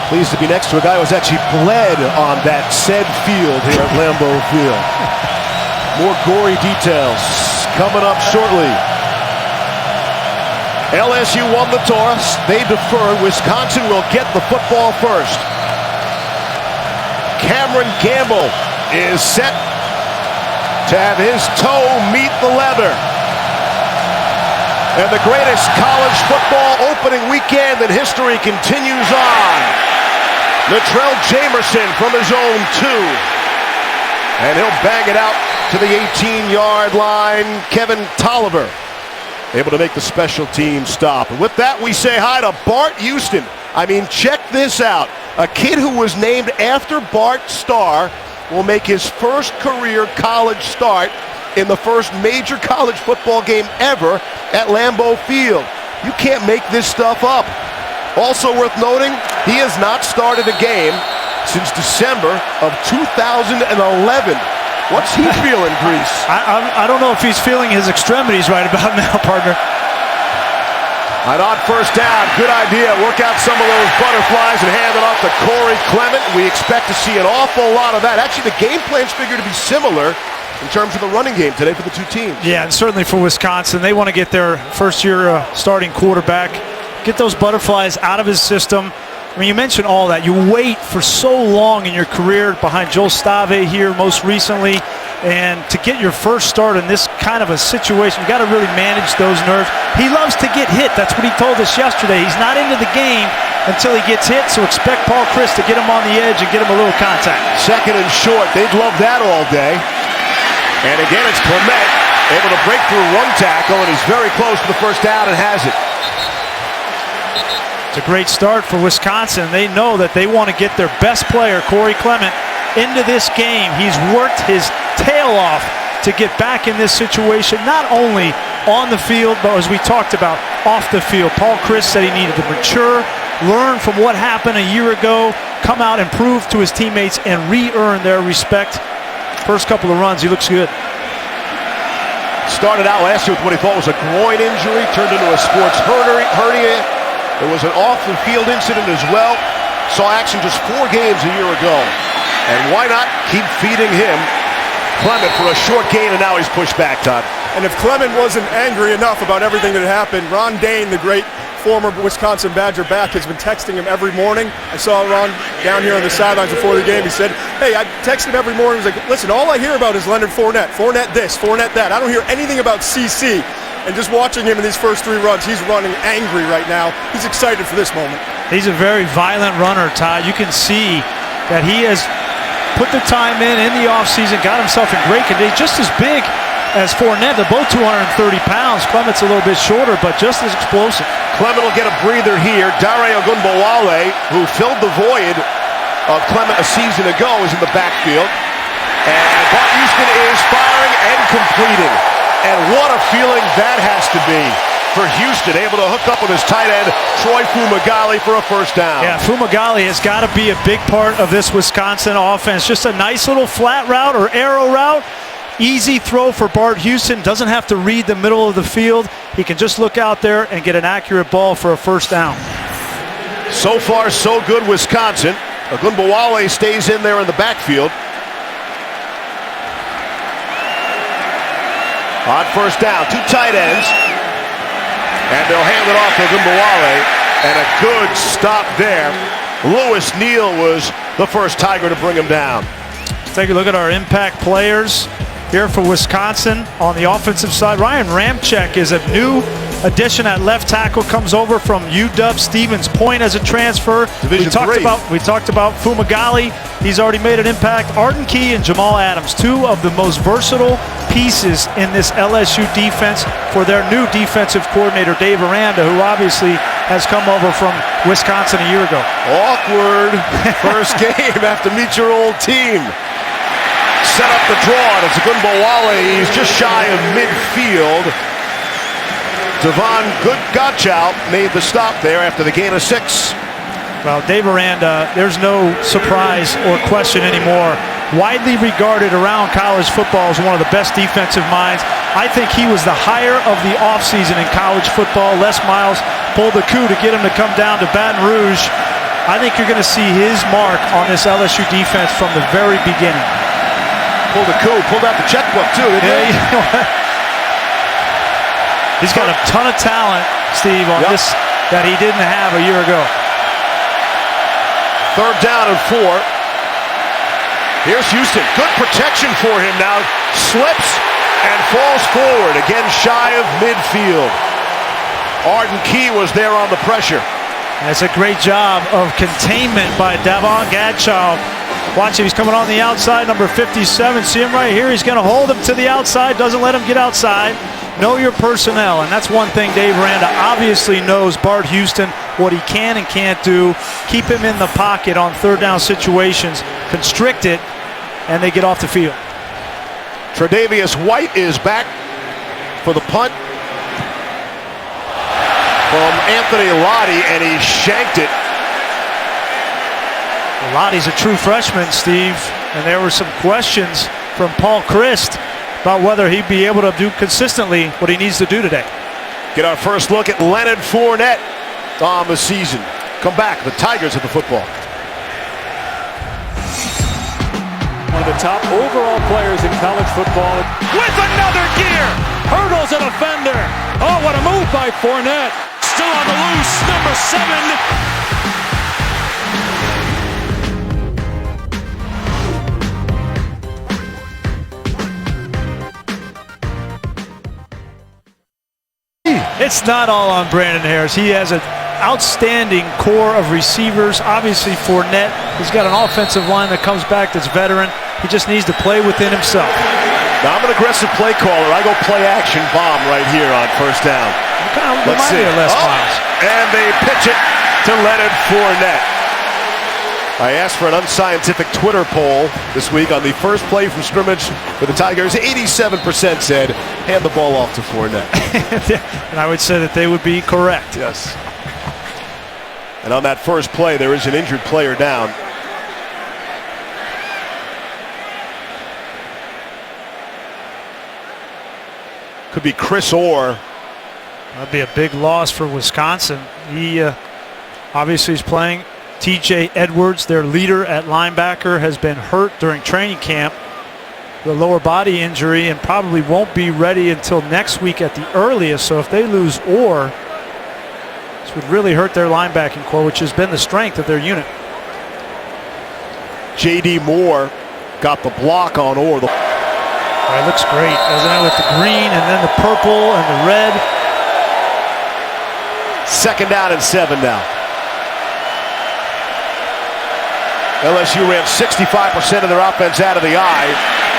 Pleased to be next to a guy who's actually bled on that said field here at Lambeau Field. More gory details coming up shortly. LSU won the toss. They deferred. Wisconsin will get the football first. Cameron Gamble is set to have his toe meet the leather. And the greatest college football opening weekend in history continues on. Latrell Jamerson from his own 2. And he'll bang it out to the 18-yard line. Kevin Tolliver able to make the special team stop. And with that, we say hi to Bart Houston. I mean, check this out. A kid who was named after Bart Starr will make his first career college start in the first major college football game ever at Lambeau Field. You can't make this stuff up. Also worth noting, he has not started a game since December of 2011. What's he feeling, Grease? I don't know if he's feeling his extremities right about now, partner. An odd first down. Good idea. Work out some of those butterflies and hand it off to Corey Clement. We expect to see an awful lot of that. Actually, the game plans figure to be similar in terms of the running game today for the two teams. Yeah, and certainly for Wisconsin. They want to get their first-year starting quarterback, get those butterflies out of his system. I mean, you mentioned all that. You wait for so long in your career behind Joel Stave here most recently, and to get your first start in this kind of a situation, you got to really manage those nerves. He loves to get hit. That's what he told us yesterday. He's not into the game until he gets hit, so expect Paul Chryst to get him on the edge and get him a little contact. Second and short. They'd love that all day. And again, it's Clement able to break through one tackle, and he's very close to the first down and has it. It's a great start for Wisconsin. They know that they want to get their best player, Corey Clement, into this game. He's worked his tail off to get back in this situation, not only on the field, but as we talked about, off the field. Paul Chryst said he needed to mature, learn from what happened a year ago, come out and prove to his teammates and re-earn their respect. First couple of runs, he looks good. Started out last year with what he thought was a groin injury, turned into a sports hernia. There was an off-the-field incident as well. Saw action just 4 games a year ago. And why not keep feeding him Clement for a short gain, and now he's pushed back, Todd. And if Clement wasn't angry enough about everything that happened, Ron Dane, the great former Wisconsin Badger back, has been texting him every morning. I saw Ron down here on the sidelines before the game. He said, hey, I text him every morning. He was like, listen, all I hear about is Leonard Fournette. Fournette this, Fournette that. I don't hear anything about CC. And just watching him in these first 3 runs, he's running angry right now. He's excited for this moment. He's a very violent runner, Todd. You can see that he has put the time in the offseason, got himself in great condition. Just as big as Fournette. They're both 230 pounds. Clement's a little bit shorter, but just as explosive. Clement will get a breather here. Dare Ogunbowale, who filled the void of Clement a season ago, is in the backfield. And Bart Houston is firing and completing. And what a feeling that has to be for Houston, able to hook up with his tight end, Troy Fumagalli, for a first down. Yeah, Fumagalli has got to be a big part of this Wisconsin offense. Just a nice little flat route or arrow route. Easy throw for Bart Houston. Doesn't have to read the middle of the field. He can just look out there and get an accurate ball for a first down. So far, so good, Wisconsin. Ogunbowale stays in there in the backfield. On first down, 2 tight ends. And they'll hand it off to Ogunbowale. And a good stop there. Lewis Neal was the first Tiger to bring him down. Take a look at our impact players here for Wisconsin on the offensive side. Ryan Ramczyk is a new addition at left tackle, comes over from UW Stevens Point as a transfer. We talked about Fumagalli. He's already made an impact. Arden Key and Jamal Adams, 2 of the most versatile pieces in this LSU defense for their new defensive coordinator, Dave Aranda, who obviously has come over from Wisconsin a year ago. Awkward first game after meet your old team. Set up the draw, and it's Ogunbowale. He's just shy of midfield. Devon Gottschalk made the stop there after the gain of 6. Well, Dave Aranda, there's no surprise or question anymore. Widely regarded around college football as one of the best defensive minds. I think he was the hire of the offseason in college football. Les Miles pulled the coup to get him to come down to Baton Rouge. I think you're going to see his mark on this LSU defense from the very beginning. Pulled a coup, pulled out the checkbook too, didn't he? You know what? He's got a ton of talent, Steve, on this that he didn't have a year ago. 3rd down and 4. Here's Houston. Good protection for him now. Slips and falls forward. Again, shy of midfield. Arden Key was there on the pressure. That's a great job of containment by Davon Gadchild. Watch him. He's coming on the outside, number 57. See him right here. He's going to hold him to the outside. Doesn't let him get outside. Know your personnel, and that's one thing Dave Aranda obviously knows Bart Houston, what he can and can't do. Keep him in the pocket on 3rd down situations, constrict it, and they get off the field. Tre'Davious White is back for the punt from Anthony Lottie, and he shanked it. Lottie's a true freshman, Steve, and there were some questions from Paul Christ about whether he'd be able to do consistently what he needs to do today. Get our first look at Leonard Fournette on the season. Come back, the Tigers of the football. One of the top overall players in college football. With another gear! Hurdles a defender. Oh, what a move by Fournette. Still on the loose, number 7. It's not all on Brandon Harris. He has an outstanding core of receivers. Obviously, Fournette, he's got an offensive line that comes back that's veteran. He just needs to play within himself. Now, I'm an aggressive play caller. I go play action bomb right here on 1st down. Let's see. And they pitch it to Leonard Fournette. I asked for an unscientific Twitter poll this week on the first play from scrimmage for the Tigers. 87% said, hand the ball off to Fournette. And I would say that they would be correct. Yes. And on that first play, there is an injured player down. Could be Chris Orr. That'd be a big loss for Wisconsin. He obviously is playing. TJ Edwards, their leader at linebacker, has been hurt during training camp. The lower body injury and probably won't be ready until next week at the earliest. So if they lose Orr, this would really hurt their linebacking core, which has been the strength of their unit. J.D. Moore got the block on Orr. It looks great, doesn't it, with the green and then the purple and the red. 2nd down and 7 now. LSU ran 65% of their offense out of the eye,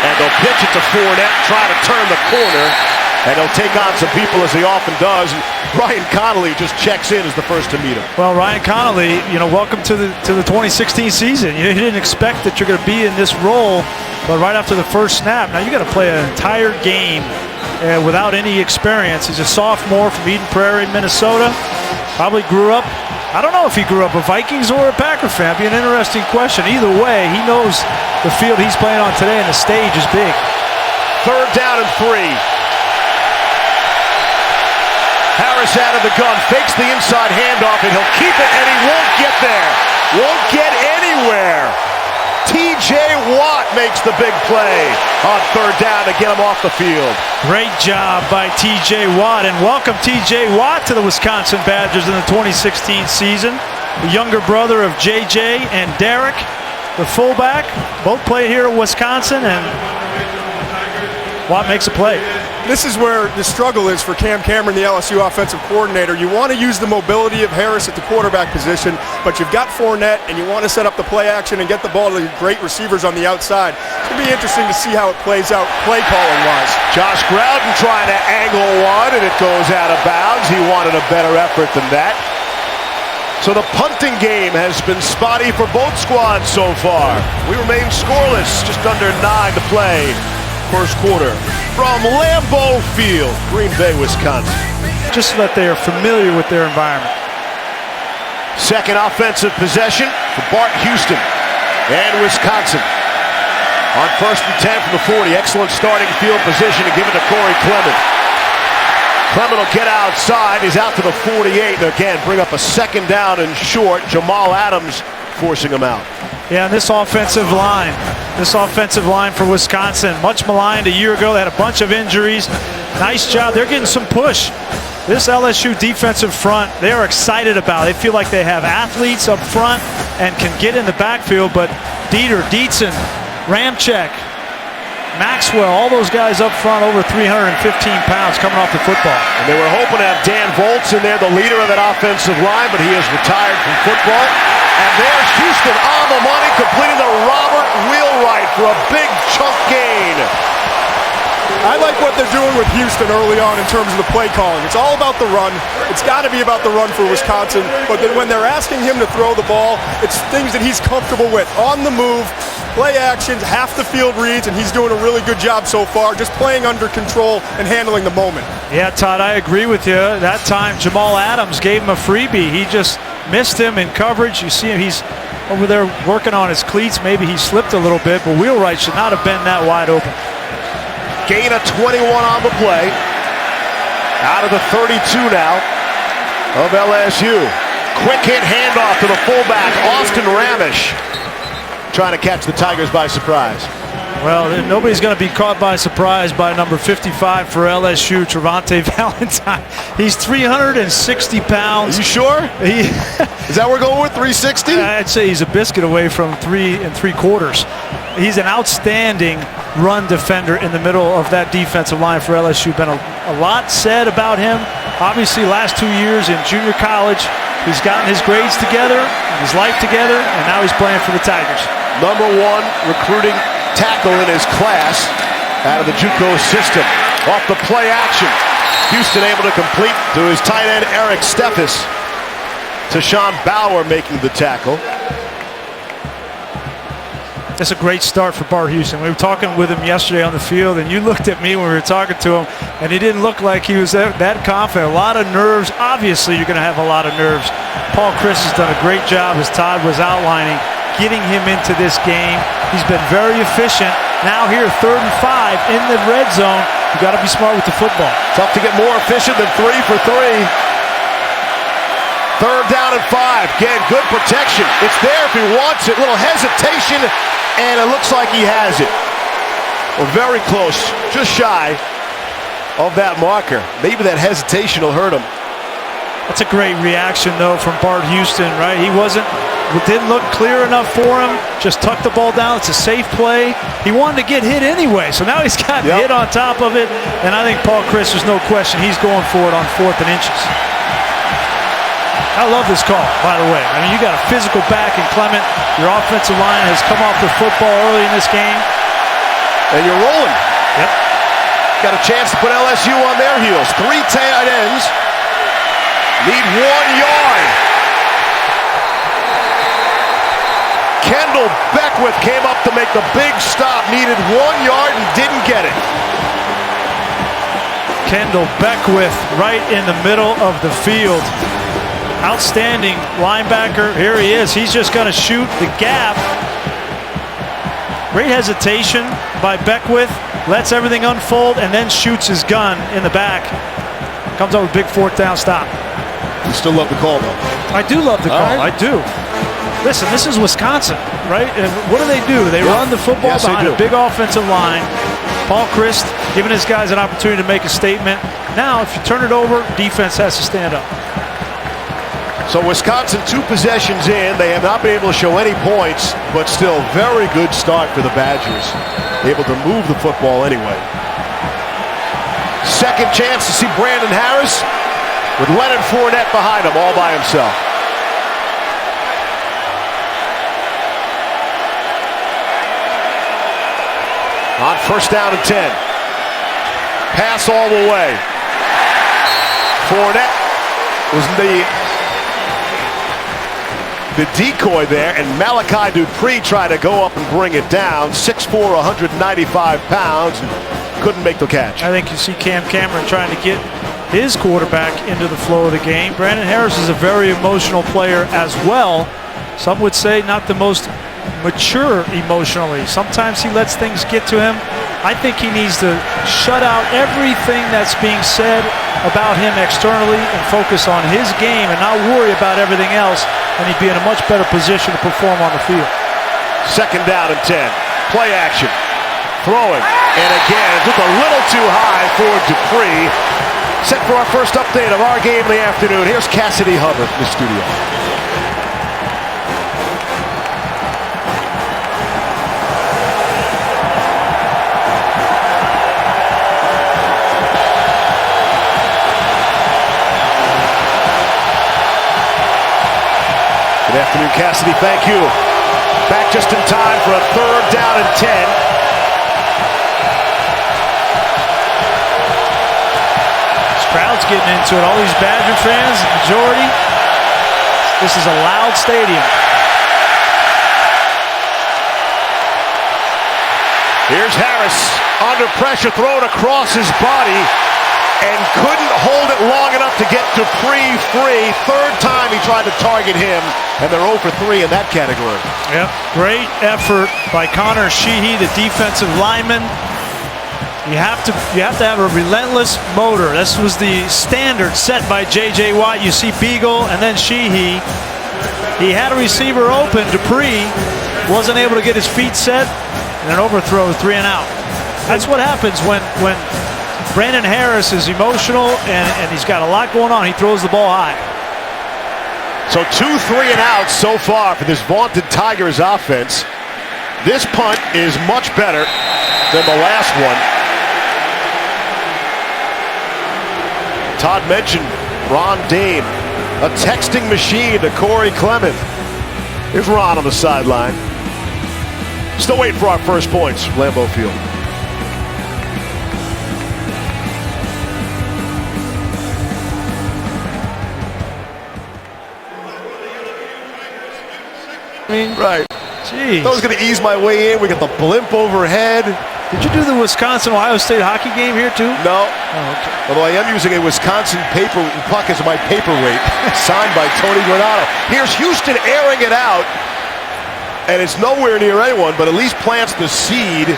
and they'll pitch it to Fournette, try to turn the corner, and he'll take on some people as he often does. And Ryan Connolly just checks in as the first to meet him. Well, Ryan Connolly, welcome to the 2016 season. You didn't expect that you're going to be in this role, but right after the first snap, now you got to play an entire game without any experience. He's a sophomore from Eden Prairie, Minnesota. Probably grew up. I don't know if he grew up a Vikings or a Packer fan. Be an interesting question. Either way, he knows the field he's playing on today, and the stage is big. 3rd down and 3. Harris out of the gun, fakes the inside handoff, and he'll keep it, and he won't get there. Won't get anywhere. T.J. Watt makes the big play on 3rd down to get him off the field. Great job by T.J. Watt, and welcome T.J. Watt to the Wisconsin Badgers in the 2016 season. The younger brother of J.J. and Derek, the fullback, both play here at Wisconsin, and Watt makes a play. This is where the struggle is for Cam Cameron, the LSU offensive coordinator. You want to use the mobility of Harris at the quarterback position, but you've got Fournette, and you want to set up the play action and get the ball to the great receivers on the outside. It's going to be interesting to see how it plays out play calling-wise. Josh Grouden trying to angle one, and it goes out of bounds. He wanted a better effort than that. So the punting game has been spotty for both squads so far. We remain scoreless, just under 9 to play. First quarter from Lambeau Field, Green Bay, Wisconsin. Just so that they are familiar with their environment. Second offensive possession for Bart Houston and Wisconsin. On 1st and 10 from the 40, excellent starting field position to give it to Corey Clement. Clement will get outside. He's out to the 48. And again, bring up a second down and short. Jamal Adams forcing him out. Yeah, and this offensive line for Wisconsin, much maligned a year ago. They had a bunch of injuries. Nice job. They're getting some push. This LSU defensive front, they are excited about it. They feel like they have athletes up front and can get in the backfield, but Dixon, Ramczyk, Maxwell, all those guys up front, over 315 pounds coming off the football. And they were hoping to have Dan Volz in there, the leader of that offensive line, but he has retired from football. And there's Houston on the money, completing the Robert Wheelwright for a big chunk gain. I like what they're doing with Houston early on in terms of the play calling. It's all about the run. It's got to be about the run for Wisconsin. But then when they're asking him to throw the ball, it's things that he's comfortable with. On the move, play actions, half the field reads, and he's doing a really good job so far, just playing under control and handling the moment. Yeah, Todd, I agree with you. That time, Jamal Adams gave him a freebie. He just missed him in coverage. You see him, he's over there working on his cleats. Maybe he slipped a little bit, but Wheelwright should not have been that wide open. Gain of 21 on the play. Out of the 32 now of LSU. Quick hit handoff to the fullback, Austin Ramish, trying to catch the Tigers by surprise. Well, nobody's going to be caught by surprise by number 55 for LSU, Trevante Valentine. He's 360 pounds. Are you sure? Is that what we're going with, 360? I'd say he's a biscuit away from 3 3/4. He's an outstanding run defender in the middle of that defensive line for LSU. Been a lot said about him. Obviously, last 2 years in junior college, he's gotten his grades together, his life together, and now he's playing for the Tigers. #1 recruiting tackle in his class out of the JUCO system. Off the play action, Houston able to complete to his tight end Eric Steffes. Tashawn Bauer making the tackle. That's a great start for Bart Houston. We were talking with him yesterday on the field, and you looked at me when we were talking to him, and he didn't look like he was that confident. A lot of nerves. Obviously, you're going to have a lot of nerves. Paul Chris has done a great job, as Todd was outlining, getting him into this game. He's been very efficient. Now here, 3rd and 5 in the red zone. You got to be smart with the football. Tough to get more efficient than 3 for 3. 3rd down and 5. Again, good protection. It's there if he wants it. Little hesitation, and it looks like he has it. Well, very close, just shy of that marker. Maybe that hesitation will hurt him. That's a great reaction, though, from Bart Houston, right? Didn't look clear enough for him. Just tucked the ball down. It's a safe play. He wanted to get hit anyway, so now he's got hit on top of it. And I think Paul Chris, there's no question, he's going for it on 4th and inches. I love this call, by the way. I mean, you got a physical back in Clement. Your offensive line has come off the football early in this game. And you're rolling. Yep. Got a chance to put LSU on their heels. 3 tight ends. Need 1 yard. Kendall Beckwith came up to make the big stop. Needed 1 yard and didn't get it. Kendall Beckwith right in the middle of the field. Outstanding linebacker. Here he is. He's just going to shoot the gap. Great hesitation by Beckwith. Lets everything unfold and then shoots his gun in the back. Comes up with a big 4th down stop. You still love the call, though. I do love the call. Right. I do. Listen, this is Wisconsin, right? And what do? They run the football behind a big offensive line. Paul Chryst giving his guys an opportunity to make a statement. Now, if you turn it over, defense has to stand up. So Wisconsin 2 possessions in. They have not been able to show any points, but still very good start for the Badgers. Able to move the football anyway. Second chance to see Brandon Harris with Leonard Fournette behind him all by himself. On 1st down and 10. Pass all the way. Fournette was the decoy there, and Malachi Dupree tried to go up and bring it down. 6'4", 195 pounds, and couldn't make the catch. I think you see Cam Cameron trying to get his quarterback into the flow of the game. Brandon Harris is a very emotional player as well. Some would say not the most mature emotionally. Sometimes he lets things get to him. I think he needs to shut out everything that's being said about him externally and focus on his game and not worry about everything else, and he'd be in a much better position to perform on the field. 2nd down and 10. Play action. Throwing. And again, just a little too high for Dupree. Set for our first update of our game in the afternoon. Here's Cassidy Hubbard in the studio. Good afternoon, Cassidy. Thank you. Back just in time for a 3rd down and 10. This crowd's getting into it. All these Badger fans, the majority. This is a loud stadium. Here's Harris under pressure, thrown across his body, and couldn't hold it long enough to get Dupree free. 3rd time he tried to target him, and they're 0 for 3 in that category. Yep, great effort by Connor Sheehy, the defensive lineman. You have to have a relentless motor. This was the standard set by J.J. Watt. You see Biegel and then Sheehy. He had a receiver open. Dupree wasn't able to get his feet set, and an overthrow, 3 and out. That's what happens when Brandon Harris is emotional and he's got a lot going on. He throws the ball high. So 2 3 and outs so far for this vaunted Tigers offense. This punt is much better than the last one. Todd mentioned Ron Dane, a texting machine to Corey Clement. Here's Ron on the sideline. Still waiting for our first points from Lambeau Field. Right. Jeez. I was going to ease my way in. We got the blimp overhead. Did you do the Wisconsin-Ohio State hockey game here too? No. Oh, okay. Although I am using a Wisconsin paper puck as my paperweight, signed by Tony Granato. Here's Houston airing it out, and it's nowhere near anyone, but at least plants the seed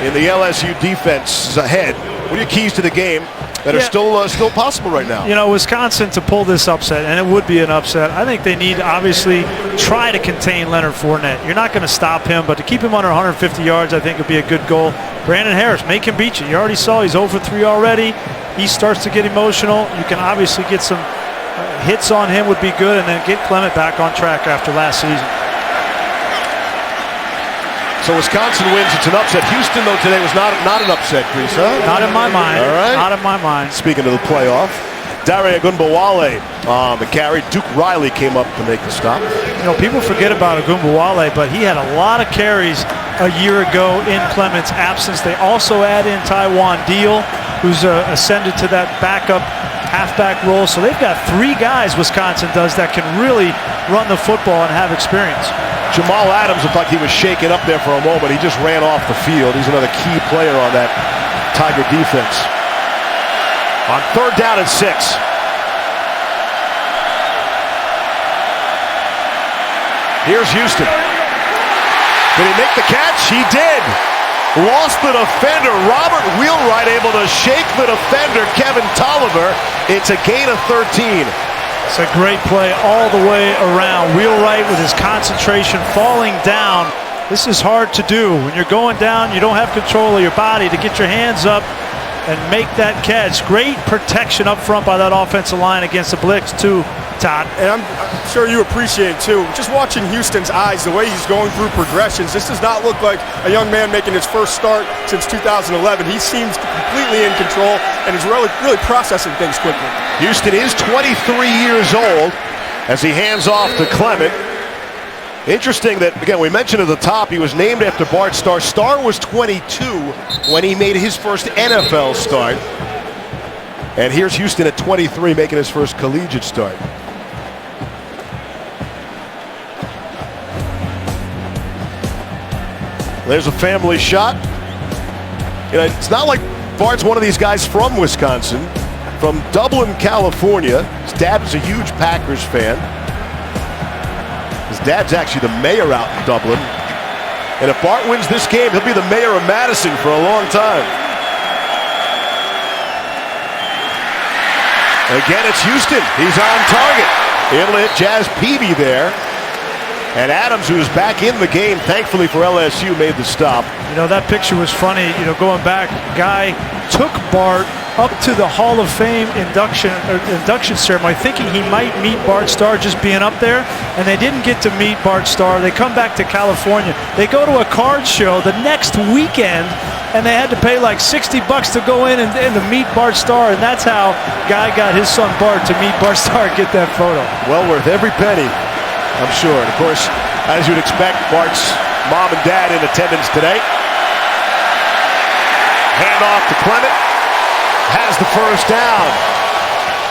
in the LSU defense ahead. What are your keys to the game that are still possible right now? You know, Wisconsin to pull this upset, and it would be an upset, I think they need to obviously try to contain Leonard Fournette. You're not going to stop him, but to keep him under 150 yards, I think would be a good goal. Brandon Harris, make him beat you. You already saw he's 0 for 3 already. He starts to get emotional. You can obviously get some hits on him would be good, and then get Clement back on track after last season. So Wisconsin wins. It's an upset. Houston, though, today was not an upset, Chris, huh? Not in my mind. All right. Not in my mind. Speaking of the playoff, Dare Ogunbowale on the carry. Duke Riley came up to make the stop. You know, people forget about Ogunbowale, but he had a lot of carries a year ago in Clement's absence. They also add in Taiwan Deal, who's ascended to that backup halfback role. So they've got 3 guys, Wisconsin does, that can really run the football and have experience. Jamal Adams looked like he was shaken up there for a moment. He just ran off the field. He's another key player on that Tiger defense. On 3rd down and 6. Here's Houston. Did he make the catch? He did. Lost the defender. Robert Wheelwright able to shake the defender, Kevin Tolliver. It's a gain of 13. It's a great play all the way around. Wheelwright with his concentration falling down. This is hard to do. When you're going down, you don't have control of your body to get your hands up and make that catch. Great protection up front by that offensive line against the blitz too, Todd. And I'm sure you appreciate too, just watching Houston's eyes, the way he's going through progressions. This does not look like a young man making his first start since 2011. He seems completely in control and is really processing things quickly. Houston is 23 years old as he hands off to Clement. Interesting that, again, we mentioned at the top, he was named after Bart Starr. Starr was 22 when he made his first NFL start. And here's Houston at 23 making his first collegiate start. There's a family shot. You know, it's not like Bart's one of these guys from Wisconsin, from Dublin, California. His dad was a huge Packers fan. His dad's actually the mayor out in Dublin. And if Bart wins this game, he'll be the mayor of Madison for a long time. Again, it's Houston. He's on target. Able to hit Jazz Peavy there. And Adams, who is back in the game, thankfully for LSU, made the stop. You know, that picture was funny. You know, going back, guy took Bart up to the Hall of Fame induction ceremony, thinking he might meet Bart Starr just being up there, and they didn't get to meet Bart Starr. They come back to California. They go to a card show the next weekend, and they had to pay like $60 to go in and to meet Bart Starr, and that's how Guy got his son Bart to meet Bart Starr and get that photo. Well worth every penny, I'm sure. And of course, as you'd expect, Bart's mom and dad in attendance today. Hand off to Clement. Has the first down.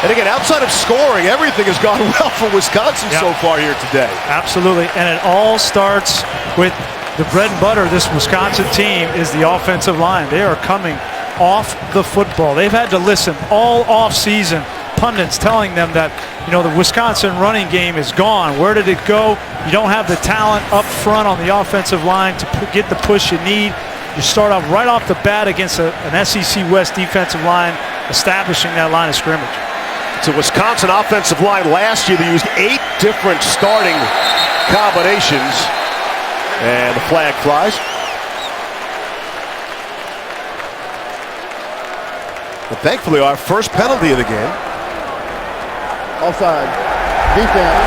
And again, outside of scoring, everything has gone well for Wisconsin so far here today. Absolutely. And it all starts with the bread and butter of this Wisconsin team is the offensive line. They are coming off the football. They've had to listen all off season. Pundits telling them that, you know, the Wisconsin running game is gone. Where did it go? You don't have the talent up front on the offensive line to get the push you need. You start off right off the bat against an SEC West defensive line, establishing that line of scrimmage. It's a Wisconsin offensive line. Last year they used 8 different starting combinations. And the flag flies. But thankfully, our first penalty of the game. Offside. Defense.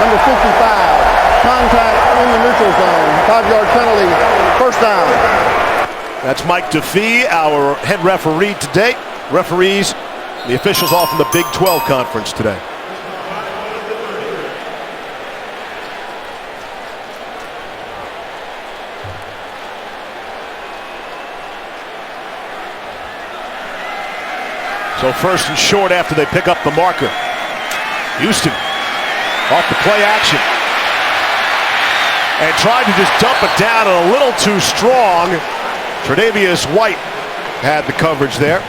Number 55. Contact in the neutral zone. 5-yard penalty. First down. That's Mike DeFee, our head referee today. Referees, the officials all from the Big 12 conference today. So first and short after they pick up the marker. Houston off the play action. And tried to just dump it down and a little too strong. Tre'Davious White had the coverage there.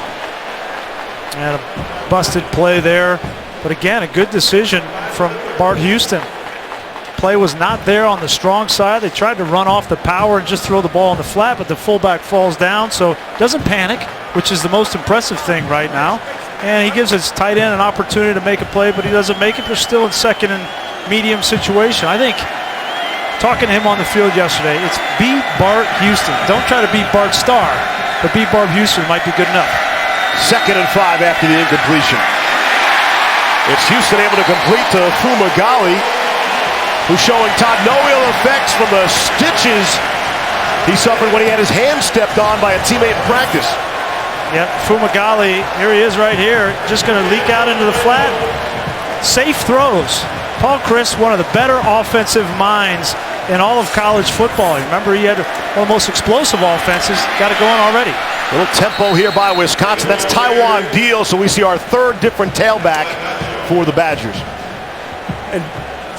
And a busted play there. But again, a good decision from Bart Houston. Play was not there on the strong side. They tried to run off the power and just throw the ball in the flat, but the fullback falls down, so doesn't panic, which is the most impressive thing right now. And he gives his tight end an opportunity to make a play, but he doesn't make it. They're still in second and medium situation. I think, talking to him on the field yesterday, it's beat Bart Houston. Don't try to beat Bart Starr, but beat Bart Houston might be good enough. 2nd and 5 after the incompletion. It's Houston able to complete to Fumagalli, who's showing Todd no ill effects from the stitches he suffered when he had his hand stepped on by a teammate in practice. Yep, Fumagalli, here he is right here, just going to leak out into the flat. Safe throws. Paul Chryst, one of the better offensive minds in all of college football. Remember, he had one of the most explosive offenses. Got it going already. A little tempo here by Wisconsin. That's Taiwan Deal, so we see our 3rd different tailback for the Badgers. And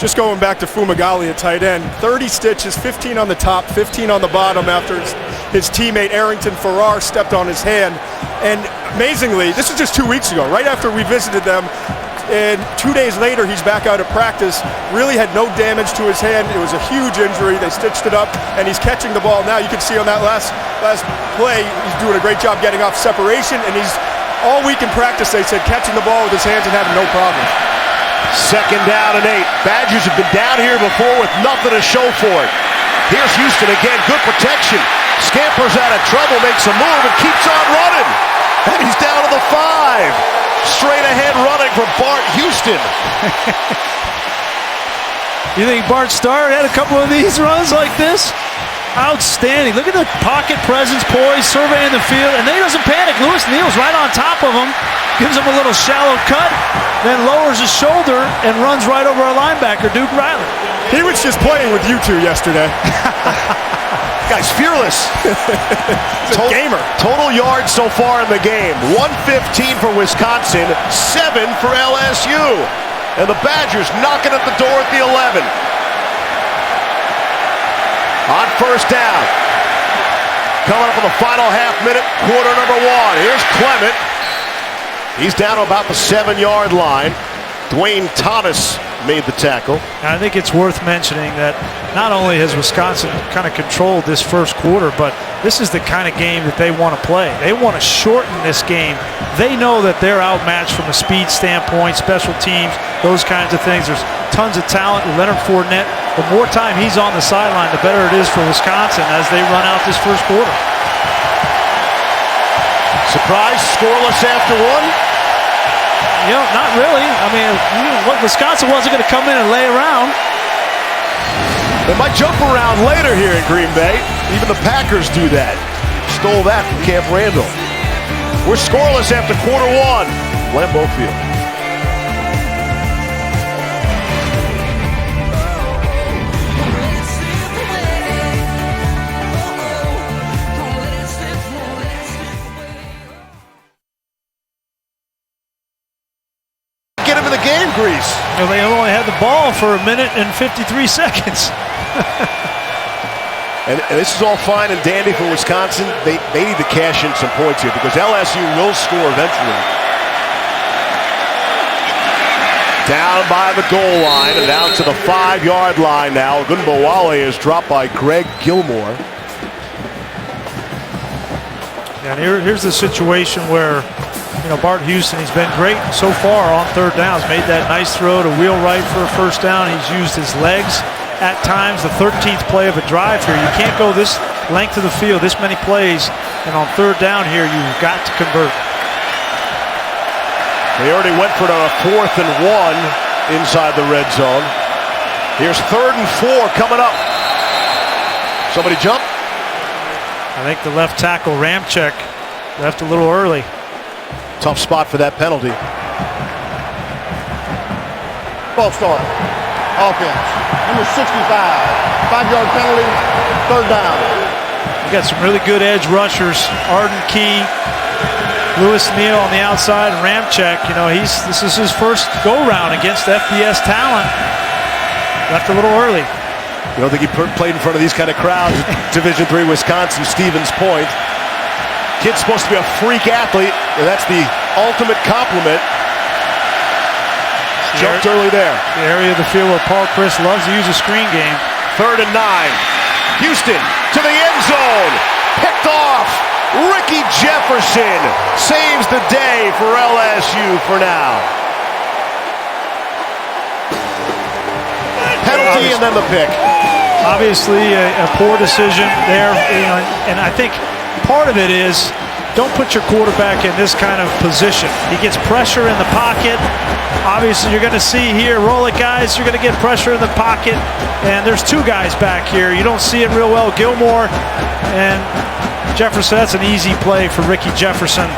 just going back to Fumagalli at tight end, 30 stitches, 15 on the top, 15 on the bottom after his teammate Arrington Farrar stepped on his hand. And amazingly, this is just 2 weeks ago, right after we visited them. And 2 days later, he's back out at practice. Really had no damage to his hand. It was a huge injury. They stitched it up, and he's catching the ball now. You can see on that last play, he's doing a great job getting off separation, and he's all week in practice, they said, catching the ball with his hands and having no problem. 2nd down and 8. Badgers have been down here before with nothing to show for it. Here's Houston again, good protection. Scampers out of trouble, makes a move, and keeps on running. And he's down to the 5. Straight ahead running for Bart Houston. You think Bart Starr had a couple of these runs like this? Outstanding. Look at the pocket presence, poise, surveying the field, and then he doesn't panic. Lewis kneels right on top of him, gives him a little shallow cut, then lowers his shoulder and runs right over our linebacker, Duke Riley. He was just playing with you two yesterday. Guy's fearless. He's a gamer. Total yards so far in the game. 115 for Wisconsin, 7 for LSU. And the Badgers knocking at the door at the 11. On first down. Coming up in the final half minute, quarter number 1. Here's Clement. He's down to about the 7-yard line. Dwayne Thomas made the tackle. And I think it's worth mentioning that not only has Wisconsin kind of controlled this first quarter, but this is the kind of game that they want to play. They want to shorten this game. They know that they're outmatched from a speed standpoint, special teams, those kinds of things. There's tons of talent with Leonard Fournette. The more time he's on the sideline, the better it is for Wisconsin as they run out this first quarter. Surprise, scoreless after one? You know, not really. I mean, Wisconsin wasn't going to come in and lay around. They might jump around later here in Green Bay. Even the Packers do that. Stole that from Camp Randall. We're scoreless after quarter one. Lambeau Field. Get him in the game grease. You know, they only had the ball for 1 minute and 53 seconds. And this is all fine and dandy for Wisconsin. They need to cash in some points here because LSU will score eventually. Down by the goal line and down to the 5-yard line now. Ogunbowale is dropped by Greg Gilmore. And here's the situation where, you know, Bart Houston, he's been great so far on third downs. Made that nice throw to wheel right for a first down. He's used his legs at times. The 13th play of a drive here. You can't go this length of the field, this many plays, and on third down here, you've got to convert. They already went for a 4th and 1 inside the red zone. Here's 3rd and 4 coming up. Somebody jump? I think the left tackle, Ramczyk, left a little early. Tough spot for that penalty. False start. Offense. Number 65. 5-yard penalty. 3rd down. You got some really good edge rushers. Arden Key, Lewis Neal on the outside, and Ramczyk. You know, this is his first go-round against FBS talent. Left a little early. You don't think he played in front of these kind of crowds? Division III Wisconsin, Stevens Point. Kid's supposed to be a freak athlete, and that's the ultimate compliment. Jumped early there. The area of the field where Paul Chryst loves to use a screen game. 3rd and 9. Houston to the end zone. Picked off. Ricky Jefferson saves the day for LSU for now. Penalty and then the pick. Obviously a poor decision there, you know, and I think part of it is don't put your quarterback in this kind of position. He gets pressure in the pocket. Obviously, you're going to see here, roll it, guys. You're going to get pressure in the pocket, and there's 2 guys back here. You don't see it real well. Gilmore and Jefferson. That's an easy play for Ricky Jefferson.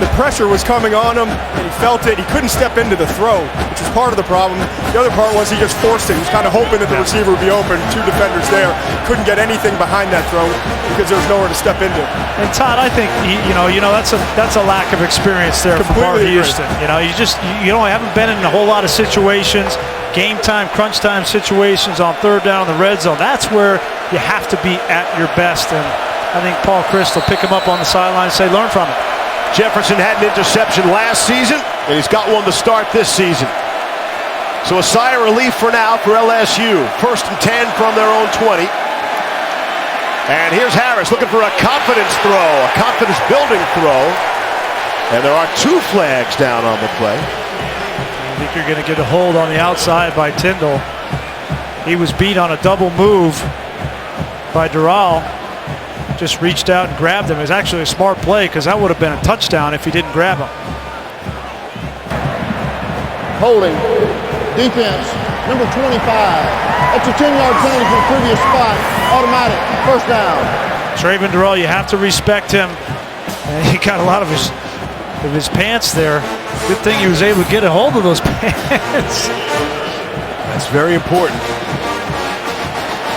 The pressure was coming on him, and he felt it. He couldn't step into the throw, which was part of the problem. The other part was he just forced it. He was kind of hoping that the receiver would be open. 2 defenders there. Couldn't get anything behind that throw because there was nowhere to step into. And Todd, I think you know that's a lack of experience there for Bart Houston. You know, you haven't been in a whole lot of situations, game time, crunch time situations on third down in the red zone. That's where you have to be at your best. And I think Paul Chryst will pick him up on the sideline and say, learn from it. Jefferson had an interception last season, and he's got one to start this season. So a sigh of relief for now for LSU. 1st and 10 from their own 20. And here's Harris looking for a confidence throw, a confidence-building throw. And there are 2 flags down on the play. I think you're going to get a hold on the outside by Tyndall. He was beat on a double move by Doral. Just reached out and grabbed him. It was actually a smart play because that would have been a touchdown if he didn't grab him. Holding. Defense. Number 25. That's a 10-yard penalty from the previous spot. Automatic. 1st down. Trayvon Doral, you have to respect him. And he got a lot of his pants there. Good thing he was able to get a hold of those pants. That's very important.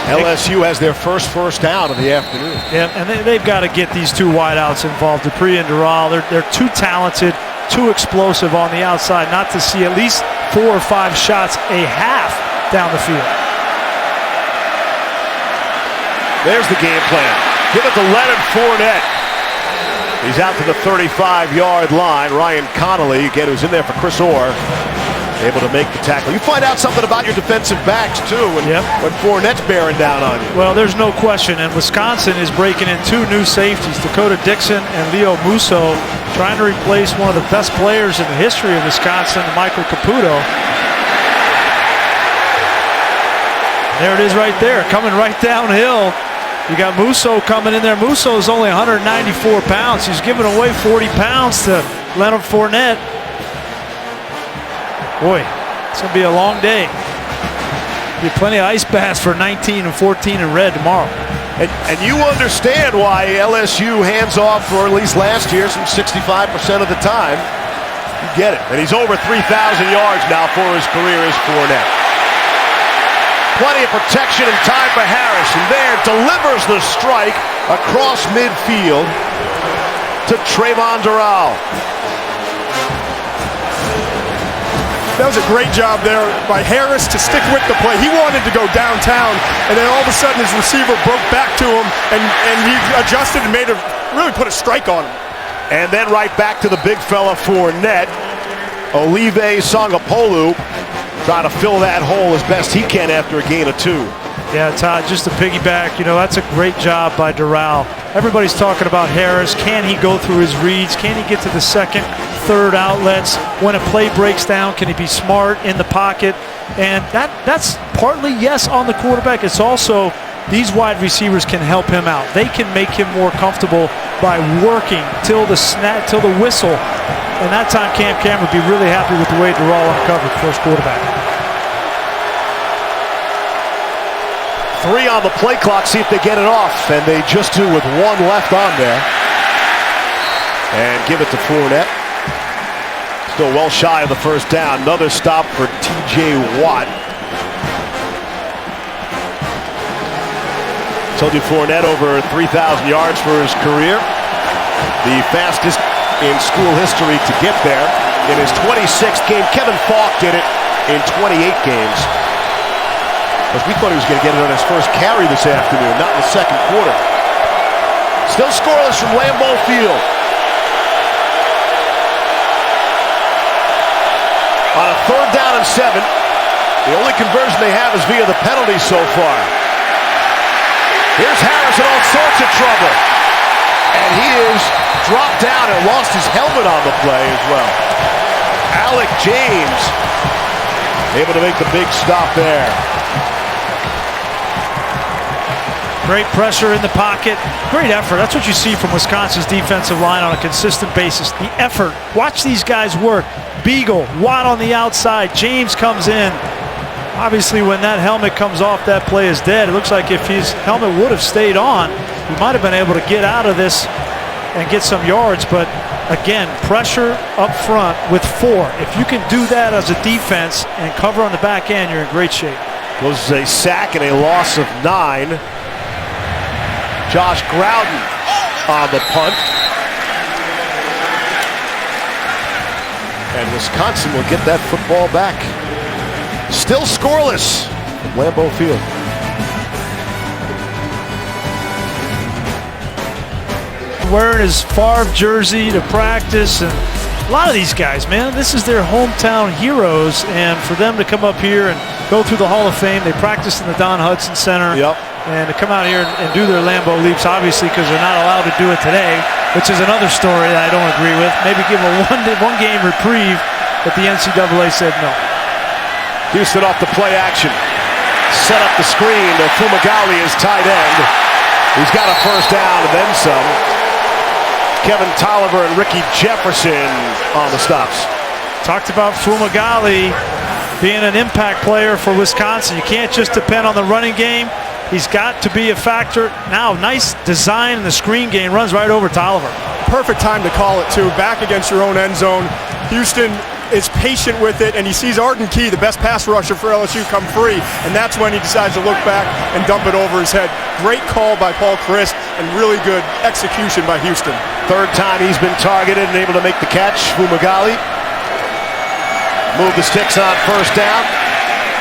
LSU has their first down of the afternoon. Yeah, and they've got to get these 2 wideouts involved, Dupree and Doral. They're too talented, too explosive on the outside not to see at least 4 or 5 shots a half down the field. There's the game plan. Give it to Leonard Fournette. He's out to the 35-yard line. Ryan Connolly, again, who's in there for Chris Orr. able to make the tackle. You find out something about your defensive backs, too, when Fournette's bearing down on you. Well, there's no question, and Wisconsin is breaking in 2 new safeties, D'Cota Dixon and Leo Musso, trying to replace one of the best players in the history of Wisconsin, Michael Caputo. There it is right there, coming right downhill. You got Musso coming in there. Musso is only 194 pounds. He's giving away 40 pounds to Leonard Fournette. Boy, it's going to be a long day. Be plenty of ice baths for 19 and 14 in red tomorrow. And you understand why LSU hands off, or at least last year, some 65% of the time. You get it. And he's over 3,000 yards now for his career as Fournette. Plenty of protection and time for Harris, and there delivers the strike across midfield to Trayvon Doral. That was a great job there by Harris to stick with the play. He wanted to go downtown, and then all of a sudden his receiver broke back to him, and he adjusted and really put a strike on him. And then right back to the big fella Fournette, Olive Sangapolu, trying to fill that hole as best he can after a gain of 2. Yeah, Todd, just to piggyback, that's a great job by Doral. Everybody's talking about Harris. Can he go through his reads? Can he get to the second, third outlets? When a play breaks down, can he be smart in the pocket? And that's partly, yes, on the quarterback. It's also these wide receivers can help him out. They can make him more comfortable by working till the snap, till the whistle. And that time, Cam Cameron would be really happy with the way Doral uncovered first quarterback. 3 on the play clock, see if they get it off. And they just do with 1 left on there. And give it to Fournette. Still well shy of the first down. Another stop for T.J. Watt. Told you Fournette over 3,000 yards for his career. The fastest in school history to get there in his 26th game. Kevin Falk did it in 28 games. Because we thought he was going to get it on his first carry this afternoon, not in the second quarter. Still scoreless from Lambeau Field. On a 3rd down and 7, the only conversion they have is via the penalty so far. Here's Harris in all sorts of trouble. And he is dropped down and lost his helmet on the play as well. Alec James able to make the big stop there. Great pressure in the pocket. Great effort. That's what you see from Wisconsin's defensive line on a consistent basis. The effort. Watch these guys work. Biegel, Watt on the outside. James comes in. Obviously, when that helmet comes off, that play is dead. It looks like if his helmet would have stayed on, he might have been able to get out of this and get some yards. But again, pressure up front with 4. If you can do that as a defense and cover on the back end, you're in great shape. Was a sack and a loss of 9. Josh Grouden on the punt. And Wisconsin will get that football back. Still scoreless from Lambeau Field. Wearing his Favre jersey to practice, and a lot of these guys, man, this is their hometown heroes, and for them to come up here and go through the Hall of Fame, they practiced in the Don Hudson Center. Yep. And to come out here and do their Lambeau leaps, obviously because they're not allowed to do it today, which is another story that I don't agree with. Maybe give them a one-game reprieve, but the NCAA said no. Houston off the play action. Set up the screen to Fumagalli as tight end. He's got a first down and then some. Kevin Tolliver and Ricky Jefferson on the stops. Talked about Fumagalli being an impact player for Wisconsin. You can't just depend on the running game. He's got to be a factor. Now, nice design in the screen game. Runs right over Tolliver. Perfect time to call it, too. Back against your own end zone. Houston is patient with it, and he sees Arden Key, the best pass rusher for LSU, come free, and that's when he decides to look back and dump it over his head. Great call by Paul Chryst, and really good execution by Houston. 3rd time he's been targeted and able to make the catch. Fumagalli. Move the sticks on first down.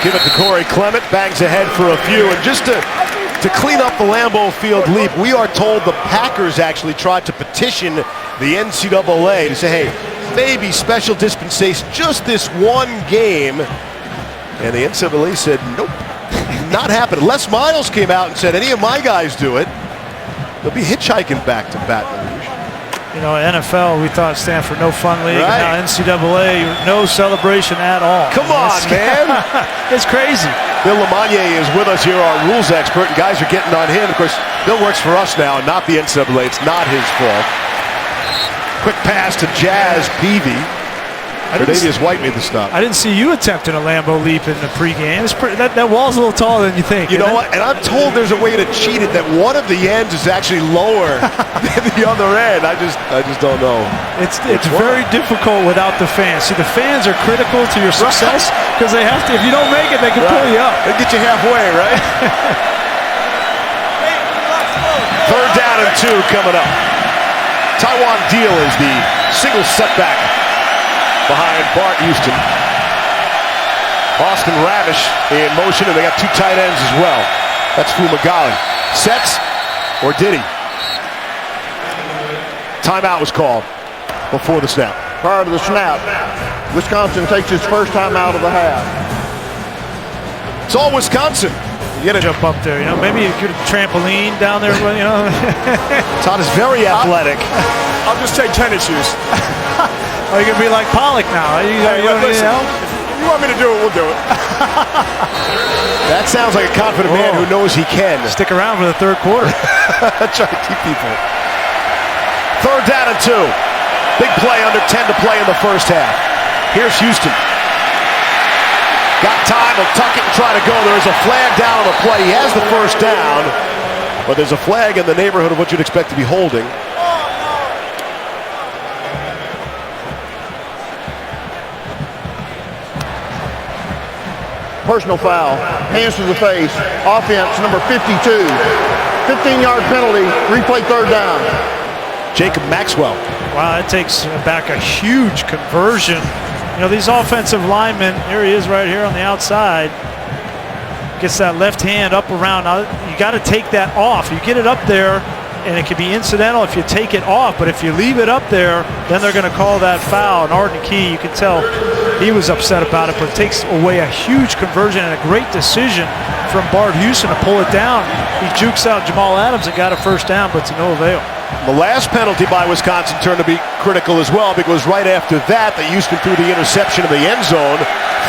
Give it to Corey Clement. Bangs ahead for a few. And just to clean up the Lambeau Field leap, we are told the Packers actually tried to petition the NCAA to say, hey, maybe special dispensation, just this one game. And the NCAA said, nope, not happening. Les Miles came out and said, any of my guys do it, they'll be hitchhiking back to Baton Rouge. You know, NFL, we thought stand for no fun league. Right. Now NCAA, no celebration at all. Come on, man. It's crazy. Bill Lamagnier is with us here, our rules expert, and guys are getting on him. Of course, Bill works for us now, and not the NCAA. It's not his fault. Quick pass to Jazz Peavy. Tre'Davious White made the stop. I didn't see you attempting a Lambeau leap in the pregame. That wall's a little taller than you think. You know what? And I'm told there's a way to cheat it, that one of the ends is actually lower than the other end. I just don't know. It's very difficult without the fans. See, the fans are critical to your success because they have to. If you don't make it, they can pull you up. They get you halfway, right? 3rd down and 2 coming up. Taiwan Deal is the single setback behind Bart Houston. Austin Ravish in motion, and they got 2 tight ends as well. That's Fumagalli. Sets, or did he? Timeout was called before the snap. Prior to the snap, Wisconsin takes its first time out of the half. It's all Wisconsin. You got to jump up there, you know. Maybe you could trampoline down there, you know. Todd is very athletic. I'll just take tennis shoes. Or you can be like Pollock now. You Listen, if you want me to do it, we'll do it. That sounds like a confident man who knows he can. Stick around for the 3rd quarter. Try to keep people. 3rd down and 2. Big play, under 10 to play in the first half. Here's Houston. Got time, he'll tuck it and try to go. There is a flag down on the play. He has the first down, but there's a flag in the neighborhood of what you'd expect to be holding. Personal foul, hands to the face, offense number 52. 15-yard penalty, replay 3rd down. Jacob Maxwell. Wow, that takes back a huge conversion. You know, these offensive linemen, here he is right here on the outside, gets that left hand up around. Now, you got to take that off. You get it up there, and it can be incidental if you take it off, but if you leave it up there, then they're going to call that foul. And Arden Key, you can tell he was upset about it, but it takes away a huge conversion and a great decision from Bart Houston to pull it down. He jukes out Jamal Adams and got a first down, but to no avail. The last penalty by Wisconsin turned to be critical as well, because right after that, Houston threw the interception in the end zone.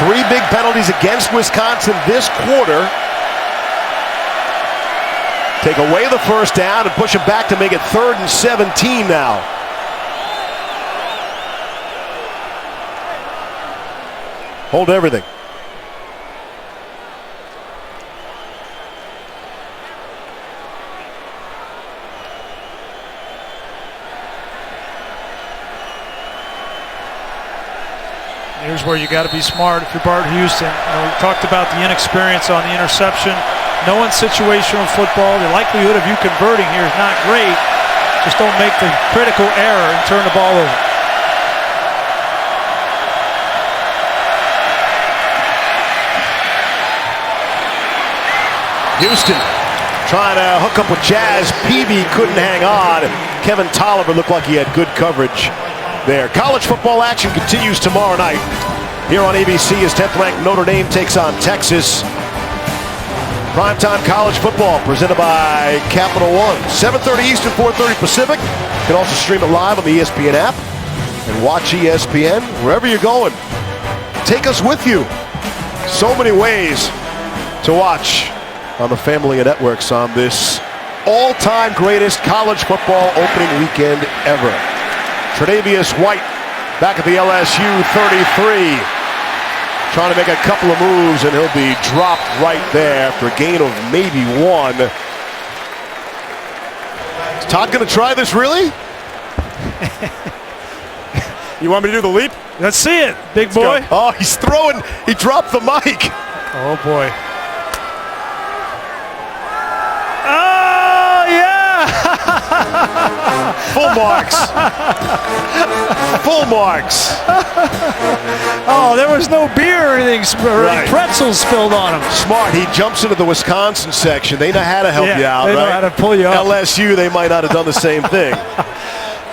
3 big penalties against Wisconsin this quarter. Take away the first down and push it back to make it 3rd and 17 now. Hold everything. Here's where you got to be smart if you're Bart Houston. We talked about the inexperience on the interception. Knowing situational football, the likelihood of you converting here is not great. Just don't make the critical error and turn the ball over. Houston trying to hook up with Jazz. Peavy couldn't hang on. Kevin Tolliver looked like he had good coverage there. College football action continues tomorrow night here on ABC as 10th-ranked Notre Dame takes on Texas. Primetime college football presented by Capital One. 7:30 Eastern, 4:30 Pacific. You can also stream it live on the ESPN app and watch ESPN wherever you're going. Take us with you. So many ways to watch on the family of networks on this all-time greatest college football opening weekend ever. Tre'Davious White back at the LSU 33. Trying to make a couple of moves, and he'll be dropped right there for a gain of maybe 1. Is Todd going to try this, really? You want me to do the leap? Let's see it, big boy. Go. Oh, he's throwing. He dropped the mic. Oh, boy. Oh, yeah! Full marks. Full marks. Oh, there was no beer or anything, or any pretzels spilled on him. Smart. He jumps into the Wisconsin section. They know how to help you out, they right? know how to pull you up. LSU, they might not have done the same thing.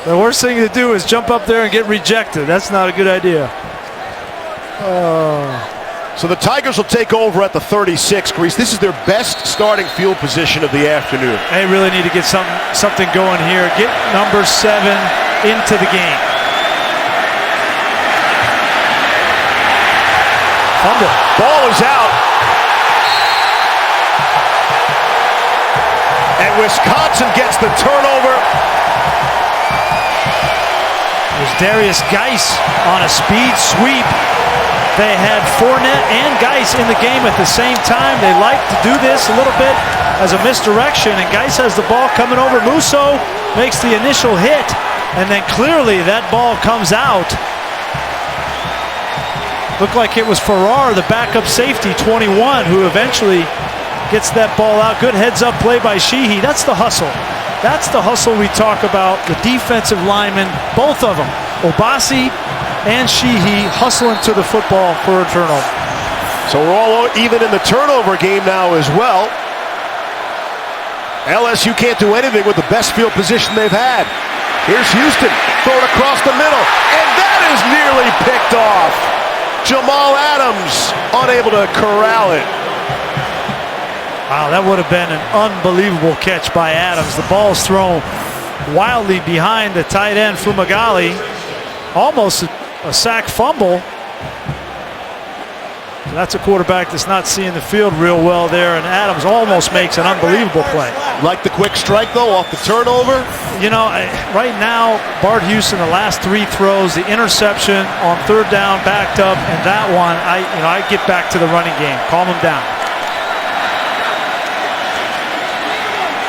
The worst thing to do is jump up there and get rejected. That's not a good idea. So the Tigers will take over at the 36, Grease. This is their best starting field position of the afternoon. They really need to get something going here. Get number 7 into the game. Fumble. Ball is out. And Wisconsin gets the turnover. There's Darius Geis on a speed sweep. They had Fournette and Geis in the game at the same time. They like to do this a little bit as a misdirection, and Geis has the ball coming over. Musso makes the initial hit, and then clearly that ball comes out. Looked like it was Farrar, the backup safety, 21, who eventually gets that ball out. Good heads-up play by Sheehy. That's the hustle. That's the hustle we talk about. The defensive linemen, both of them, Obasi and Sheehy, hustling to the football for a turnover. So we're all even in the turnover game now as well. LSU can't do anything with the best field position they've had. Here's Houston, throw it across the middle, and that is nearly picked off. Jamal Adams unable to corral it. Wow, that would have been an unbelievable catch by Adams. The ball's thrown wildly behind the tight end, Fumagalli. Almost a sack fumble. That's a quarterback that's not seeing the field real well there, and Adams almost makes an unbelievable play. Like the quick strike, though, off the turnover? You know, right now, Bart Houston, the last 3 throws, the interception on 3rd down, backed up, and that one, I get back to the running game. Calm him down.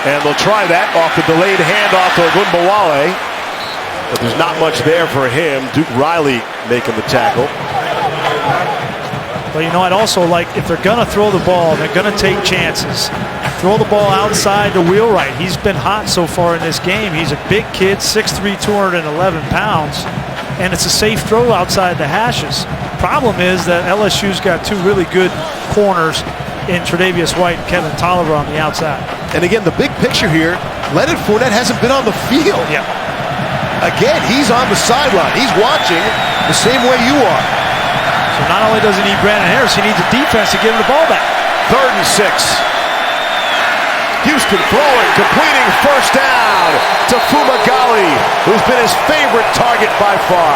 And they'll try that off the delayed handoff to Ogunbowale. But there's not much there for him. Duke Riley making the tackle. But I'd also like, if they're going to throw the ball, they're going to take chances. Throw the ball outside the wheelright. He's been hot so far in this game. He's a big kid, 6'3", 211 pounds. And it's a safe throw outside the hashes. Problem is that LSU's got 2 really good corners in Tre'Davious White and Kevin Tolliver on the outside. And again, the big picture here, Leonard Fournette hasn't been on the field. Yeah. Again, he's on the sideline. He's watching the same way you are. So not only does he need Brandon Harris, he needs a defense to give him the ball back. 3rd and 6. Houston throwing, completing first down to Fumagalli, who's been his favorite target by far.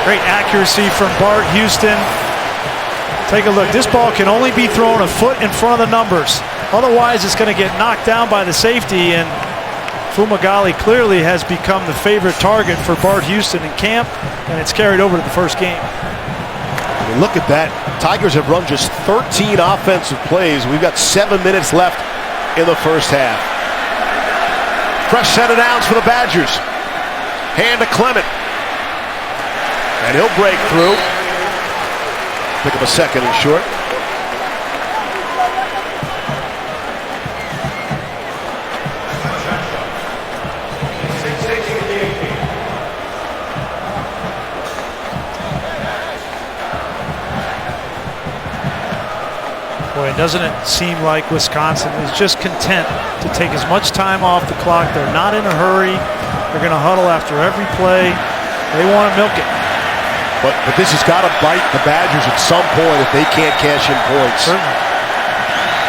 Great accuracy from Bart Houston. Take a look. This ball can only be thrown a foot in front of the numbers. Otherwise, it's going to get knocked down by the safety, and Fumagalli clearly has become the favorite target for Bart Houston in camp, and it's carried over to the first game. I mean, look at that. Tigers have run just 13 offensive plays. We've got 7 minutes left in the first half. Fresh set of downs for the Badgers. Hand to Clement. And he'll break through. Pick up a second and short. Boy, doesn't it seem like Wisconsin is just content to take as much time off the clock. They're not in a hurry. They're going to huddle after every play. They want to milk it. But this has got to bite the Badgers at some point if they can't cash in points. Certainly.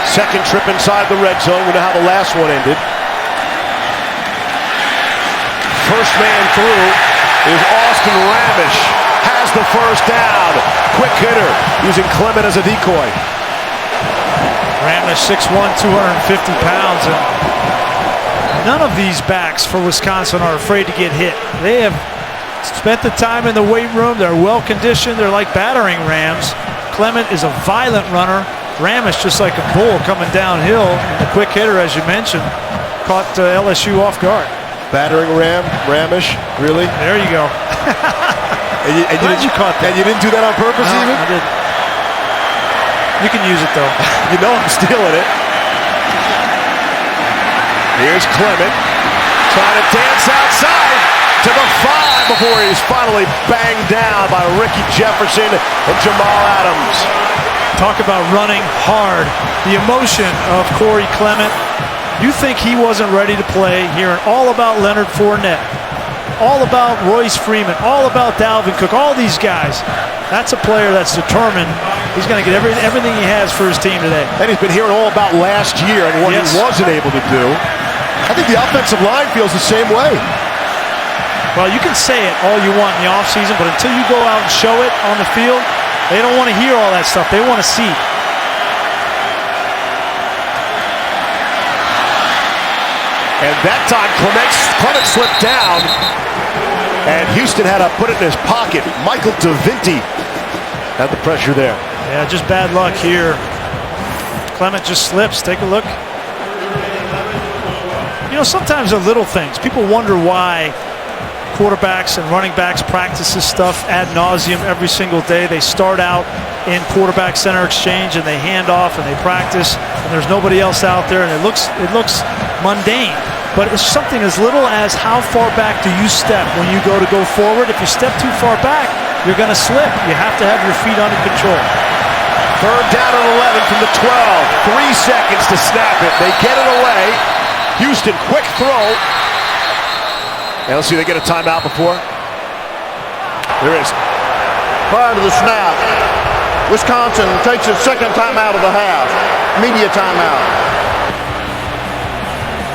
Second trip inside the red zone. We know how the last one ended. First man through is Austin Ramish. Has the first down. Quick hitter using Clement as a decoy. Ramish 6'1", 250 pounds. And none of these backs for Wisconsin are afraid to get hit. They have spent the time in the weight room. They're well conditioned. They're like battering rams. Clement is a violent runner. Ramish just like a bull coming downhill. And the quick hitter, as you mentioned, caught LSU off guard. Battering ram, Ramish, really? There you go. and you caught that. And you didn't do that on purpose even? I didn't. You can use it though. You know I'm stealing it. Here's Clement trying to dance outside to the 5 before he's finally banged down by Ricky Jefferson and Jamal Adams. Talk about running hard. The emotion of Corey Clement You think he wasn't ready to play, hearing all about Leonard Fournette, all about Royce Freeman, all about Dalvin Cook, all these guys. That's a player that's determined he's going to get everything he has for his team today. And he's been hearing all about last year and what he wasn't able to do. I think the offensive line feels the same way. Well, you can say it all you want in the offseason, but until you go out and show it on the field, they don't want to hear all that stuff. They want to see. And that time, Clement slipped down, and Houston had to put it in his pocket. Michael DeVinti had the pressure there. Yeah, just bad luck here. Clement just slips. Take a look. You know, sometimes the little things. People wonder why quarterbacks and running backs practice this stuff ad nauseum every single day. They start out in quarterback center exchange and they hand off and they practice, and there's nobody else out there, and it looks mundane. But it's something as little as how far back do you step when you go forward. If you step too far back, you're going to slip. You have to have your feet under control. Third down and 11 from the 12. 3 seconds to snap it. They get it away. Houston, quick throw. And let's see, they get a timeout before. There is. Prior to the snap, Wisconsin takes its second timeout of the half. Media timeout.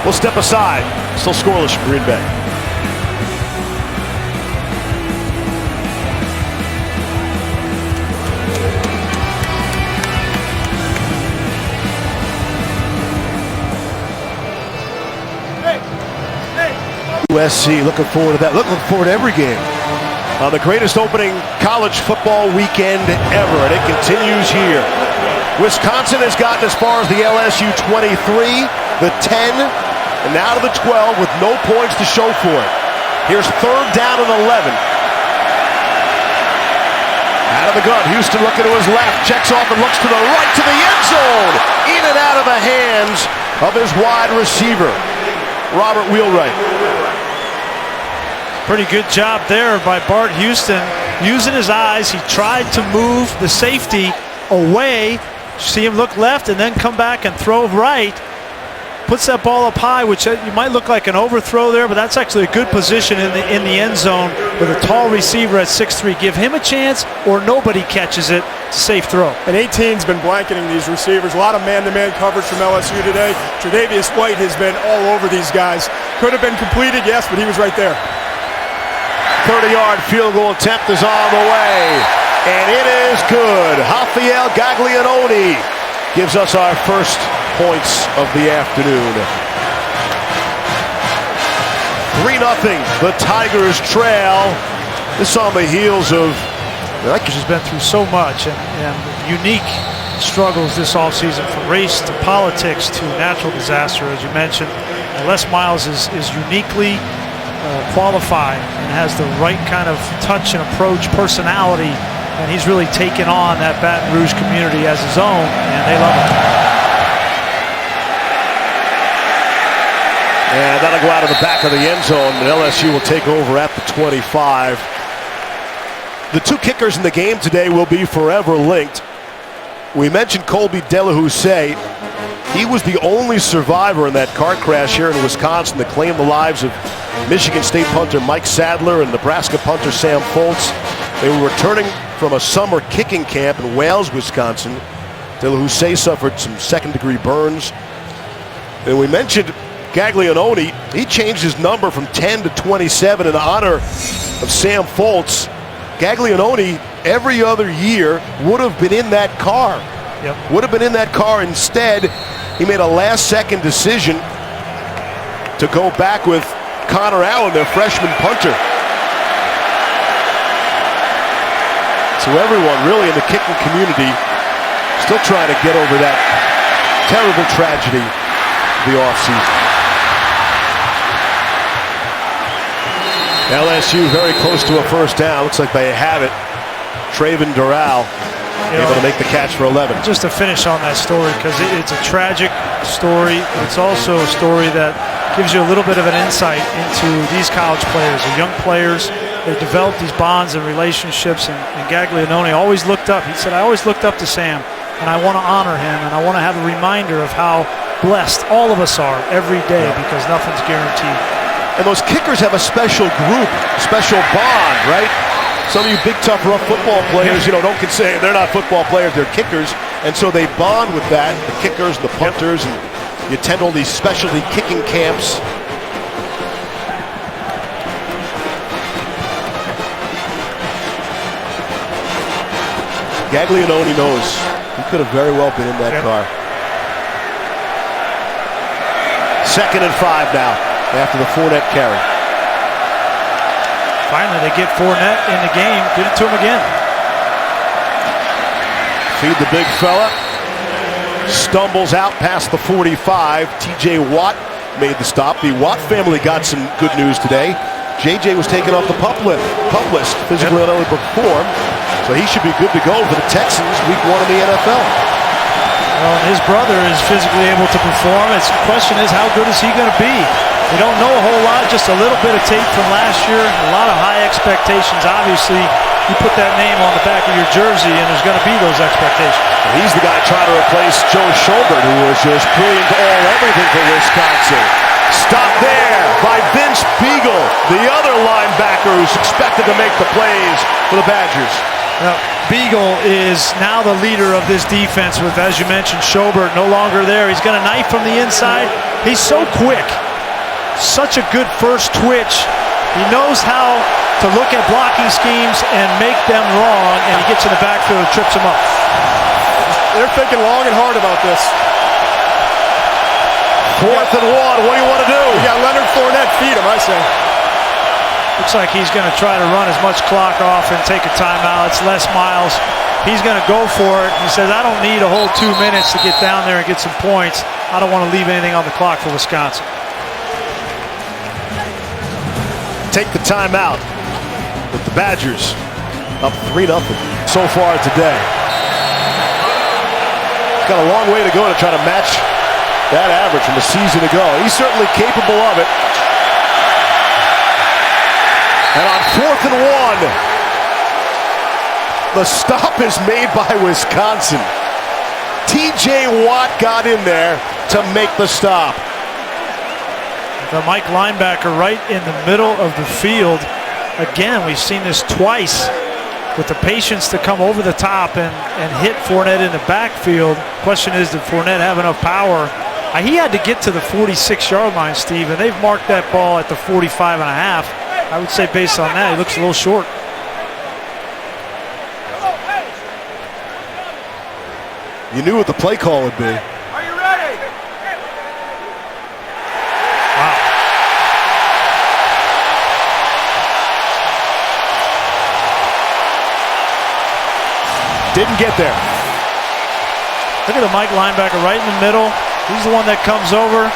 We'll step aside. Still scoreless for Green Bay. USC looking forward to that. Looking forward to every game. The greatest opening college football weekend ever, and it continues here. Wisconsin has gotten as far as the LSU 23, the 10, and now to the 12 with no points to show for it. Here's third down and 11. Out of the gun, Houston looking to his left, checks off and looks to the right to the end zone. In and out of the hands of his wide receiver, Robert Wheelwright. Pretty good job there by Bart Houston. Using his eyes, he tried to move the safety away. See him look left and then come back and throw right. Puts that ball up high, which you might look like an overthrow there, but that's actually a good position in the end zone with a tall receiver at 6'3". Give him a chance or nobody catches it. Safe throw. And 18's been blanketing these receivers. A lot of man-to-man coverage from LSU today. Tre'Davious White has been all over these guys. Could have been completed, yes, but he was right there. 30-yard field goal attempt is on the way, and it is good. Rafael Gaglianone gives us our first points of the afternoon. 3-0. The Tigers trail. This on the heels of... The Tigers has been through so much and unique struggles this offseason, from race to politics to natural disaster, as you mentioned. And Les Miles is uniquely qualified and has the right kind of touch and approach, personality, and he's really taken on that Baton Rouge community as his own, and they love him. And that'll go out of the back of the end zone, and LSU will take over at the 25. The two kickers in the game today will be forever linked. We mentioned Colby Delahousse. He was the only survivor in that car crash here in Wisconsin that claimed the lives of Michigan State punter Mike Sadler and Nebraska punter Sam Foltz. They were returning from a summer kicking camp in Wales, Wisconsin. Delahousse suffered some second-degree burns. And we mentioned Gaglianone. He changed his number from 10 to 27 in honor of Sam Foltz. Gaglianone, every other year, would have been in that car. Yep. Would have been in that car. Instead, he made a last-second decision to go back with Connor Allen, their freshman punter. So everyone really in the kicking community still trying to get over that terrible tragedy of the offseason. LSU very close to a first down. Looks like they have it. Traven Doral able to make the catch for 11. Just to finish on that story, because it's a tragic story. It's also a story that gives you a little bit of an insight into these college players, the young players. They develop these bonds and relationships, and Gaglianone always looked up. He said, I always looked up to Sam, and I want to honor him, and I want to have a reminder of how blessed. All of us are every day because nothing's guaranteed. And those kickers have a special group, special bond, right? Some of you big, tough, rough football players, don't consider they're not football players, they're kickers. And so they bond with that, the kickers, the punters, and you attend all these specialty kicking camps. Gaglianone knows he could have very well been in that car. 2nd and 5 now after the Fournette carry. Finally, they get Fournette in the game. Get it to him again. Feed the big fella. Stumbles out past the 45. T.J. Watt made the stop. The Watt family got some good news today. J.J. was taken off the pup list, physically unable to perform. So he should be good to go for the Texans week 1 in the NFL. Well, his brother is physically able to perform. The question is, how good is he going to be? We don't know a whole lot, just a little bit of tape from last year. A lot of high expectations. Obviously, you put that name on the back of your jersey, and there's going to be those expectations. And he's the guy trying to replace Joe Schobert, who was just brilliant everything for Wisconsin. Stop there by Vince Biegel, the other linebacker who's expected to make the plays for the Badgers. Now, Biegel is now the leader of this defense with, as you mentioned, Schobert no longer there. He's got a knife from the inside. He's so quick. Such a good first twitch. He knows how to look at blocking schemes and make them wrong, and he gets in the backfield and trips them up. They're thinking long and hard about this. 4th and 1. What do you want to do? You got Leonard Fournette. Feed him, I say. Looks like he's going to try to run as much clock off and take a timeout. It's Les Miles. He's going to go for it. He says, I don't need a whole 2 minutes to get down there and get some points. I don't want to leave anything on the clock for Wisconsin. Take the timeout with the Badgers up 3-0 so far today. Got a long way to go to try to match that average from a season ago. He's certainly capable of it. And on 4th and 1, the stop is made by Wisconsin. T.J. Watt got in there to make the stop. The Mike linebacker right in the middle of the field. Again, we've seen this twice with the patience to come over the top and hit Fournette in the backfield. Question is, did Fournette have enough power? He had to get to the 46-yard line, Steve, and they've marked that ball at the 45.5. I would say based on that, he looks a little short. You knew what the play call would be. Are you ready? Wow. Didn't get there. Look at the Mike linebacker right in the middle. He's the one that comes over.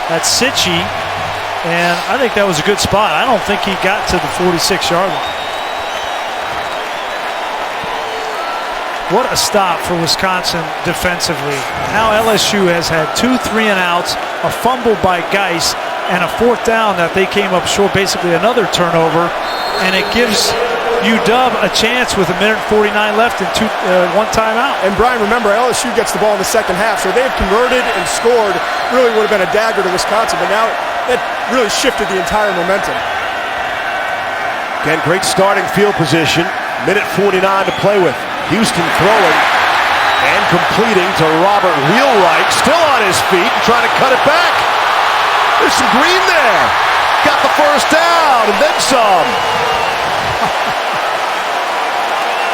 That's Sitchy. And I think that was a good spot. I don't think he got to the 46-yard line. What a stop for Wisconsin defensively. Now LSU has had 2 3-and-outs, a fumble by Geis, and a 4th down that they came up short, basically another turnover. And it gives UW a chance with 1:49 left and 1 timeout. And Brian, remember, LSU gets the ball in the second half, so they've converted and scored. Really would have been a dagger to Wisconsin, but now that really shifted the entire momentum. Again, great starting field position. 1:49 to play with. Houston throwing and completing to Robert Wheelwright. Still on his feet and trying to cut it back. There's some green there. Got the first down and then some.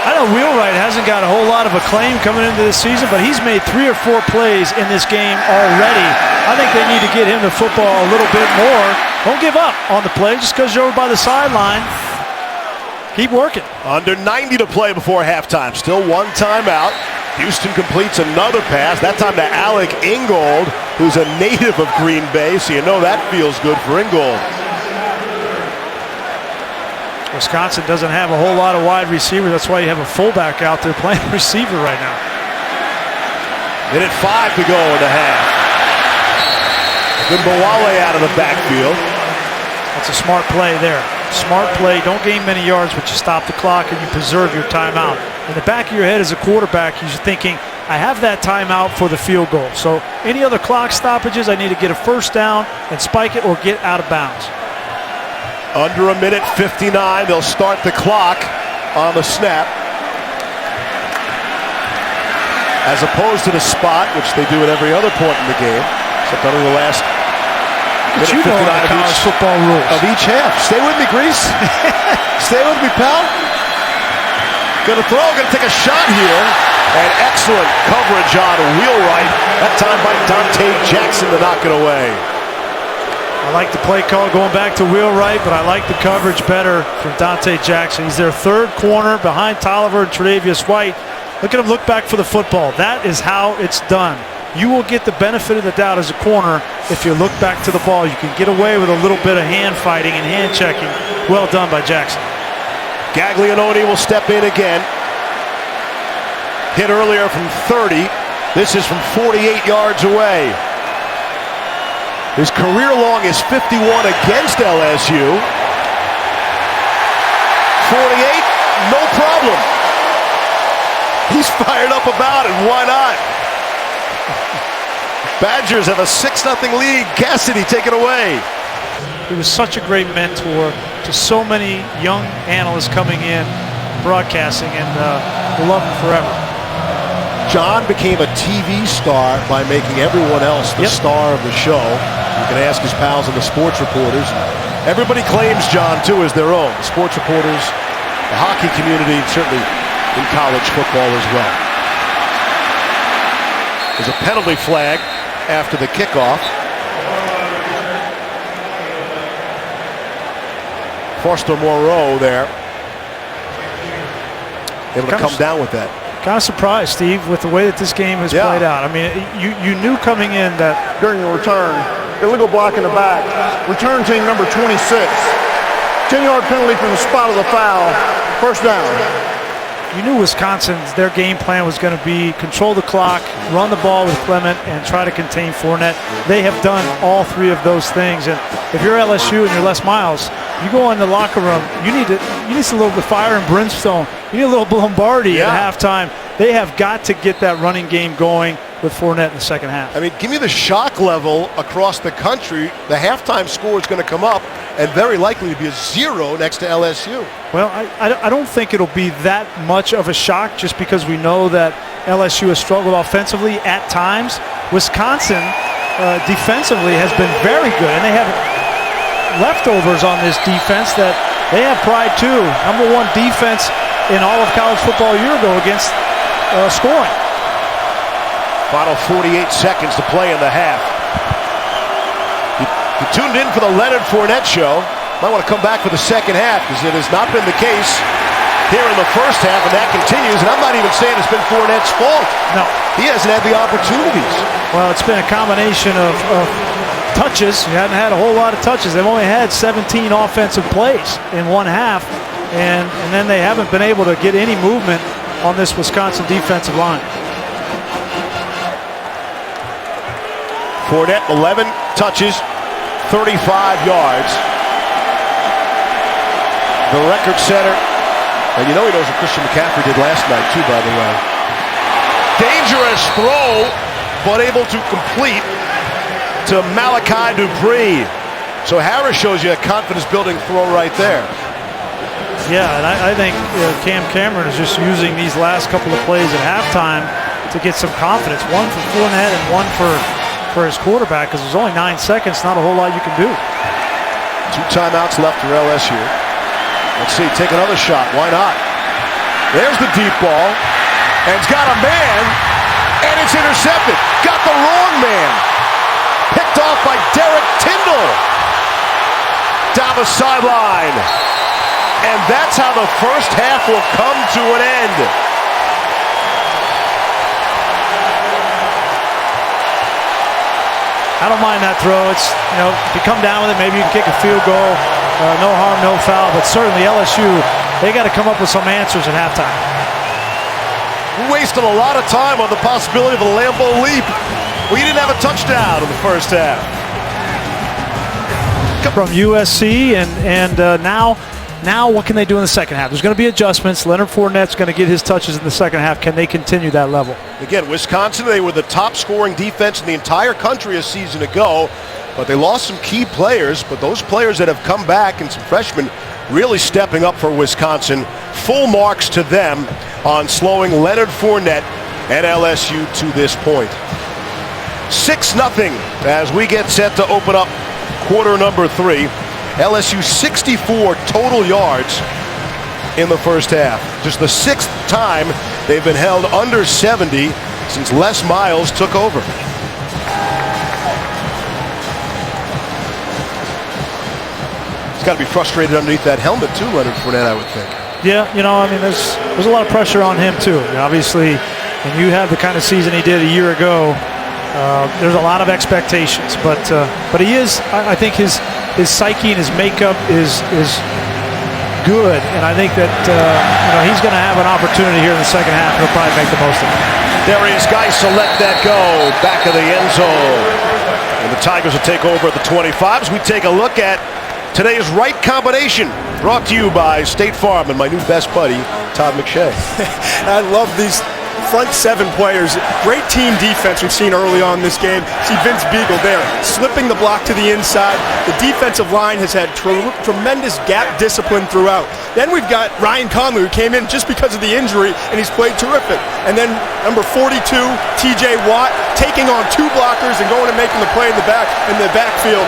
I know Wheelwright hasn't got a whole lot of acclaim coming into this season, but he's made 3 or 4 plays in this game already. I think they need to get him the football a little bit more. Don't give up on the play just because you're over by the sideline. Keep working. Under 90 to play before halftime. Still 1 timeout. Houston completes another pass, that time to Alec Ingold, who's a native of Green Bay, so you know that feels good for Ingold. Wisconsin doesn't have a whole lot of wide receivers. That's why you have a fullback out there playing receiver right now. 1:05 to go in the half. Good Bawale out of the backfield. That's a smart play there. Smart play. Don't gain many yards, but you stop the clock and you preserve your timeout. In the back of your head as a quarterback, you're thinking, I have that timeout for the field goal. So any other clock stoppages, I need to get a first down and spike it or get out of bounds. Under a minute 59. They'll start the clock on the snap. As opposed to the spot, which they do at every other point in the game, except under the last minute 59 the college football rules of each half. Stay with me, Grease. Stay with me, pal. Gonna throw, gonna take a shot here. And excellent coverage on Wheelwright. That time by Dante Jackson to knock it away. I like the play call going back to Wheelwright, but I like the coverage better from Dante Jackson. He's their third corner behind Tolliver and Tre'Davious White. Look at him look back for the football. That is how it's done. You will get the benefit of the doubt as a corner if you look back to the ball. You can get away with a little bit of hand fighting and hand checking. Well done by Jackson. Gaglianone will step in again. Hit earlier from 30. This is from 48 yards away. His career long is 51 against LSU. 48, no problem. He's fired up about it. Why not? Badgers have a 6-0 lead. Cassidy, take it away. He was such a great mentor to so many young analysts coming in, broadcasting, and we'll love him forever. John became a TV star by making everyone else the star of the show. You can ask his pals and the sports reporters. Everybody claims John, too, as their own. The sports reporters, the hockey community, and certainly in college football as well. There's a penalty flag after the kickoff. Foster Moreau there, able to come down with that. Kind of surprised, Steve, with the way that this game has played out. I mean, you knew coming in that During the return, illegal block in the back. Return team number 26. 10-yard penalty from the spot of the foul. First down. you knew Wisconsin's, their game plan was going to be control the clock, run the ball with Clement, and try to contain Fournette. They have done all three of those things. And if you're LSU and you're Les Miles, you go in the locker room, you need a little bit of fire and brimstone. You need a little Lombardi at halftime. They have got to get that running game going with Fournette in the second half. I mean, give me the shock level across the country. The halftime score is going to come up and very likely to be a 0 next to LSU. Well, I don't think it'll be that much of a shock just because we know that LSU has struggled offensively at times. Wisconsin defensively has been very good, and they have leftovers on this defense that they have pride too. Number one defense in all of college football a year ago against scoring. Final 48 seconds to play in the half. You tuned in for the Leonard Fournette show. Might want to come back for the second half because it has not been the case here in the first half, and that continues. And I'm not even saying it's been Fournette's fault. No. He hasn't had the opportunities. Well, it's been a combination of touches. You haven't had a whole lot of touches. They've only had 17 offensive plays in one half, and then they haven't been able to get any movement on this Wisconsin defensive line. Fournette, 11 touches, 35 yards. The record setter, and you know he knows what Christian McCaffrey did last night too, by the way. Dangerous throw, but able to complete to Malachi Dupree. So Harris shows you a confidence-building throw right there. Yeah, and I think Cam Cameron is just using these last couple of plays at halftime to get some confidence. One for Fournette and one for his quarterback, because there's only 9 seconds, not a whole lot you can do. 2 timeouts left for LSU. Let's see, take another shot. Why not? There's the deep ball, and it's got a man, and it's intercepted. Got the wrong man. Picked off by Derek Tyndall. Down the sideline. And that's how the first half will come to an end. I don't mind that throw. It's, if you come down with it, maybe you can kick a field goal. No harm, no foul. But certainly LSU, they got to come up with some answers at halftime. We wasted a lot of time on the possibility of a Lambeau leap. We didn't have a touchdown in the first half. From USC, and now Now what can they do in the second half? There's going to be adjustments. Leonard Fournette's going to get his touches in the second half. Can they continue that level? Again, Wisconsin, they were the top scoring defense in the entire country a season ago, but they lost some key players. But those players that have come back and some freshmen really stepping up for Wisconsin. Full marks to them on slowing Leonard Fournette and LSU to this point. 6-0 as we get set to open up quarter number 3. LSU 64 total yards in the first half. Just the 6th time they've been held under 70 since Les Miles took over. He's got to be frustrated underneath that helmet too, Leonard Fournette, I would think. Yeah, you know, I mean, there's a lot of pressure on him too. You know, obviously, when you have the kind of season he did a year ago, there's a lot of expectations. But he is, I think his psyche and his makeup is good, and I think that he's going to have an opportunity here in the second half. He'll probably make the most of it. There he is, guys, to let that go back of the end zone, and the Tigers will take over at the 25 as we take a look at today's right combination, brought to you by State Farm and my new best buddy, Todd McShay. I love these front 7 players. Great team defense we've seen early on in this game. See Vince Biegel there, slipping the block to the inside. The defensive line has had tremendous gap discipline throughout. Then we've got Ryan Conley, who came in just because of the injury, and he's played terrific. And then number 42, TJ Watt, taking on 2 blockers and going and making the play in the backfield.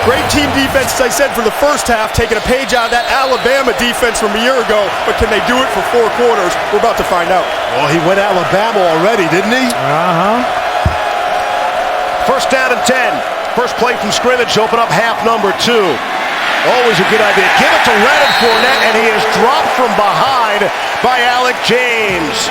Great team defense, as I said, for the first half, taking a page out of that Alabama defense from a year ago, but can they do it for 4 quarters? We're about to find out. Well, he went Alabama already, didn't he? First down and 10. First play from scrimmage to open up half number 2. Always a good idea. Give it to Leonard Fournette, and he is dropped from behind by Alec James.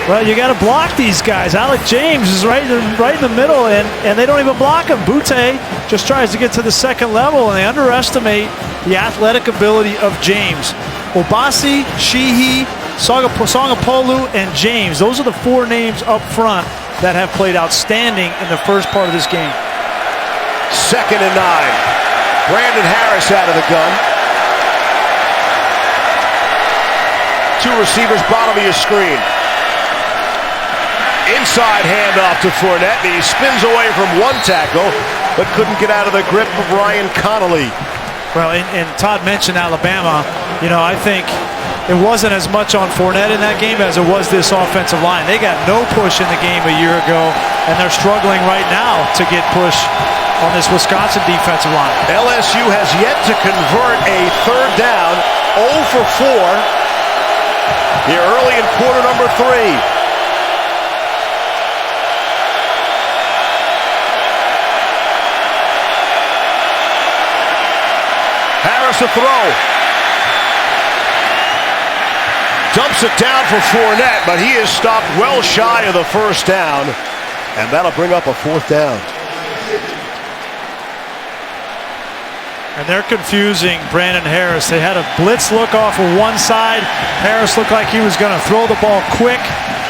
Well, you got to block these guys. Alec James is right in the middle, and they don't even block him. Boutte just tries to get to the second level, and they underestimate the athletic ability of James. Obasi, Sheehy, Songapolu, and James. Those are the 4 names up front that have played outstanding in the first part of this game. 2nd and 9. Brandon Harris out of the gun. 2 receivers, bottom of your screen. Inside handoff to Fournette, and he spins away from 1 tackle, but couldn't get out of the grip of Ryan Connolly. Well, and Todd mentioned Alabama. You know, I think it wasn't as much on Fournette in that game as it was this offensive line. They got no push in the game a year ago, and they're struggling right now to get push on this Wisconsin defensive line. LSU has yet to convert a 3rd down, 0 for 4 here early in quarter number 3. Harris to throw. Dumps it down for Fournette, but he is stopped well shy of the first down, and that'll bring up a 4th down. And they're confusing Brandon Harris. They had a blitz look off of one side. Harris looked like he was going to throw the ball quick.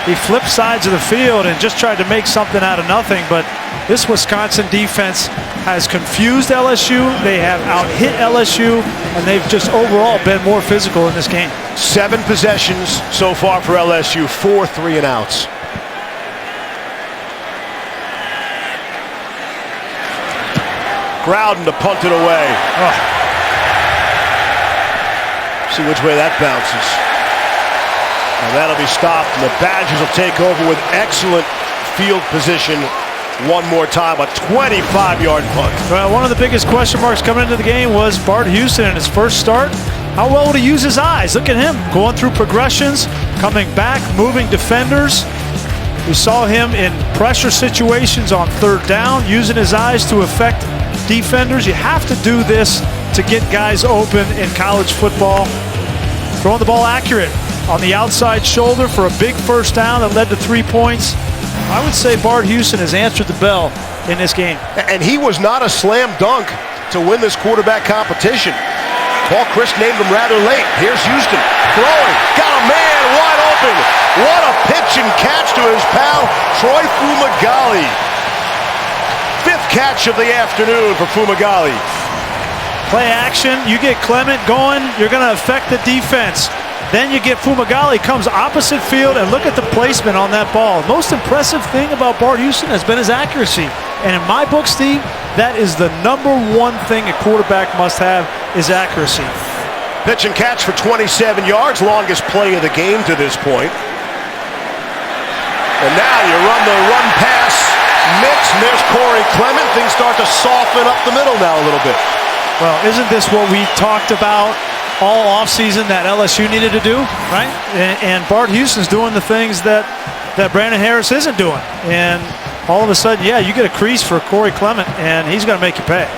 He flipped sides of the field and just tried to make something out of nothing. But this Wisconsin defense has confused LSU. They have out-hit LSU, and they've just overall been more physical in this game. 7 possessions so far for LSU, 4 3-and-outs. Groudon to punt it away. Oh. See which way that bounces. And that'll be stopped, and the Badgers will take over with excellent field position one more time. A 25-yard punt. Well, one of the biggest question marks coming into the game was Bart Houston in his first start. How well would he use his eyes? Look at him going through progressions, coming back, moving defenders. We saw him in pressure situations on 3rd down, using his eyes to affect defenders. You have to do this to get guys open in college football. Throwing the ball accurate on the outside shoulder for a big first down that led to 3 points. I would say Bart Houston has answered the bell in this game. And he was not a slam dunk to win this quarterback competition. Paul Chryst named him rather late. Here's Houston throwing. Got a man wide open. What a pitch and catch to his pal, Troy Fumagalli. 5th catch of the afternoon for Fumagalli. Play action, you get Clement going, you're going to affect the defense. Then you get Fumagalli, comes opposite field, and look at the placement on that ball. Most impressive thing about Bart Houston has been his accuracy. And in my book, Steve, that is the number one thing a quarterback must have, is accuracy. Pitch and catch for 27 yards, longest play of the game to this point. And now you run the run-pass mix, and there's Corey Clement. Things start to soften up the middle now a little bit. Well, isn't this what we talked about all offseason that LSU needed to do, right? And Bart Houston's doing the things that Brandon Harris isn't doing. And all of a sudden, yeah, you get a crease for Corey Clement, and he's going to make you pay.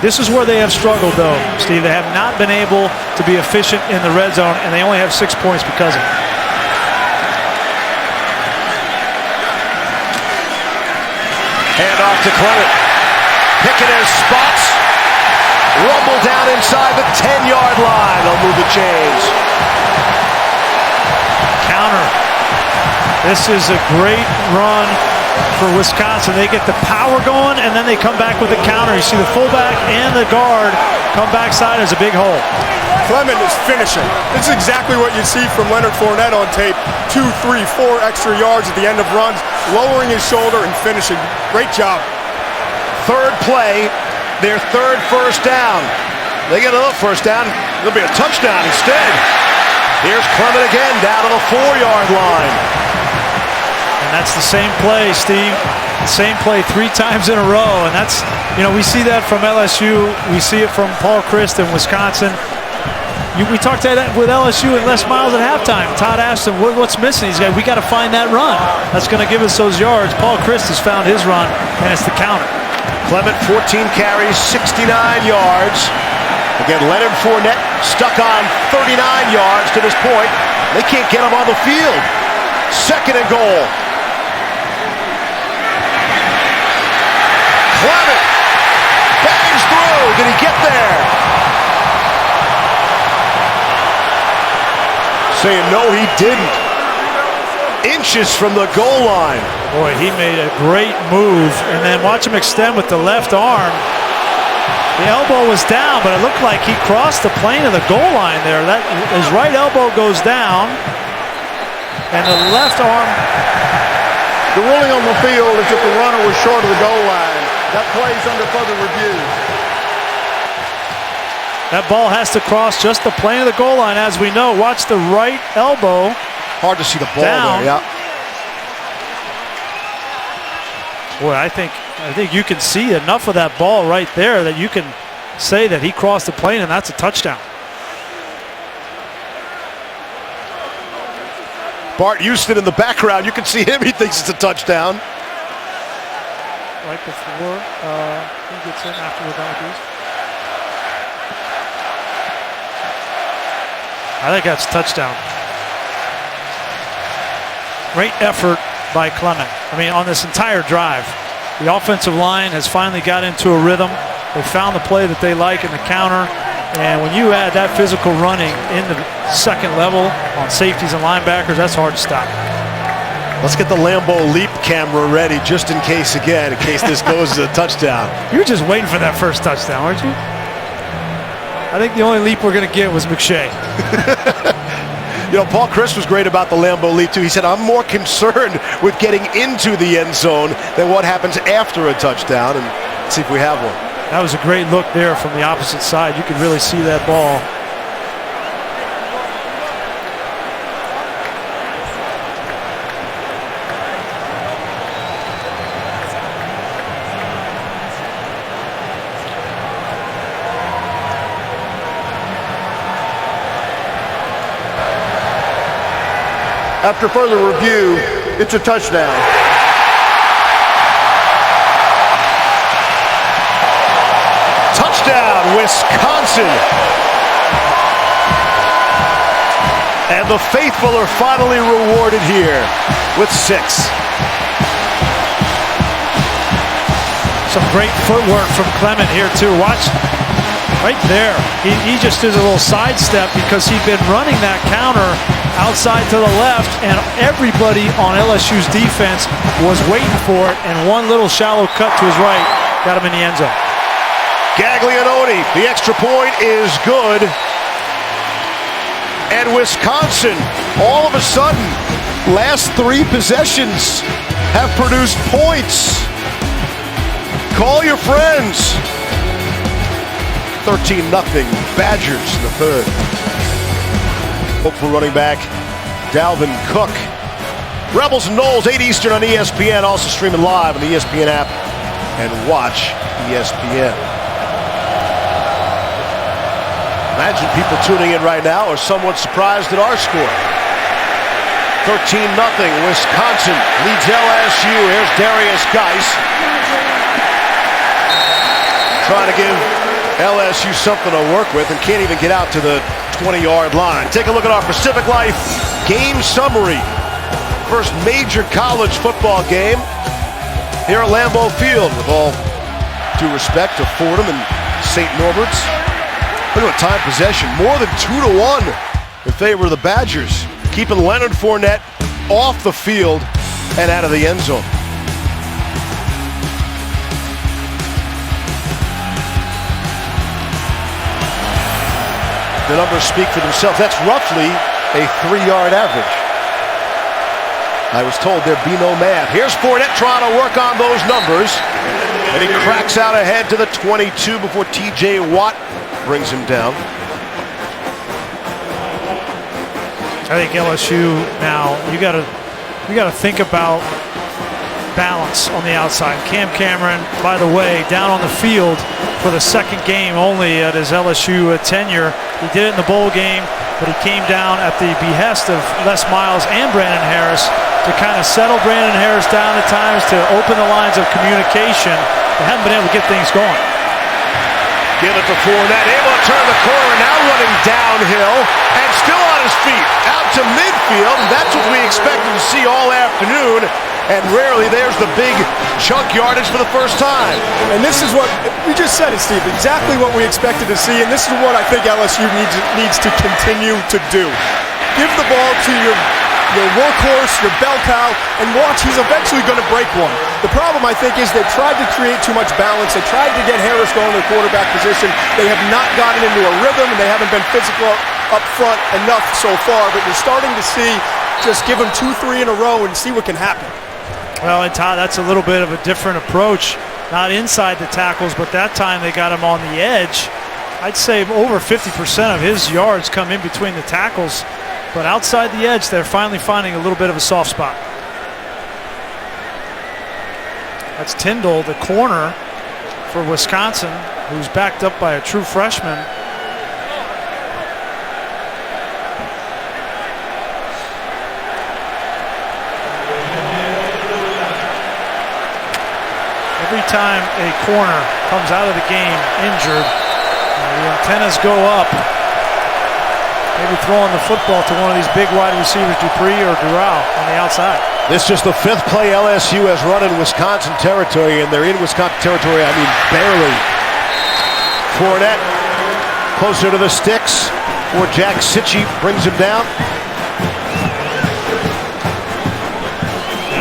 This is where they have struggled, though, Steve. They have not been able to be efficient in the red zone, and they only have 6 points because of it. Hand off to Clement. Picking his spots. Rumble down inside the 10-yard line. They'll move the chains. Counter. This is a great run for Wisconsin. They get the power going, and then they come back with the counter. You see the fullback and the guard come backside as a big hole. Clement is finishing. This is exactly what you see from Leonard Fournette on tape. 2, 3, 4 extra yards at the end of runs, lowering his shoulder and finishing. Great job. Third play, their third first down. They get another first down. It'll be a touchdown instead. Here's Clement again down to the 4-yard line. And that's the same play, Steve. The same play 3 times in a row. And that's, you know, we see that from LSU. We see it from Paul Chryst in Wisconsin. We talked that with LSU and Les Miles at halftime. Todd asked him, what's missing? He's got, we got to find that run. That's going to give us those yards. Paul Chryst has found his run, and it's the counter. Clement, 14 carries, 69 yards. Again, Leonard Fournette stuck on 39 yards to this point. They can't get him on the field. Second and goal. Clement bangs through. Did he get there? Saying no, he didn't. Inches from the goal line. Boy, he made a great move, and then watch him extend with the left arm. The elbow was down, but it looked like he crossed the plane of the goal line there. His right elbow goes down, and the left arm. The ruling on the field is that the runner was short of the goal line. That play's under further review. That ball has to cross just the plane of the goal line, as we know. Watch the right elbow. Hard to see the ball down. there, yeah. Boy, I think you can see enough of that ball right there that you can say that he crossed the plane, and that's a touchdown. Bart Houston in the background. You can see him. He thinks it's a touchdown. Right before he gets in after the Vikings. I think that's a touchdown. Great effort by Clement. I mean, on this entire drive, the offensive line has finally got into a rhythm. They found the play that they like in the counter. And when you add that physical running in the second level on safeties and linebackers, that's hard to stop. Let's get the Lambeau leap camera ready just in case this goes to a touchdown. You were just waiting for that first touchdown, weren't you? I think the only leap we're going to get was McShay. You know, Paul Chryst was great about the Lambeau leap, too. He said, I'm more concerned with getting into the end zone than what happens after a touchdown. And let's see if we have one. That was a great look there from the opposite side. You could really see that ball. After further review, it's a touchdown. Touchdown, Wisconsin. And the faithful are finally rewarded here with 6. Some great footwork from Clement here, too. Watch right there. He just did a little sidestep because he'd been running that counter outside to the left, and everybody on LSU's defense was waiting for it, and one little shallow cut to his right got him in the end zone. Gaglianone, the extra point is good. And Wisconsin, all of a sudden, last 3 possessions have produced points. Call your friends. 13-0 Badgers in the third. Hopeful running back Dalvin Cook. Rebels and Knowles, 8 Eastern on ESPN. Also streaming live on the ESPN app and watch ESPN. Imagine people tuning in right now are somewhat surprised at our score. 13-0 Wisconsin leads LSU. Here's Darius Geis trying to give LSU something to work with and can't even get out to the 20-yard line. Take a look at our Pacific Life game summary. First major college football game here at Lambeau Field, with all due respect to Fordham and St. Norbert's. Look at time possession, more than 2-1 in favor of the Badgers, keeping Leonard Fournette off the field and out of the end zone. The numbers speak for themselves. That's roughly a 3-yard average. I was told there'd be no math. Here's Fournette trying to work on those numbers, and he cracks out ahead to the 22 before T.J. Watt brings him down. I think LSU now, you gotta think about balance on the outside. Cam Cameron, by the way, down on the field for the second game only at his LSU tenure. He did it in the bowl game, but he came down at the behest of Les Miles and Brandon Harris to kind of settle Brandon Harris down at times, to open the lines of communication. They haven't been able to get things going. Give it to Fournette, able to turn the corner, now running downhill, and still on his feet, out to midfield, and that's what we expected to see all afternoon, and rarely there's the big chunk yardage for the first time. And this is what, we just said it, Steve, exactly what we expected to see, and this is what I think LSU needs to continue to do. Give the ball to your workhorse, your bell cow, and watch, he's eventually going to break one. The problem, I think, is they tried to create too much balance. They tried to get Harris going to the quarterback position. They have not gotten into a rhythm, and they haven't been physical up front enough so far, but you're starting to see, just give them 2-3 in a row and see what can happen. Well, and Todd, that's a little bit of a different approach. Not inside the tackles, but that time they got him on the edge. I'd say over 50% of his yards come in between the tackles. But outside the edge, they're finally finding a little bit of a soft spot. That's Tyndall, the corner for Wisconsin, who's backed up by a true freshman. Every time a corner comes out of the game injured, the antennas go up. Maybe throwing the football to one of these big wide receivers, Dupree or Dural, on the outside. This is just the 5th play LSU has run in Wisconsin territory, and they're in Wisconsin territory, I mean, barely. Fournette closer to the sticks, where Jack Sitchie brings him down.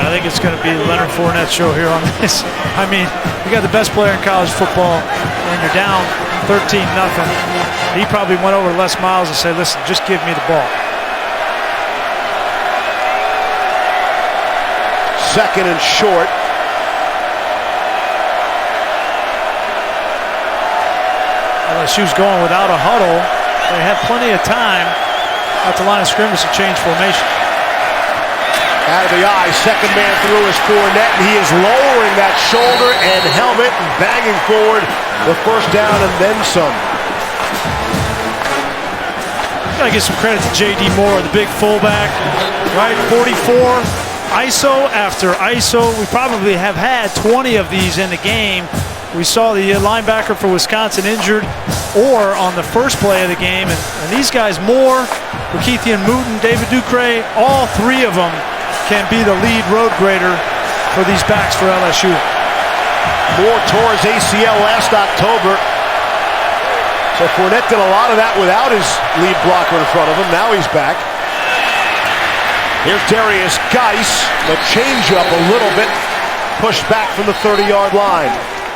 I think it's going to be the Leonard Fournette show here on this. I mean, you got the best player in college football, and you're down 13-0. He probably went over to Les Miles and said, listen, just give me the ball. Second and short. LSU's going without a huddle. They had plenty of time at the line of scrimmage to change formation. Out of the eye, second man through is Fournette, and he is lowering that shoulder and helmet and banging forward the first down and then some. Gotta give some credit to J.D. Moore, the big fullback, right? 44, ISO after ISO. We probably have had 20 of these in the game. We saw the linebacker for Wisconsin injured, or on the first play of the game. And these guys, Moore, Lakeithian Mouton, David Ducre, all 3 of them can be the lead road grader for these backs for LSU. Moore tore his ACL last October. So Fournette did a lot of that without his lead blocker in front of him. Now he's back. Here's Darius Geis. The changeup a little bit pushed back from the 30-yard line.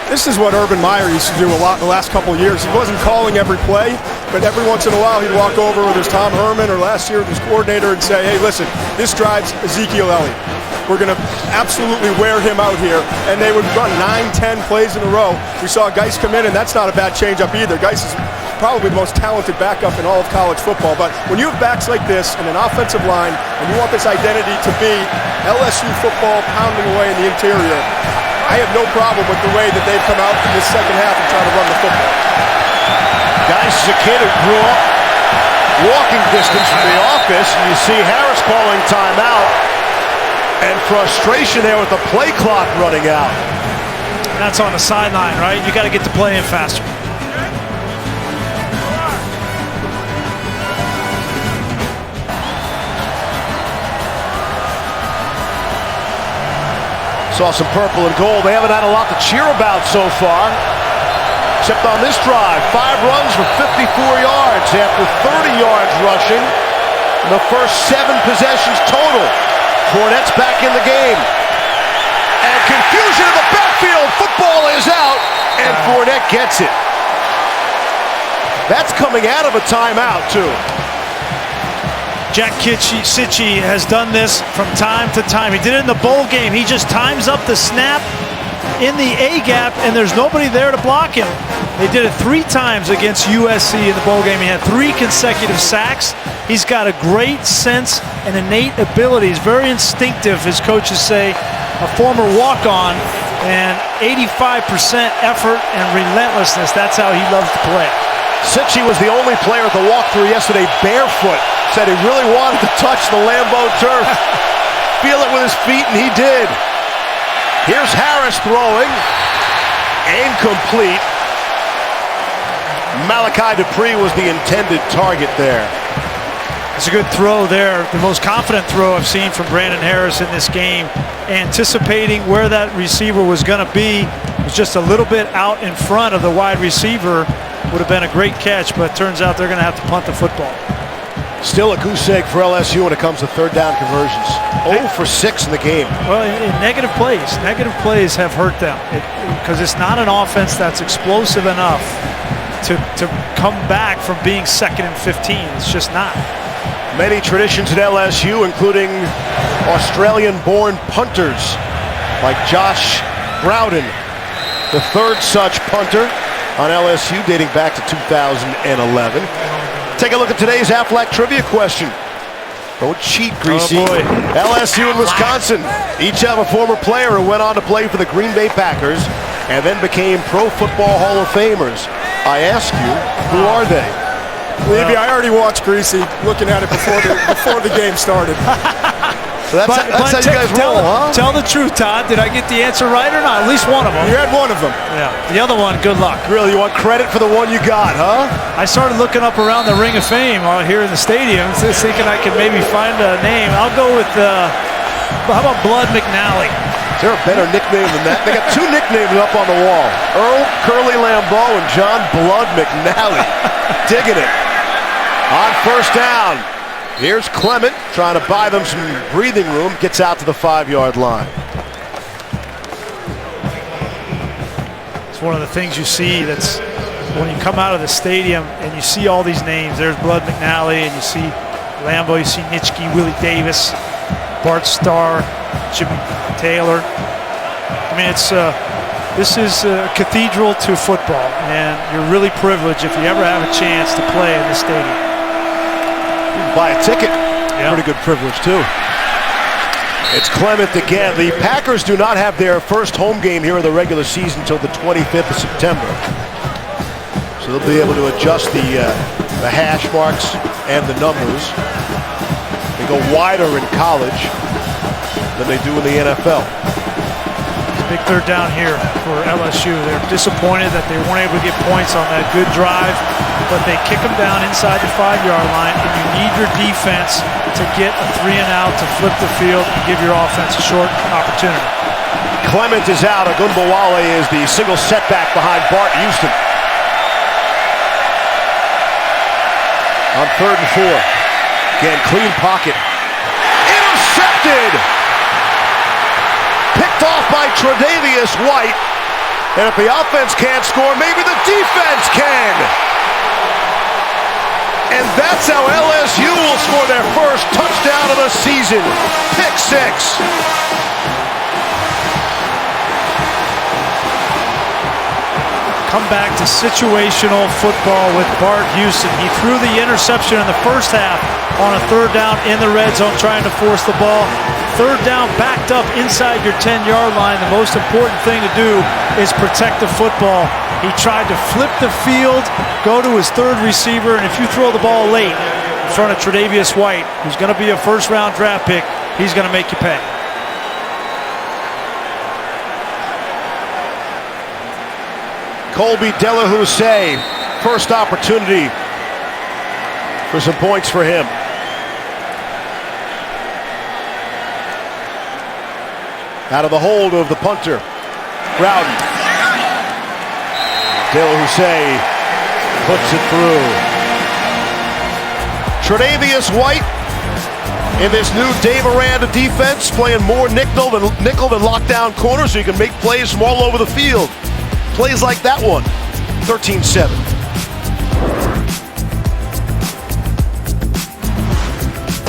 This is what Urban Meyer used to do a lot the last couple of years. He wasn't calling every play, but every once in a while he'd walk over with his Tom Herman or last year with his coordinator and say, hey, listen, this drives Ezekiel Elliott. We're going to absolutely wear him out here. And they would run 9-10 plays in a row. We saw Geis come in, and that's not a bad changeup either. Geis is probably the most talented backup in all of college football. But when you have backs like this and an offensive line, and you want this identity to be LSU football pounding away in the interior, I have no problem with the way that they've come out in this second half and try to run the football. Geis is a kid who grew up walking distance from the office, and you see Harris calling timeout, and frustration there with the play clock running out. That's on the sideline, right? You got to get the play in faster. Saw some purple and gold. They haven't had a lot to cheer about so far, except on this drive. 5 runs for 54 yards after 30 yards rushing in the first 7 possessions total. Fournette's back in the game. And confusion in the backfield. Football is out, and Fournette gets it. That's coming out of a timeout, too. Jack Sitchie has done this from time to time. He did it in the bowl game. He just times up the snap in the A-gap, and there's nobody there to block him. They did it 3 times against USC in the bowl game. He had 3 consecutive sacks. He's got a great sense and innate ability. He's very instinctive, his coaches say, a former walk-on, and 85% effort and relentlessness. That's how he loves to play. Sitchie was the only player at the walkthrough yesterday barefoot. Said he really wanted to touch the Lambeau turf. Feel it with his feet, and he did. Here's Harris throwing. Incomplete. Malachi Dupree was the intended target there. It's a good throw there. The most confident throw I've seen from Brandon Harris in this game. Anticipating where that receiver was going to be. It was just a little bit out in front of the wide receiver. Would have been a great catch, but it turns out they're going to have to punt the football. Still a goose egg for LSU when it comes to third down conversions. 0 for 6 in the game. Well, in negative plays have hurt them because it's not an offense that's explosive enough to come back from being 2nd and 15. It's just not. Many traditions at LSU, including Australian-born punters like Josh Boutte, the 3rd such punter on LSU dating back to 2011. Take a look at today's Aflac trivia question. Don't cheat, Greasy. Oh boy. LSU and Wisconsin each have a former player who went on to play for the Green Bay Packers and then became Pro Football Hall of Famers. I ask you, who are they? Levy, I already watched Greasy looking at it before the game started. So that's how you guys roll, huh? Tell the truth, Todd. Did I get the answer right or not? At least one of them. You had one of them. Yeah. The other one, good luck. Really, you want credit for the one you got, huh? I started looking up around the Ring of Fame here in the stadium, thinking I could maybe find a name. I'll go with, how about Blood McNally? Is there a better nickname than that? They got 2 nicknames up on the wall. Earl Curly Lambeau and John Blood McNally. Digging it. On first down. Here's Clement trying to buy them some breathing room. Gets out to the 5-yard line. It's one of the things you see that's when you come out of the stadium and you see all these names. There's Blood McNally, and you see Lambeau, you see Nitschke, Willie Davis, Bart Starr, Jimmy Taylor. I mean, this is a cathedral to football, and you're really privileged if you ever have a chance to play in this stadium. Buy a ticket. Yeah. Pretty good privilege, too. It's Clement again. The Packers do not have their first home game here in the regular season until the 25th of September. So they'll be able to adjust the hash marks and the numbers. They go wider in college than they do in the NFL. Big third down here for LSU. They're disappointed that they weren't able to get points on that good drive, but they kick them down inside the 5-yard line, and you need your defense to get a 3-and-out to flip the field and give your offense a short opportunity. Clement is out. Ogunbowale is the single setback behind Bart Houston. On 3rd and 4. Again, clean pocket. Intercepted! Picked off by Tre'Davious White. And if the offense can't score, maybe the defense can. And that's how LSU will score their first touchdown of the season. Pick six. Come back to situational football with Bart Houston. He threw the interception in the first half on a third down in the red zone trying to force the ball. Third down backed up inside your 10-yard line. The most important thing to do is protect the football. He tried to flip the field, go to his third receiver, and if you throw the ball late in front of Tre'Davious White, who's going to be a first-round draft pick, he's going to make you pay. Colby Delahousse, first opportunity for some points for him. Out of the hold of the punter, Rowden. Delahousse puts it through. Tre'Davious White in this new Dave Aranda defense, playing more nickel than lockdown corner, so you can make plays from all over the field. Plays like that one, 13-7.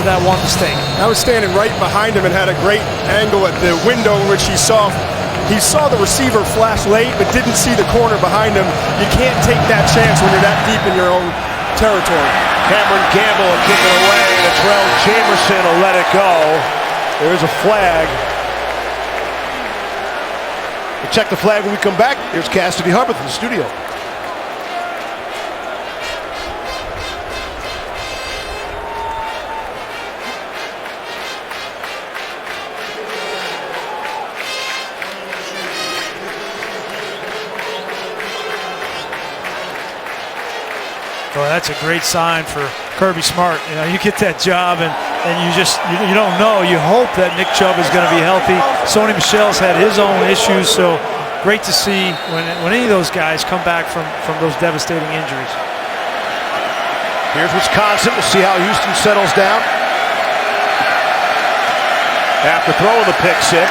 That one mistake. I was standing right behind him and had a great angle at the window in which he saw the receiver flash late but didn't see the corner behind him. You can't take that chance when you're that deep in your own territory. Cameron Gamble will kick it away. Latrell Jamerson will let it go. There's a flag. We'll check the flag when we come back. Here's Cassidy Harbeth in the studio. Well, that's a great sign for Kirby Smart. You know, you get that job and you don't know. You hope that Nick Chubb is going to be healthy. Sony Michel's had his own issues, so great to see when any of those guys come back from those devastating injuries. Here's Wisconsin. We'll see how Houston settles down. After throwing the pick six.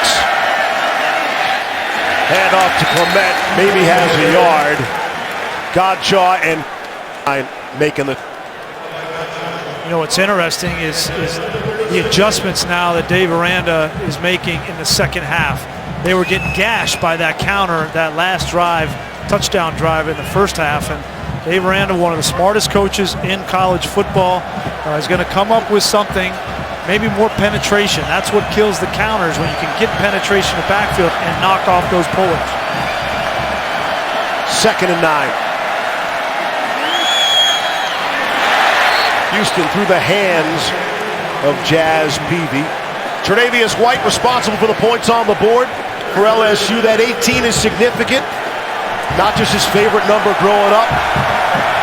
Hand off to Clement. Maybe has a yard. Godshaw and making the... You know what's interesting is the adjustments now that Dave Aranda is making in the second half. They were getting gashed by that counter, that last drive, touchdown drive in the first half, and Dave Aranda, one of the smartest coaches in college football, is going to come up with something, maybe more penetration. That's what kills the counters, when you can get penetration in the backfield and knock off those pullers. 2nd and 9. Houston through the hands of Jazz Peavy. Tre'Davious White responsible for the points on the board for LSU. That 18 is significant. Not just his favorite number growing up.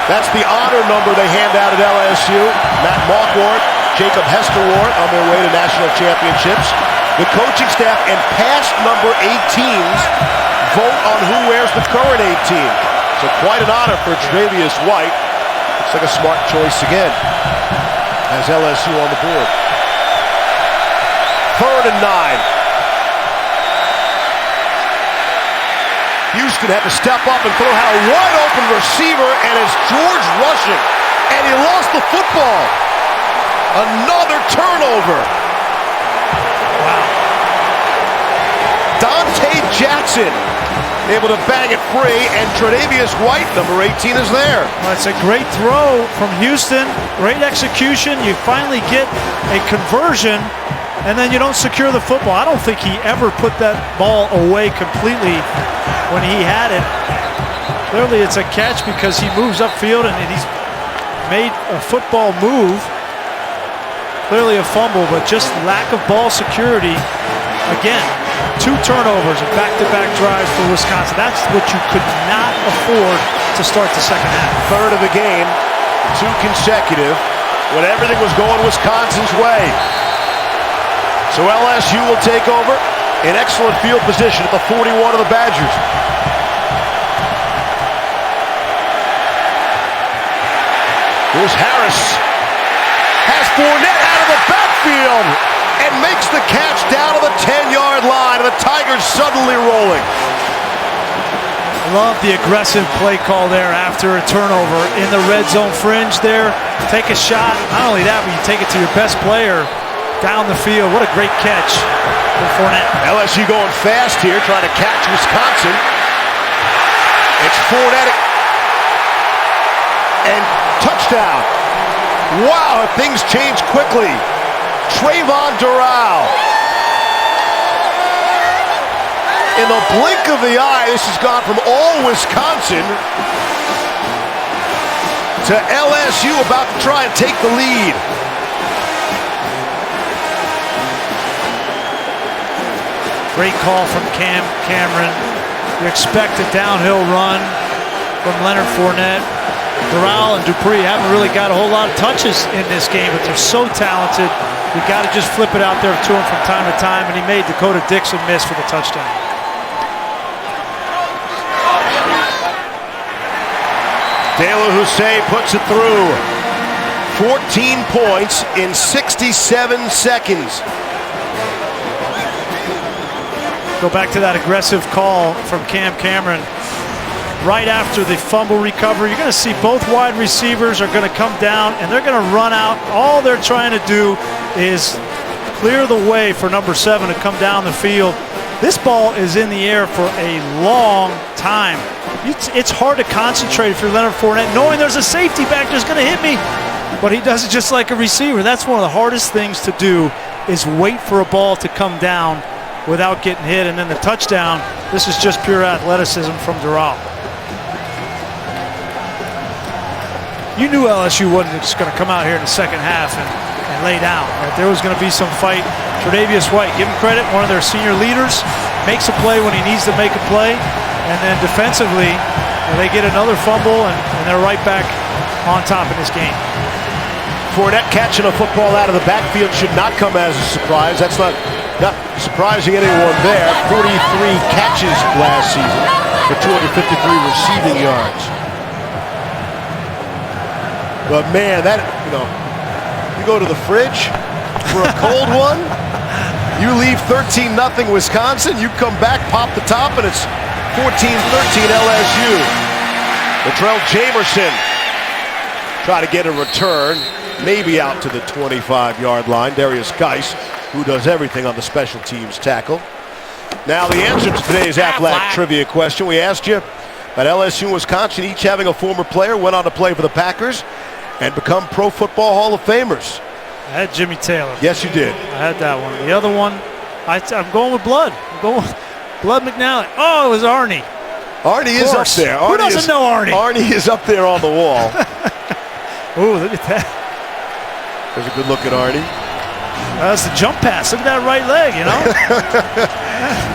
That's the honor number they hand out at LSU. Matt Malkwart, Jacob Hesterwart on their way to national championships. The coaching staff and past number 18s vote on who wears the current 18. So quite an honor for Tre'Davious White. Looks like a smart choice again. Has LSU on the board. 3rd and 9. Houston had to step up and throw, had a wide open receiver, and it's George rushing. And he lost the football. Another turnover. Wow. Dante Jackson able to bang it free, and Tre'Davious White, number 18, is there. Well, it's a great throw from Houston. Great execution. You finally get a conversion, and then you don't secure the football. I don't think he ever put that ball away completely when he had it. Clearly it's a catch because he moves upfield and he's made a football move. Clearly a fumble, but just lack of ball security. Again, 2 turnovers and back-to-back drives for Wisconsin. That's what you could not afford to start the second half. 3rd of the game, 2 consecutive, when everything was going Wisconsin's way. So LSU will take over in excellent field position at the 41 of the Badgers. Here's Harris. Has Fournette out of the backfield and makes the catch down to the 10-yard line. And the Tigers suddenly rolling. love the aggressive play call there after a turnover in the red zone fringe there. Take a shot. Not only that, but you take it to your best player down the field. What a great catch for Fournette. LSU going fast here, trying to catch Wisconsin. It's Fournette. And touchdown. Wow, things change quickly. Trayvon Doral. In the blink of the eye, this has gone from all Wisconsin to LSU about to try and take the lead. Great call from Cameron. You expect a downhill run from Leonard Fournette. Doral and Dupree haven't really got a whole lot of touches in this game, but they're so talented. You got to just flip it out there to him from time to time, and he made D'Cota Dixon miss for the touchdown. De La Houssaye puts it through. 14 points in 67 seconds. Go back to that aggressive call from Cameron. Right after the fumble recovery, you're going to see both wide receivers are going to come down and they're going to run out. All they're trying to do is clear the way for number 7 to come down the field. This ball is in the air for a long time. It's hard to concentrate if you're Leonard Fournette, knowing there's a safety back that's going to hit me. But he does it just like a receiver. That's one of the hardest things to do, is wait for a ball to come down without getting hit. And then the touchdown, this is just pure athleticism from Doral. You knew LSU wasn't just going to come out here in the second half and lay down. Right? There was going to be some fight. Tre'Davious White, give him credit, one of their senior leaders, makes a play when he needs to make a play. And then defensively, they get another fumble, and they're right back on top in this game. Fournette catching a football out of the backfield should not come as a surprise. That's not surprising anyone there. 43 catches last season for 253 receiving yards. But man, you go to the fridge for a cold one, you leave 13-0 Wisconsin, you come back, pop the top, and it's 14-13 LSU. Latrell Jamerson try to get a return, maybe out to the 25-yard line. Darius Geis, who does everything on the special teams tackle. Now the answer to today's Athletic Trivia question. We asked you about LSU and Wisconsin each having a former player, went on to play for the Packers and become Pro Football Hall of Famers. I had Jimmy Taylor. Yes, you did. I had that one. The other one, I'm going with Blood. I'm going with Blood McNally. Oh, it was Arnie. Arnie is up there. Who doesn't know Arnie? Arnie is up there on the wall. Ooh, look at that. There's a good look at Arnie. That's the jump pass. Look at that right leg, you know.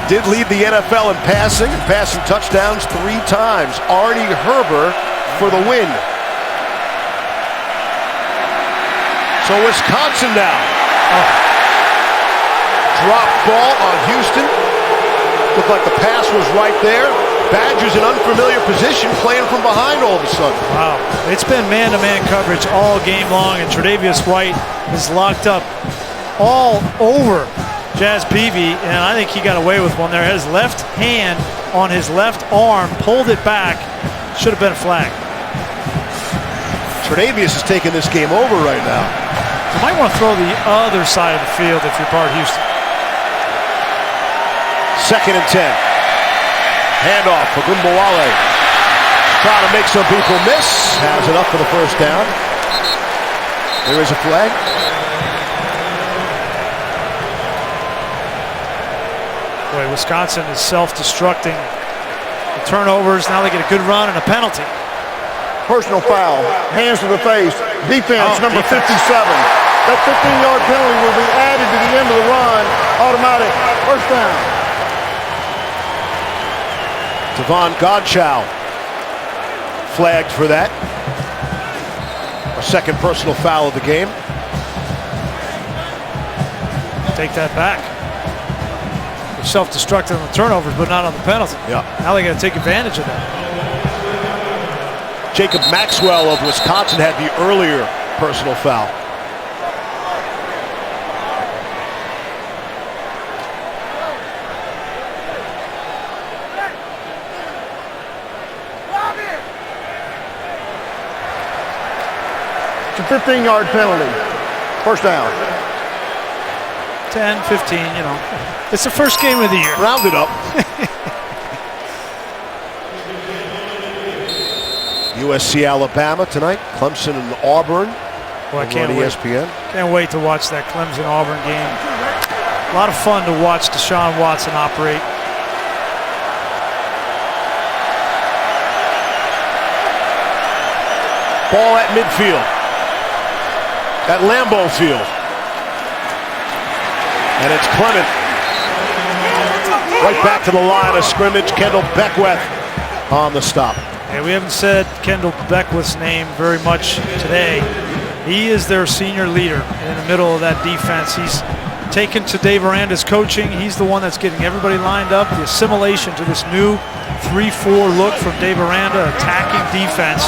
Did lead the NFL in passing touchdowns 3 times. Arnie Herber for the win. So Wisconsin now. Drop ball on Houston. Looked like the pass was right there. Badgers in unfamiliar position, playing from behind all of a sudden. Wow. It's been man-to-man coverage all game long, and Tre'Davious White is locked up all over Jazz Peavy, and I think he got away with one there. His left hand on his left arm, pulled it back. Should have been a flag. Tre'Davious is taking this game over right now. You might want to throw the other side of the field if you're Bart Houston. 2nd and 10. Handoff for Gumbawale. Trying to make some people miss. Has enough for the first down. There is a flag. Boy, Wisconsin is self-destructing. The turnovers, now they get a good run and a penalty. Personal foul, hands to the face, defense, number 57. That 15-yard penalty will be added to the end of the run, automatic, first down. Devon Godchow flagged for that. A second personal foul of the game. Take that back. They're self-destructing on the turnovers, but not on the penalty. Yeah. Now they got to take advantage of that. Jacob Maxwell of Wisconsin had the earlier personal foul. 15-yard penalty. First down. 10, 15, you know. It's the first game of the year. Round it up. USC Alabama tonight. Clemson and Auburn. Well, I can't wait. ESPN. Can't wait to watch that Clemson-Auburn game. A lot of fun to watch Deshaun Watson operate. Ball at midfield. At Lambeau Field. And it's Clement. Right back to the line of scrimmage. Kendall Beckwith on the stop. Yeah, we haven't said Kendall Beckwith's name very much today. He is their senior leader in the middle of that defense. He's taken to Dave Aranda's coaching. He's the one that's getting everybody lined up. The assimilation to this new 3-4 look from Dave Aranda, attacking defense.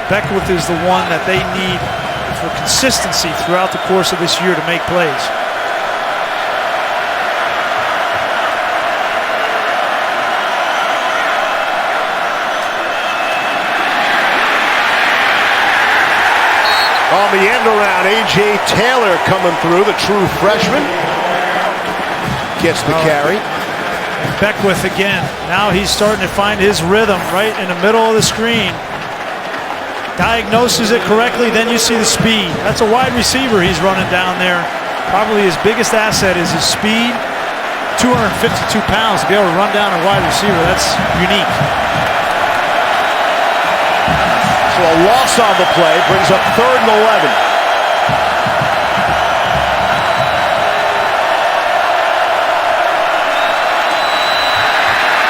Beckwith is the one that they need for consistency throughout the course of this year to make plays. On the end around, A.J. Taylor coming through, the true freshman. Gets the carry. Beckwith again. Now he's starting to find his rhythm right in the middle of the screen. Diagnoses it correctly, then you see the speed. That's a wide receiver he's running down there. Probably his biggest asset is his speed. 252 pounds to be able to run down a wide receiver. That's unique. So a loss on the play brings up 3rd and 11.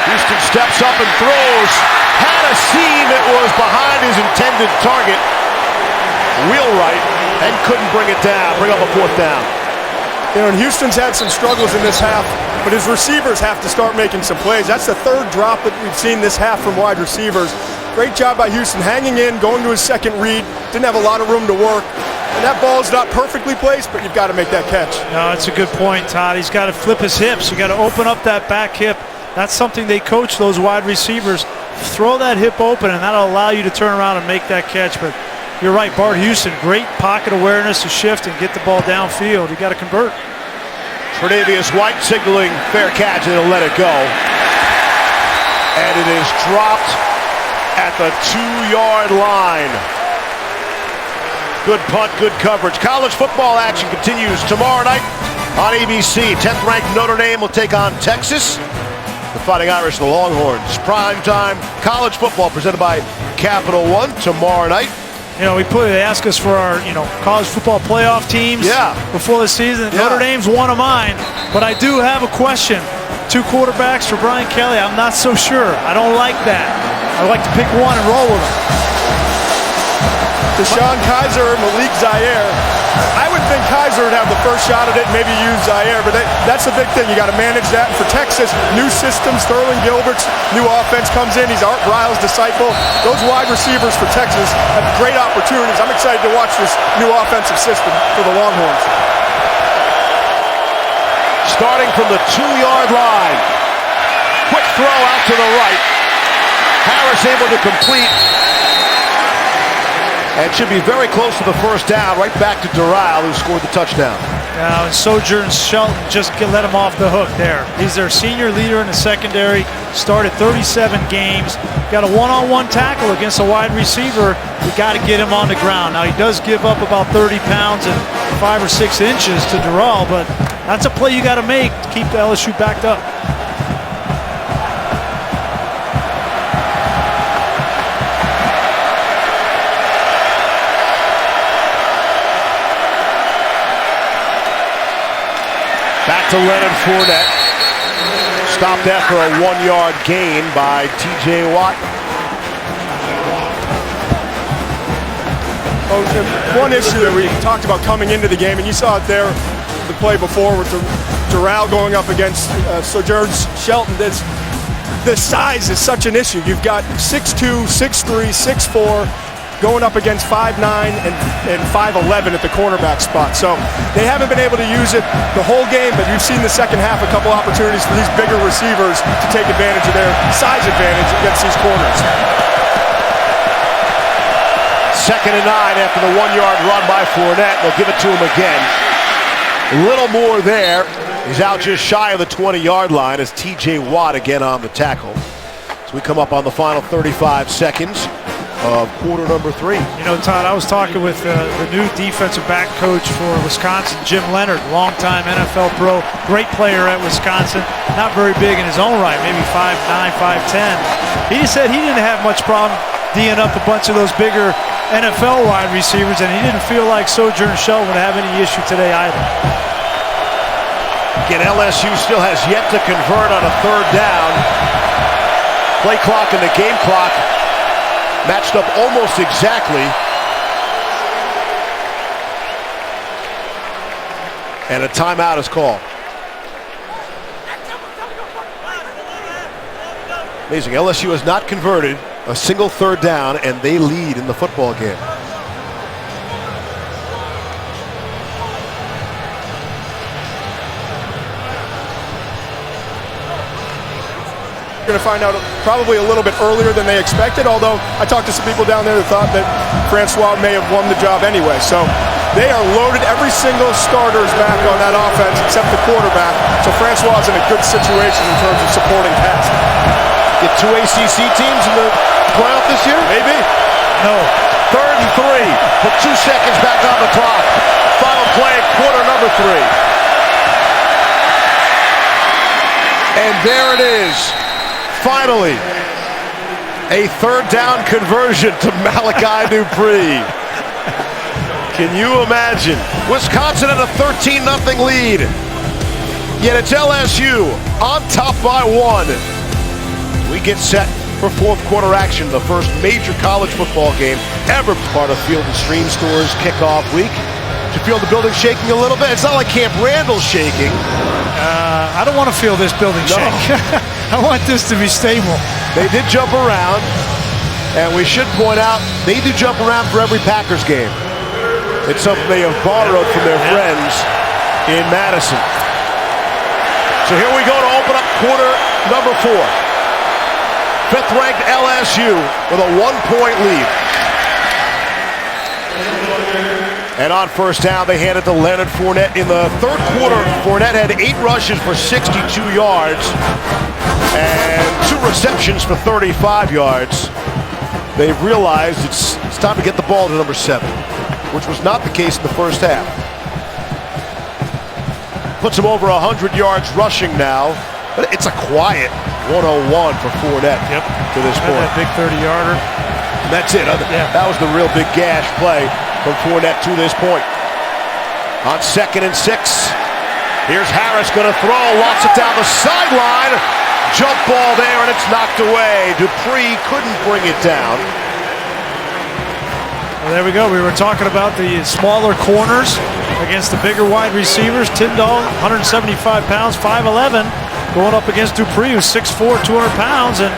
Houston steps up and throws. Had a seam, it was behind his intended target. Wheelwright, and couldn't bring it down. Bring up a 4th down. You know, and Houston's had some struggles in this half, but his receivers have to start making some plays. That's the 3rd drop that we've seen this half from wide receivers. Great job by Houston hanging in, going to his second read. Didn't have a lot of room to work. And that ball's not perfectly placed, but you've got to make that catch. No, that's a good point, Todd. He's got to flip his hips. You got to open up that back hip. That's something they coach those wide receivers. Throw that hip open, and that'll allow you to turn around and make that catch. But you're right, Bart Houston, great pocket awareness to shift and get the ball downfield. You got to convert. Tre'Davious White signaling fair catch, and he'll let it go. And it is dropped at the 2-yard line. Good punt, good coverage. College football action continues tomorrow night on ABC. 10th-ranked Notre Dame will take on Texas. The Fighting Irish, the Longhorns. Primetime college football presented by Capital One tomorrow night. You know, they ask us for our, college football playoff teams before the season. Yeah. Notre Dame's one of mine, but I do have a question. 2 quarterbacks for Brian Kelly. I'm not so sure. I don't like that. I'd like to pick one and roll with them. Deshaun Kaiser or Malik Zaire. I would think Kaiser would have the first shot at it and maybe use Zaire, but that's the big thing. You got to manage that. And for Texas, new system, Sterling Gilbert's new offense comes in. He's Art Briles' disciple. Those wide receivers for Texas have great opportunities. I'm excited to watch this new offensive system for the Longhorns. Starting from the 2-yard line. Quick throw out to the right. Harris able to complete. And should be very close to the first down, right back to Doral, who scored the touchdown. Now, and Sojourn Shelton just let him off the hook there. He's their senior leader in the secondary, started 37 games, got a one-on-one tackle against a wide receiver. You got to get him on the ground. Now, he does give up about 30 pounds and 5 or 6 inches to Doral, but that's a play you got to make to keep the LSU backed up. Back to Leonard Fournette. Stopped after a 1-yard gain by T.J. Watt. One issue that we talked about coming into the game, and you saw it there, the play before with Doral going up against Sojourn Shelton. The size is such an issue. You've got 6'2", 6'3", 6'4", going up against 5'9" and 5'11" at the cornerback spot. So they haven't been able to use it the whole game, but you've seen the second half a couple opportunities for these bigger receivers to take advantage of their size advantage against these corners. 2nd and 9 after the 1-yard run by Fournette. They'll give it to him again. A little more there. He's out just shy of the 20-yard line as T.J. Watt again on the tackle. So we come up on the final 35 seconds of quarter number 3. You know, Todd, I was talking with the new defensive back coach for Wisconsin, Jim Leonard, longtime NFL pro, great player at Wisconsin, not very big in his own right, maybe 5'9", 5'10". He said he didn't have much problem D'ing up a bunch of those bigger NFL wide receivers, and he didn't feel like Sojourner Shelton would have any issue today either. Again, LSU still has yet to convert on a 3rd down. Play clock and the game clock matched up almost exactly. And a timeout is called. Amazing. LSU has not converted a single 3rd down, and they lead in the football game. Going to find out probably a little bit earlier than they expected, although I talked to some people down there that thought that Francois may have won the job anyway. So they are loaded. Every single starter is back on that offense except the quarterback. So Francois is in a good situation in terms of supporting cast. Get 2 ACC teams in the playoff this year? Maybe. No. 3rd and 3. Put 2 seconds back on the clock. Final play, quarter number 3. And there it is. Finally, a 3rd down conversion to Malachi Dupree. Can you imagine? Wisconsin at a 13-0 lead. Yet it's LSU on top by 1. We get set for 4th quarter action, the first major college football game ever. Part of Field & Stream Store's kickoff week. Did you feel the building shaking a little bit? It's not like Camp Randall's shaking. I don't want to feel this building shake. I want this to be stable. They did jump around, and we should point out they do jump around for every Packers game. It's something they have borrowed from their friends in Madison. So here we go to open up quarter number 4. 5th-ranked LSU with a 1-point lead. And on 1st down, they hand it to Leonard Fournette. In the 3rd quarter, Fournette had 8 rushes for 62 yards and 2 receptions for 35 yards. They've realized it's time to get the ball to number 7, which was not the case in the first half. Puts him over 100 yards rushing now, but it's a quiet 101 for Fournette to this point. That big 30-yarder. That's it. That was the real big gash play from Fournette to this point. On 2nd and 6, here's Harris going to throw, lofts it down the sideline. Jump ball there, and it's knocked away. Dupree couldn't bring it down. Well, there we go. We were talking about the smaller corners against the bigger wide receivers. Tyndall, 175 pounds, 5'11", going up against Dupree, who's 6'4", 200 pounds. And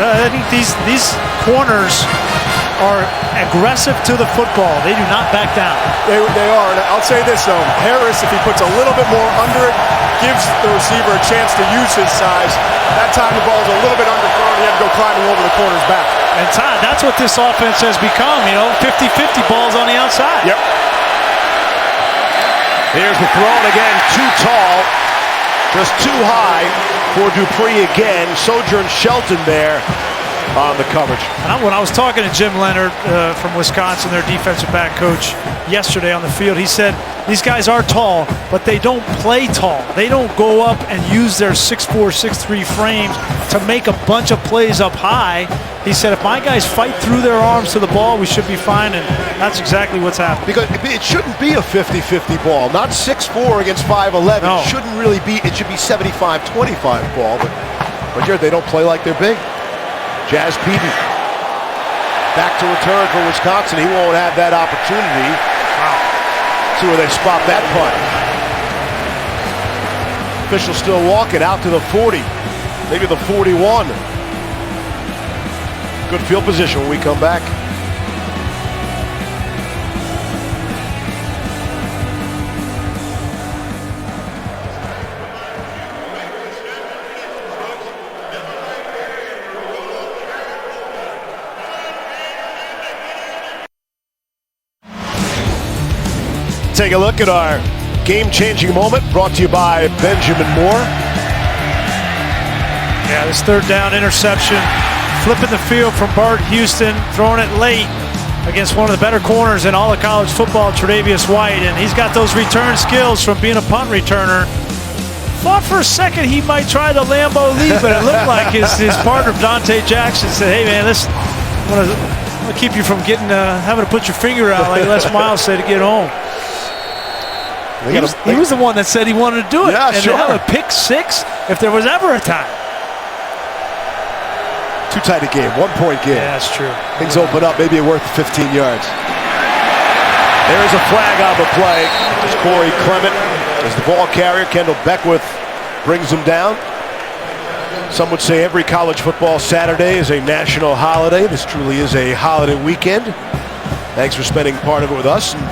I think these corners are aggressive to the football. They do not back down. They are, and I'll say this though, Harris, if he puts a little bit more under it, gives the receiver a chance to use his size. That time the ball's a little bit underthrown, he had to go climbing over the corner's back. And Todd, that's what this offense has become, 50-50 balls on the outside. Yep. Here's the throw, and again, too tall, just too high for Dupree again. Sojourner Shelton there on the coverage. And when I was talking to Jim Leonard from Wisconsin, their defensive back coach, yesterday on the field, he said these guys are tall, but they don't play tall. They don't go up and use their 6'4", 6'3" frames to make a bunch of plays up high. He said, if my guys fight through their arms to the ball, we should be fine, and that's exactly what's happened. Because it shouldn't be a 50-50 ball. Not 6'4" against 5'11". No. It shouldn't really be. It should be 75-25 ball. But Jared, they don't play like they're big. Jazz Peden back to return for Wisconsin. He won't have that opportunity. Wow. See where they spot that punt. Official still walking out to the 40, maybe the 41. Good field position when we come back. Take a look at our game-changing moment brought to you by Benjamin Moore. Yeah, this third down interception, flipping the field from Bart Houston, throwing it late against one of the better corners in all of college football, Tre'Davious White, and he's got those return skills from being a punt returner. Thought for a second he might try the Lambeau lead, but it looked like his partner Dante Jackson said, "Hey man, I'm gonna keep you from getting having to put your finger out like Les Miles said to get home." He was the one that said he wanted to do it. Yeah, and sure. to have a pick six if there was ever a time. Too tight a game, 1-point game. Yeah, that's true. Things open up, maybe worth 15 yards. There is a flag on the play. It's Corey Clement as the ball carrier. Kendall Beckwith brings him down. Some would say every college football Saturday is a national holiday. This truly is a holiday weekend. Thanks for spending part of it with us. And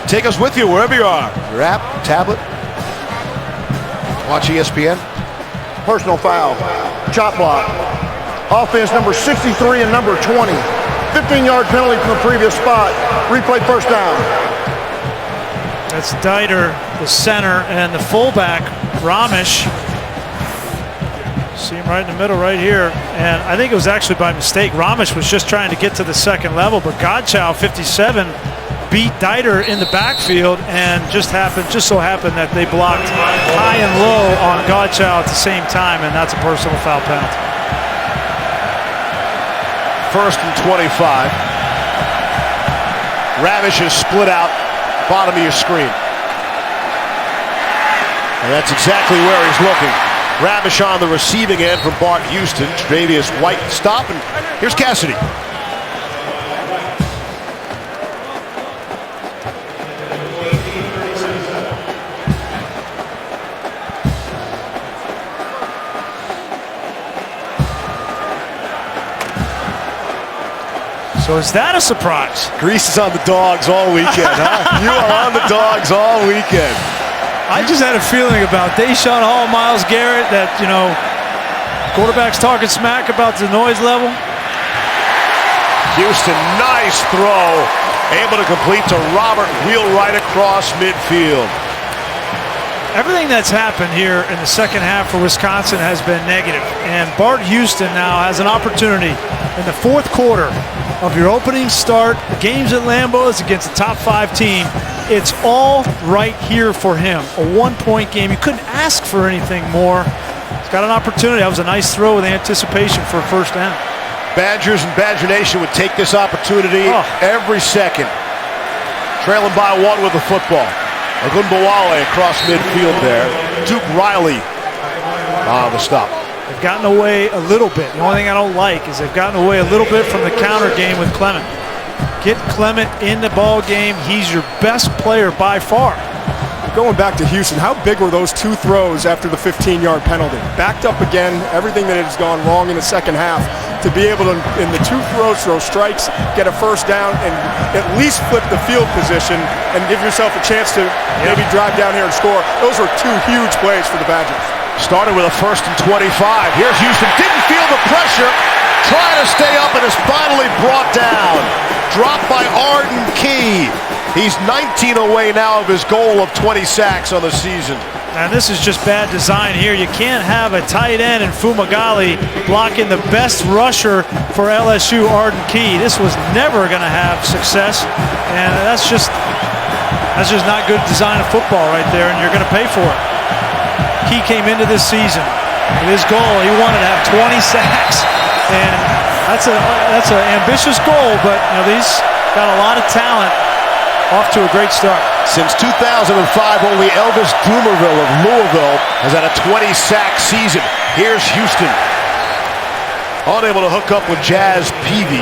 take us with you wherever you are. Your app, tablet, watch ESPN. Personal foul. Chop block. Offense number 63 and number 20. 15-yard penalty from the previous spot. Replay first down. That's Diter, the center, and the fullback, Ramesh. See him right in the middle right here. And I think it was actually by mistake. Ramesh was just trying to get to the second level, but Godchow, 57, beat Diter in the backfield, and just so happened that they blocked high and low on Godchow at the same time, and that's a personal foul penalty. First and 25. Ravish is split out, bottom of your screen. And that's exactly where he's looking. Ravish on the receiving end from Bart Houston. Tre'Davious White stop, and here's Cassidy. So is that a surprise? Grease is on the dogs all weekend, huh? You are on the dogs all weekend. I just had a feeling about Deshaun Hall, Myles Garrett, that, quarterbacks talking smack about the noise level. Houston, nice throw. Able to complete to Robert, wheel right across midfield. Everything that's happened here in the second half for Wisconsin has been negative. And Bart Houston now has an opportunity in the fourth quarter of your opening start. The games at Lambeau is against a top 5 team. It's all right here for him. A 1-point game. You couldn't ask for anything more. He's got an opportunity. That was a nice throw with anticipation for a first down. Badgers and Badger Nation would take this opportunity every second. Trailing by 1 with the football. Ogunbowale across midfield there. Duke Riley on the stop. They've gotten away a little bit. The only thing I don't like is they've gotten away a little bit from the counter game with Clement. Get Clement in the ball game. He's your best player by far. Going back to Houston, how big were those 2 throws after the 15-yard penalty? Backed up again, everything that has gone wrong in the second half. To be able to, in the 2 throws, throw strikes, get a first down, and at least flip the field position and give yourself a chance to maybe drive down here and score. Those were 2 huge plays for the Badgers. Started with a first and 25. Here's Houston. Didn't feel the pressure. Trying to stay up and is finally brought down. Dropped by Arden Key. He's 19 away now of his goal of 20 sacks on the season. And this is just bad design here. You can't have a tight end in Fumagalli blocking the best rusher for LSU, Arden Key. This was never going to have success, and that's just not good design of football right there, and you're going to pay for it. Key came into this season with his goal. He wanted to have 20 sacks, and that's an ambitious goal, but he's got a lot of talent. Off to a great start. Since 2005, only Elvis Dumerville of Louisville has had a 20-sack season. Here's Houston. Unable to hook up with Jazz Peavy.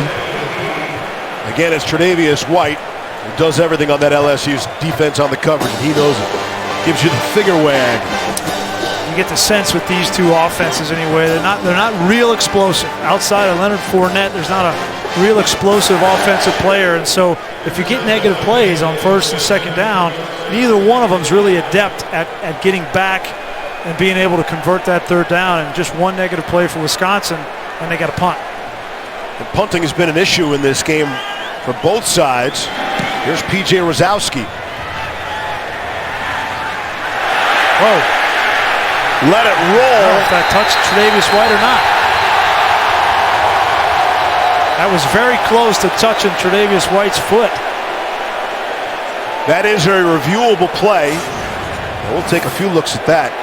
Again, it's Tre'Davious White who does everything on that LSU's defense on the coverage, and he knows it. Gives you the finger wag. You get the sense with these 2 offenses anyway, they're not real explosive. Outside of Leonard Fournette, there's not a real explosive offensive player, and so if you get negative plays on first and second down, neither one of them is really adept at getting back and being able to convert that third down. And just 1 negative play for Wisconsin, and they got a punt. And punting has been an issue in this game for both sides. Here's P.J. Rosowski. Whoa. Let it I don't know roll. if that touched Tre'Davious White or not. That was very close to touching Tre'Davious White's foot. That is a reviewable play. We'll take a few looks at that.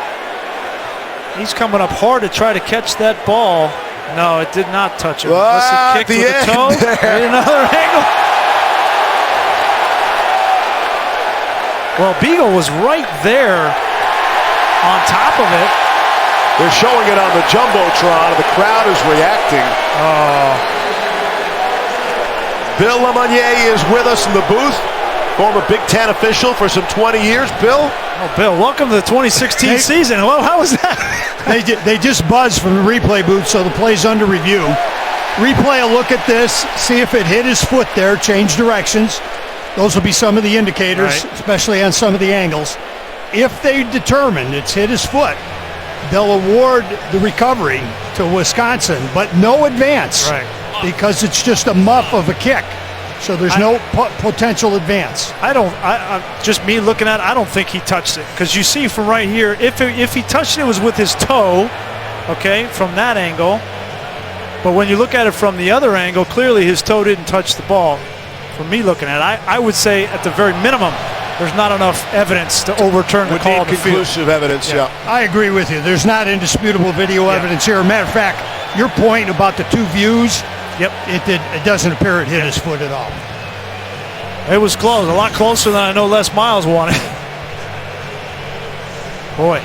He's coming up hard to try to catch that ball. No, it did not touch him. Unless he kicked with a toe. Wait, another angle. Well, Biegel was right there on top of it. They're showing it on the Jumbotron, and the crowd is reacting. Bill LeMonnier is with us in the booth. Former Big Ten official for some 20 years. Bill? Oh, Bill, welcome to the 2016 season. Well, how was that? They just buzzed from the replay booth, so the play's under review. Replay will look at this, see if it hit his foot there, change directions. Those will be some of the indicators, right, especially on some of the angles. If they determine it's hit his foot, they'll award the recovery to Wisconsin, but no advance, right, because it's just a muff of a kick. So there's no potential advance. Just me looking at it, I don't think he touched it. Because you see from right here, if he touched it, it was with his toe, okay, from that angle. But when you look at it from the other angle, clearly his toe didn't touch the ball. From me looking at it, I would say at the very minimum, there's not enough evidence to overturn the call. Conclusive evidence, yeah. I agree with you. There's not indisputable video evidence here. Matter of fact, your point about the two views, it doesn't appear it hit his foot at all. It was close, a lot closer than I know Les Miles wanted. Boy.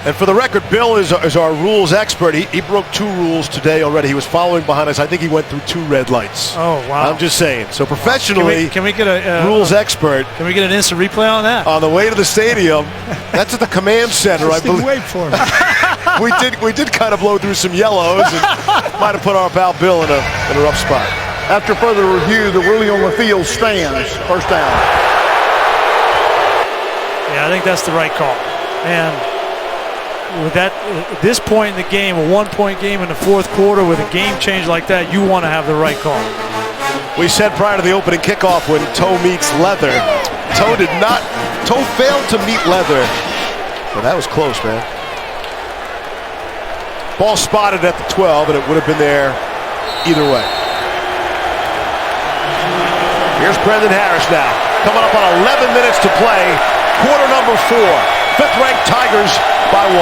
And for the record, Bill is our rules expert. He broke 2 rules today already. He was following behind us. I think he went through 2 red lights. Oh, wow. I'm just saying. So professionally, can we get a rules expert. Can we get an instant replay on that? On the way to the stadium. That's at the command center, I believe. Wait for him. we did kind of blow through some yellows and might have put our pal Bill in a rough spot. After further review, the ruling on the field stands. First down. Yeah, I think that's the right call. And with that, at this point in the game, a 1-point game in the 4th quarter with a game change like that, you want to have the right call. We said prior to the opening kickoff when toe meets leather. Toe failed to meet leather. Well, that was close, man. Ball spotted at the 12, and it would have been there either way. Here's Brendan Harris now. Coming up on 11 minutes to play. Quarter number 4. 5th-ranked Tigers by 1.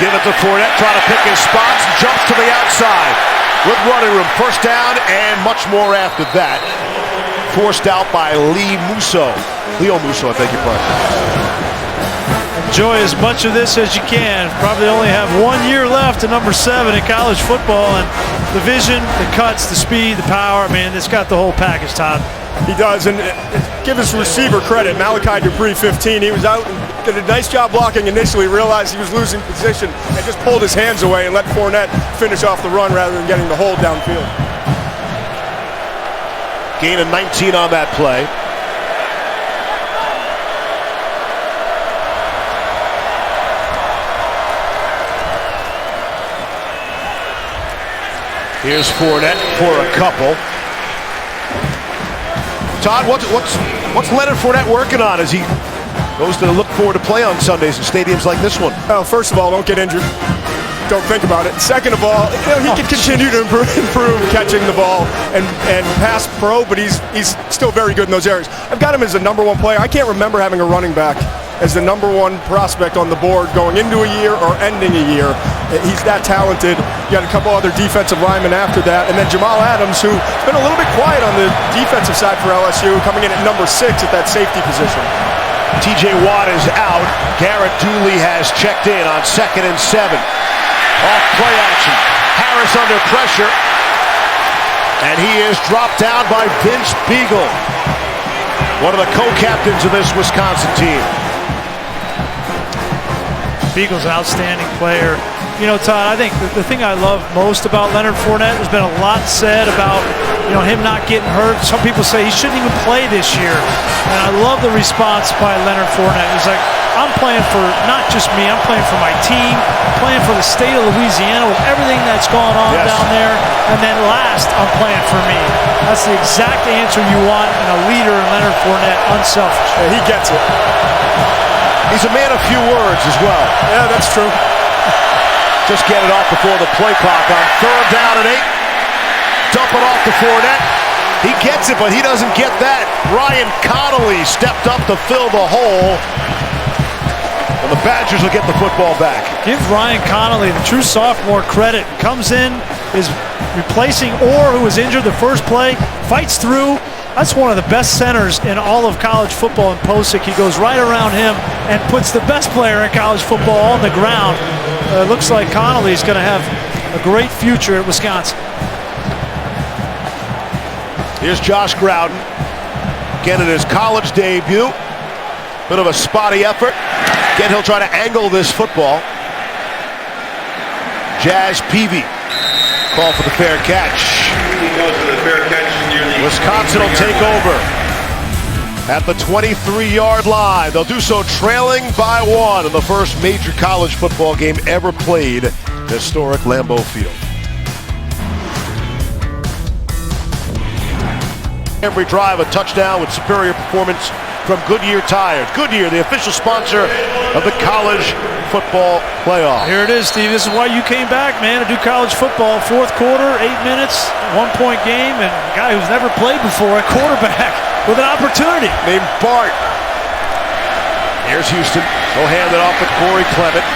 Give it to Fournette, trying to pick his spots. Jumps to the outside with running room. First down and much more after that. Forced out by Leo Musso, I beg your pardon. Enjoy as much of this as you can. Probably only have 1 year left to number 7 in college football. And the vision, the cuts, the speed, the power, man, it's got the whole package, Todd. He does, and give his receiver credit. Malachi Dupree, 15. He was out and did a nice job blocking initially, realized he was losing position, and just pulled his hands away and let Fournette finish off the run rather than getting the hold downfield. Gain of 19 on that play. Here's Fournette for a couple. Todd, what's Leonard Fournette working on as he goes to look forward to play on Sundays in stadiums like this one? Well, first of all, don't get injured. Don't think about it. Second of all, he can continue to improve catching the ball and pass pro, but he's still very good in those areas. I've got him as the #1 player. I can't remember having a running back as the #1 prospect on the board going into a year or ending a year. He's that talented. You got a couple other defensive linemen after that. And then Jamal Adams, who's been a little bit quiet on the defensive side for LSU, coming in at number 6 at that safety position. TJ Watt is out. Garrett Dooley has checked in on 2nd and 7. Off play action. Harris under pressure. And he is dropped down by Vince Biegel, one of the co-captains of this Wisconsin team. Biegel's an outstanding player. You know, Todd, I think the thing I love most about Leonard Fournette, there's been a lot said about, him not getting hurt. Some people say he shouldn't even play this year. And I love the response by Leonard Fournette. He's like, I'm playing for not just me, I'm playing for my team, playing for the state of Louisiana with everything that's going on down there. And then last, I'm playing for me. That's the exact answer you want in a leader in Leonard Fournette, unselfish. Yeah, he gets it. He's a man of few words as well. Yeah, that's true. Just get it off before the play clock on 3rd down and 8. Dump it off to Fournette. He gets it, but he doesn't get that. Ryan Connolly stepped up to fill the hole. And the Badgers will get the football back. Give Ryan Connolly, the true sophomore, credit. Comes in, is replacing Orr, who was injured the first play, fights through. That's one of the best centers in all of college football in Posick. He goes right around him and puts the best player in college football on the ground. Looks like Connolly's going to have a great future at Wisconsin. Here's Josh Grouden. Again in his college debut. Bit of a spotty effort. Again, he'll try to angle this football. Jazz Peavy. Call for the fair catch. Wisconsin will take over at the 23-yard line. They'll do so trailing by 1 in the first major college football game ever played at historic Lambeau Field. Every drive a touchdown with superior performance from Goodyear Tires. Goodyear, the official sponsor of the college football playoff. Here it is, Steve. This is why you came back, man, to do college football. 4th quarter, 8 minutes, 1-point game, and a guy who's never played before, a quarterback with an opportunity. Named Bart. Here's Houston. They'll hand it off to Corey Clement.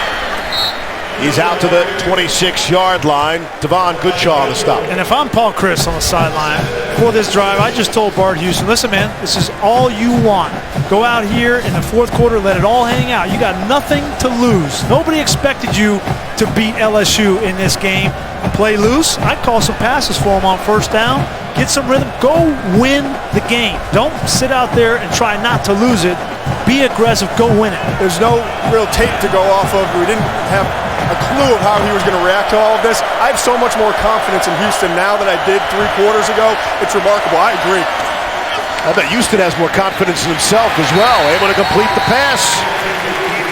He's out to the 26-yard line. Devon Goodshaw on the stop. And if I'm Paul Chris on the sideline for this drive, I just told Bart Houston, listen, man, this is all you want. Go out here in the 4th quarter, let it all hang out. You got nothing to lose. Nobody expected you to beat LSU in this game. Play loose. I'd call some passes for him on 1st down. Get some rhythm. Go win the game. Don't sit out there and try not to lose it. Be aggressive. Go win it. There's no real tape to go off of. We didn't have a clue of how he was going to react to all of this. I have so much more confidence in Houston now than I did 3 quarters ago. It's remarkable. I agree. I bet Houston has more confidence in himself as well. Able to complete the pass.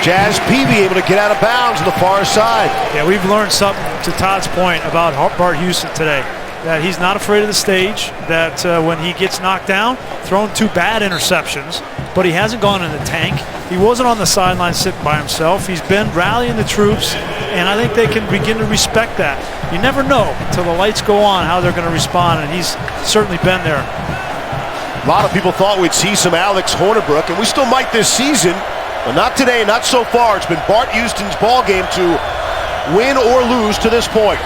Jazz Peavy able to get out of bounds on the far side. Yeah, we've learned something, to Todd's point, about Bart Houston today. That he's not afraid of the stage, that when he gets knocked down, thrown 2 bad interceptions, but he hasn't gone in the tank. He wasn't on the sideline sitting by himself. He's been rallying the troops, and I think they can begin to respect that. You never know until the lights go on how they're going to respond, and he's certainly been there. A lot of people thought we'd see some Alex Hornibrook, and we still might this season, but not today, not so far. It's been Bart Houston's ball game to win or lose to this point.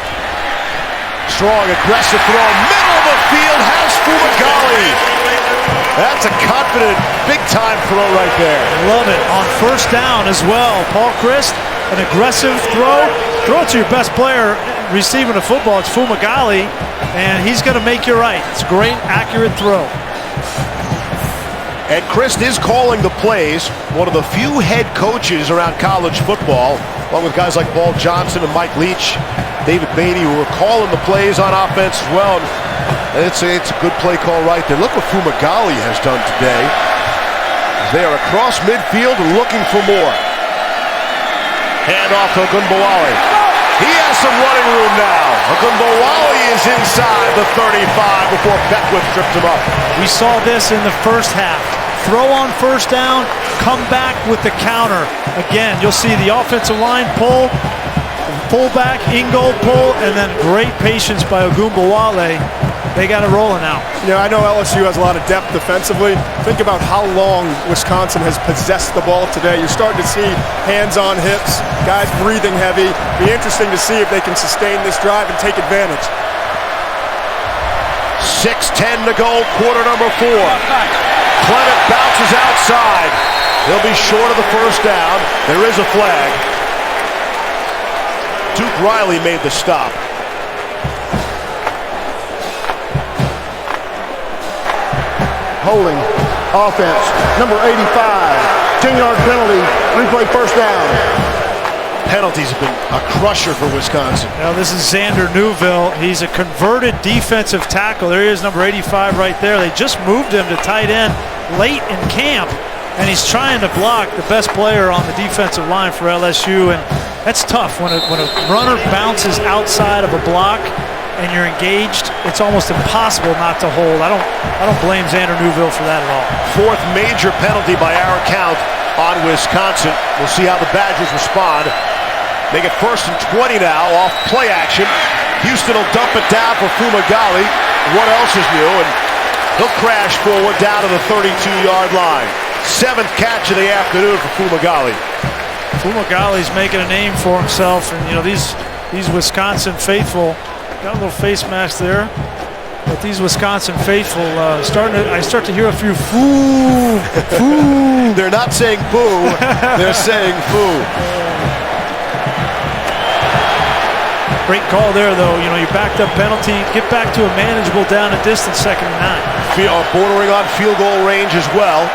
Strong, aggressive throw, middle of the field, has Fumagalli. That's a confident, big-time throw right there. Love it. On 1st down as well. Paul Chryst, an aggressive throw. Throw it to your best player receiving the football. It's Fumagalli, and he's going to make you right. It's a great, accurate throw. And Chryst is calling the plays. One of the few head coaches around college football, along with guys like Paul Johnson and Mike Leach, David Beatty, who are calling the plays on offense as well. And it's a good play call right there. Look what Fumagalli has done today. They are across midfield and looking for more. Hand off to Ogunbowale. He has some running room now. Ogunbowale is inside the 35 before Beckwith tripped him up. We saw this in the first half. Throw on 1st down, come back with the counter. Again, you'll see the offensive line pull, fullback, in-goal pull, and then great patience by Ogunbowale. They got it rolling now. You know, I know LSU has a lot of depth defensively. Think about how long Wisconsin has possessed the ball today. You're starting to see hands on hips, guys breathing heavy. Be interesting to see if they can sustain this drive and take advantage. 6:10 to go, quarter number 4. Clement bounces outside. He'll be short of the 1st down. There is a flag. Duke Riley made the stop. Holding offense, number 85, 10-yard penalty, replay 1st down. Penalties have been a crusher for Wisconsin. Now this is Xander Newville. He's a converted defensive tackle. There he is, number 85 right there. They just moved him to tight end late in camp, and he's trying to block the best player on the defensive line for LSU, and that's tough when a runner bounces outside of a block and you're engaged. It's almost impossible not to hold. I don't blame Xander Newville for that at all. Fourth major penalty by our count on Wisconsin. We'll see how the Badgers respond. Make it 1st and 20 now off play action. Houston will dump it down for Fumagalli. What else is new? And he'll crash forward down to the 32-yard line. 7th catch of the afternoon for Fumagalli. Fumagalli's making a name for himself, and you know these Wisconsin faithful got a little face mask there, but these Wisconsin faithful I start to hear a few foo, foo. They're not saying boo, they're saying foo. Great call there, though. You know, you backed up penalty. Get back to a manageable down and distance 2nd and 9. Bordering on field goal range as well.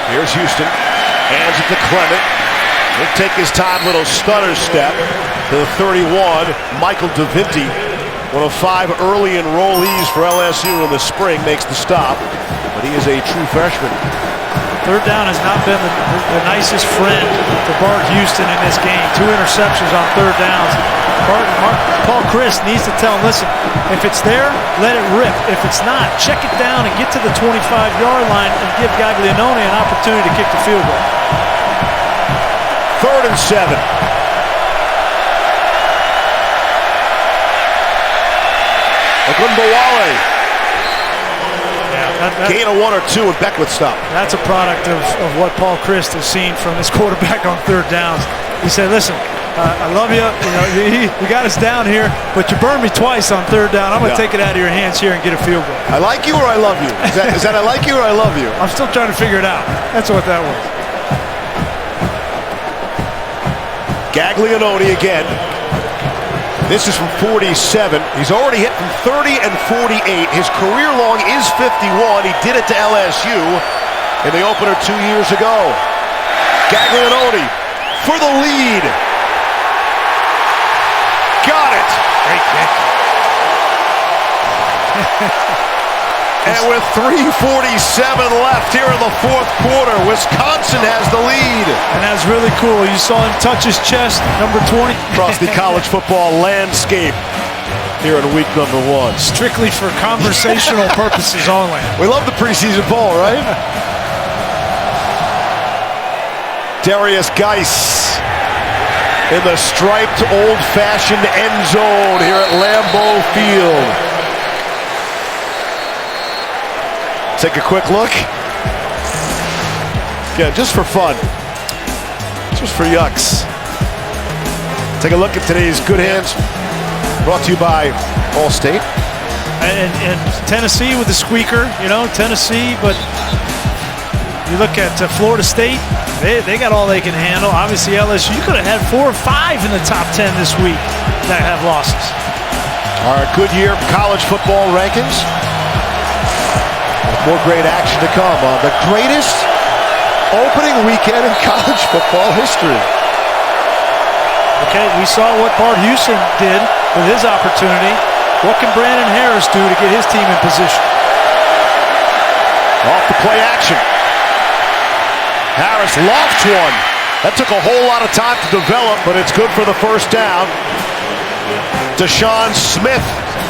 Here's Houston. Hands it to Clement. He'll take his time, little stutter step to the 31. Michael DeVinti, one of 5 early enrollees for LSU in the spring, makes the stop, but he is a true freshman. 3rd down has not been the nicest friend to Bart Houston in this game. 2 interceptions on 3rd downs. Paul Chryst needs to tell him, listen, if it's there, let it rip. If it's not, check it down and get to the 25-yard line and give Gaglianone an opportunity to kick the field goal. 3rd and 7. Ogunbowale. Gain of 1 or 2 and Beckwith stop. That's a product of what Paul Chryst has seen from his quarterback on 3rd downs. He said, listen, I love you. You got us down here, but you burned me twice on 3rd down. I'm going to take it out of your hands here and get a field goal. I like you or I love you? Is that I like you or I love you? I'm still trying to figure it out. That's what that was. Gaglianone again. This is from 47. He's already hit from 30 and 48. His career long is 51. He did it to LSU in the opener 2 years ago. Gaglianone for the lead. Got it. Great kick. And with 3:47 left here in the 4th quarter, Wisconsin has the lead. And that's really cool. You saw him touch his chest, number 20. Across the college football landscape here in week number 1. Strictly for conversational purposes only. We love the preseason ball, right? Darius Geis in the striped old-fashioned end zone here at Lambeau Field. Take a quick look. Yeah, just for fun. Just for yucks. Take a look at today's Good Hands, brought to you by Allstate. And Tennessee with the squeaker, Tennessee, but you look at Florida State, they got all they can handle. Obviously LSU, you could have had 4 or 5 in the top 10 this week that have losses. Our Goodyear college football rankings. More great action to come on the greatest opening weekend in college football history. Okay, we saw what Bart Houston did with his opportunity. What can Brandon Harris do to get his team in position? Off the play action. Harris lofts one. That took a whole lot of time to develop, but it's good for the 1st down. Deshaun Smith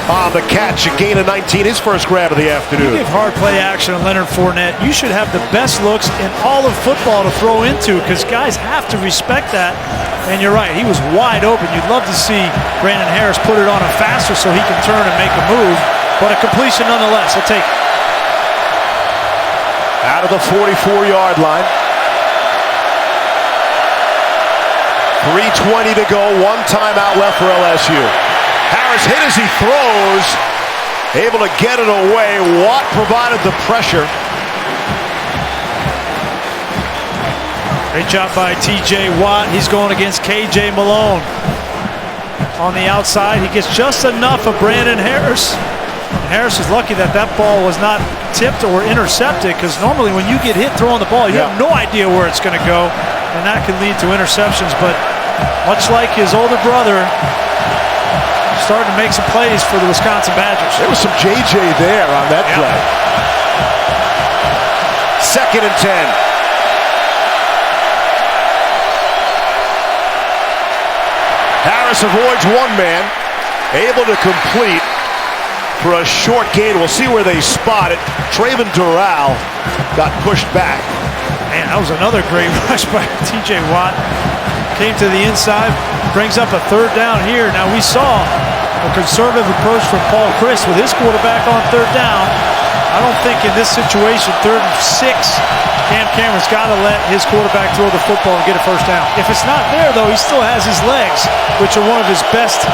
on the catch, a gain of 19, his first grab of the afternoon. You give hard play action to Leonard Fournette, you should have the best looks in all of football to throw into, because guys have to respect that. And you're right, he was wide open. You'd love to see Brandon Harris put it on him faster so he can turn and make a move, but a completion nonetheless. He'll take it. Out of the 44-yard line. 3:20 to go, 1 timeout left for LSU. Harris hit as he throws, able to get it away. Watt provided the pressure. Great job by TJ Watt. He's going against KJ Malone. On the outside, he gets just enough of Brandon Harris. Harris is lucky that ball was not tipped or intercepted, because normally when you get hit throwing the ball, you have no idea where it's going to go, and that can lead to interceptions. But much like his older brother, starting to make some plays for the Wisconsin Badgers. There was some JJ there on that play. 2nd and 10. Harris avoids one man, able to complete for a short gain. We'll see where they spot it. Traven Doral got pushed back. Man, that was another great rush by TJ Watt. Came to the inside, brings up a 3rd down here. Now we saw a conservative approach from Paul Chryst with his quarterback on 3rd down. I don't think in this situation, 3rd and 6, Cam Cameron's got to let his quarterback throw the football and get a 1st down. If it's not there, though, he still has his legs, which are one of his best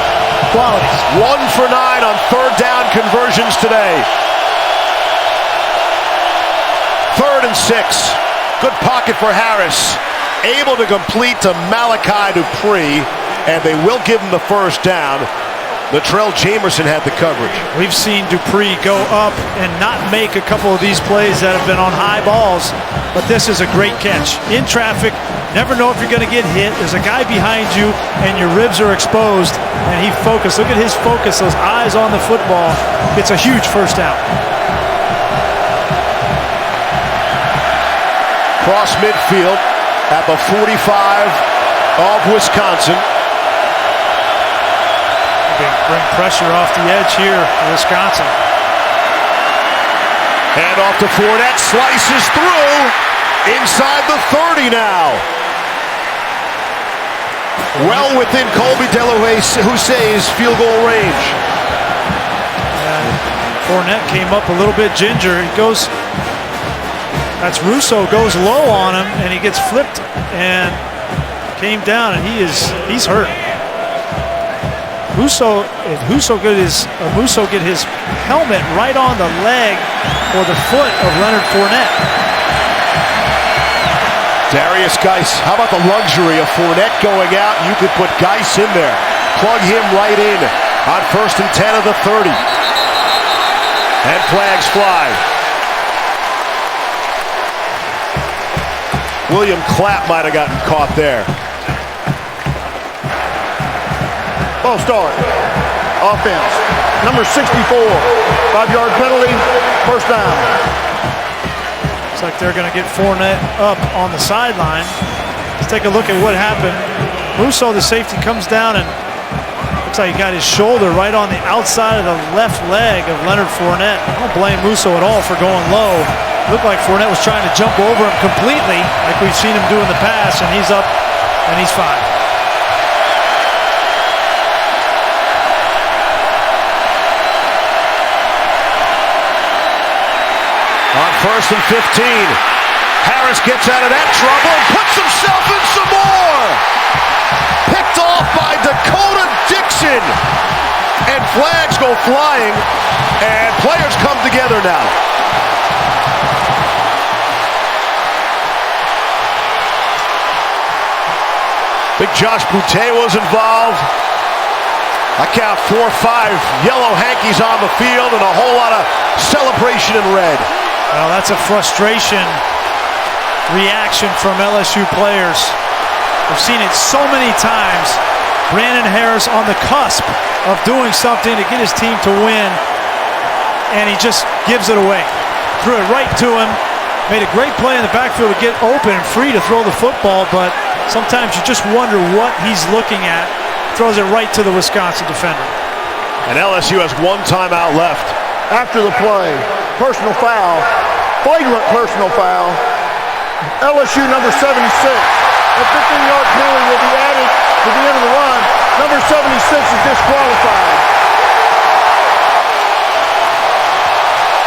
qualities. 1 for 9 on 3rd down conversions today. 3rd and 6. Good pocket for Harris. Able to complete to Malachi Dupree, and they will give him the 1st down. Latrell Jamerson had the coverage. We've seen Dupree go up and not make a couple of these plays that have been on high balls, but this is a great catch. In traffic, never know if you're going to get hit. There's a guy behind you, and your ribs are exposed, and he focused. Look at his focus, those eyes on the football. It's a huge 1st down. Cross midfield at the 45 of Wisconsin. Bring pressure off the edge here for Wisconsin. Hand off to Fournette, slices through inside the 30 now. Well within Colby Delahoussaye's field goal range. And Fournette came up a little bit ginger. He goes, that's Russo, goes low on him, and he gets flipped and came down, and he's hurt. Musso get his helmet right on the leg or the foot of Leonard Fournette. Darius Geis, how about the luxury of Fournette going out? You could put Geis in there. Plug him right in on 1st and 10 of the 30. And flags fly. William Clapp might have gotten caught there. Ball start. Offense. Number 64. 5-yard penalty. 1st down. Looks like they're going to get Fournette up on the sideline. Let's take a look at what happened. Musso, the safety, comes down and looks like he got his shoulder right on the outside of the left leg of Leonard Fournette. I don't blame Musso at all for going low. It looked like Fournette was trying to jump over him completely, like we've seen him do in the past, and he's up and he's fine. On 1st and 15, Harris gets out of that trouble and puts himself in some more. Picked off by D'Cota Dixon. And flags go flying, and players come together now. Big Josh Boutte was involved. I count 4 or 5 yellow hankies on the field and a whole lot of celebration in red. Well, that's a frustration reaction from LSU players. We've seen it so many times. Brandon Harris on the cusp of doing something to get his team to win, and he just gives it away. Threw it right to him. Made a great play in the backfield to get open and free to throw the football, but sometimes you just wonder what he's looking at. Throws it right to the Wisconsin defender. And LSU has 1 timeout left. After the play, personal foul, flagrant personal foul. LSU number 76. A 15-yard penalty will be added to the end of the run. Number 76 is disqualified.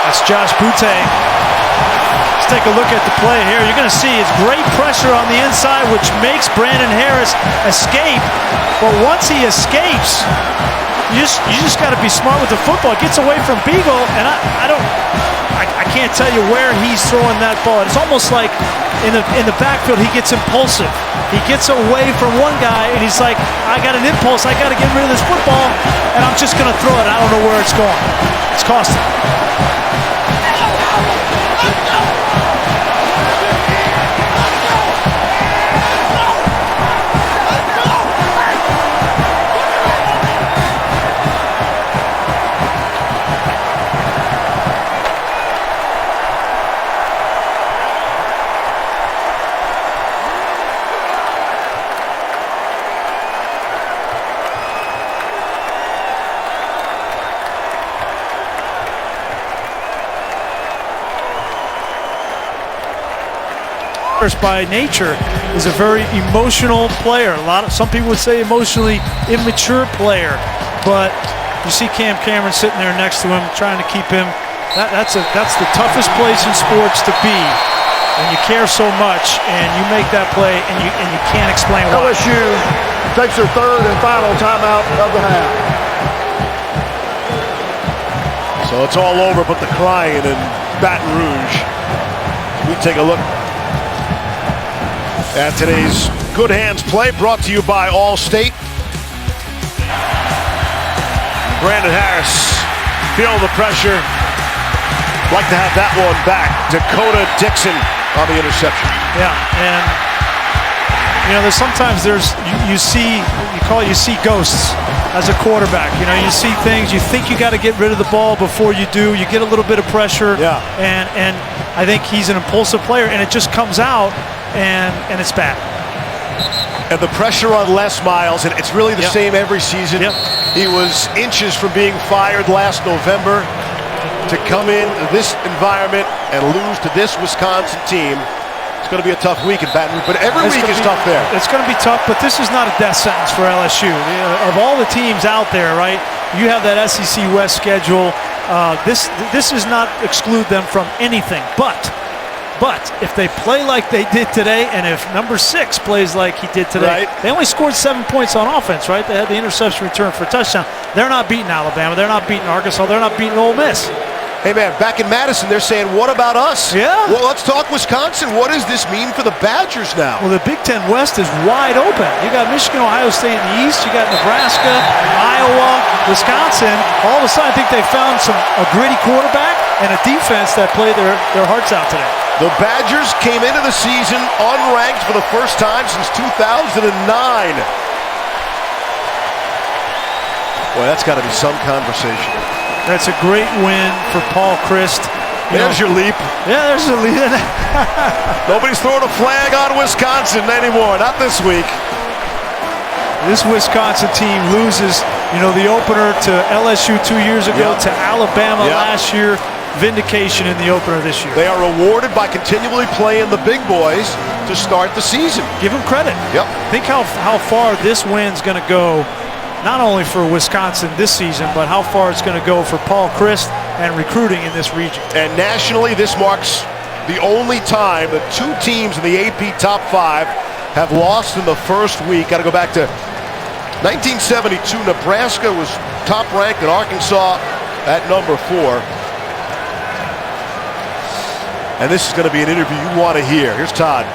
That's Josh Boutte. Let's take a look at the play here. You're going to see it's great pressure on the inside, which makes Brandon Harris escape. But once he escapes, you just got to be smart with the football. It gets away from Biegel, and I can't tell you where he's throwing that ball. It's almost like in the backfield he gets impulsive. He gets away from one guy, and he's like, I got an impulse. I got to get rid of this football, and I'm just going to throw it. I don't know where it's going. It's costing. by nature is a very emotional player. Some people would say emotionally immature player, but you see Cam Cameron sitting there next to him, trying to keep him. That's the toughest place in sports to be, and you care so much, and you make that play, and you can't explain why. LSU takes their third and final timeout of the half. So it's all over but the crying in Baton Rouge. We take a look at today's Good Hands play, brought to you by Allstate. Brandon Harris feeling the pressure. Like to have that one back. D'Cota Dixon on the interception. Yeah, and there's sometimes you see ghosts as a quarterback. You see things, you think you got to get rid of the ball before you do. You get a little bit of pressure. Yeah. And I think he's an impulsive player, and it just comes out, and it's bad. And the pressure on Les Miles, and it's really the same every season. Yep. He was inches from being fired last November. To come in this environment and lose to this Wisconsin team, it's going to be a tough week in Baton Rouge, but every week is tough there. It's going to be tough, but this is not a death sentence for LSU. Of all the teams out there, right, you have that SEC West schedule. This does not exclude them from anything, but if they play like they did today, and if number 6 plays like he did today, they only scored 7 points on offense, right? They had the interception return for a touchdown. They're not beating Alabama. They're not beating Arkansas. They're not beating Ole Miss. Hey, man, back in Madison, they're saying, what about us? Yeah. Well, let's talk Wisconsin. What does this mean for the Badgers now? Well, the Big Ten West is wide open. You got Michigan, Ohio State in the East. You got Nebraska, Iowa, Wisconsin. All of a sudden, I think they found a gritty quarterback and a defense that played their hearts out today. The Badgers came into the season unranked for the first time since 2009. Boy, that's got to be some conversation. That's a great win for Paul Chryst. There's your leap. Yeah, there's a leap. Nobody's throwing a flag on Wisconsin anymore. Not this week. This Wisconsin team loses, the opener to LSU 2 years ago, to Alabama last year. Vindication in the opener this year. They are rewarded by continually playing the big boys to start the season. Give them credit. Yep. Think how far this win's going to go, not only for Wisconsin this season, but how far it's going to go for Paul Chryst and recruiting in this region. And nationally, this marks the only time that 2 teams in the AP Top 5 have lost in the first week. Got to go back to 1972. Nebraska was top ranked, and Arkansas at number 4. And this is going to be an interview you want to hear. Here's Todd.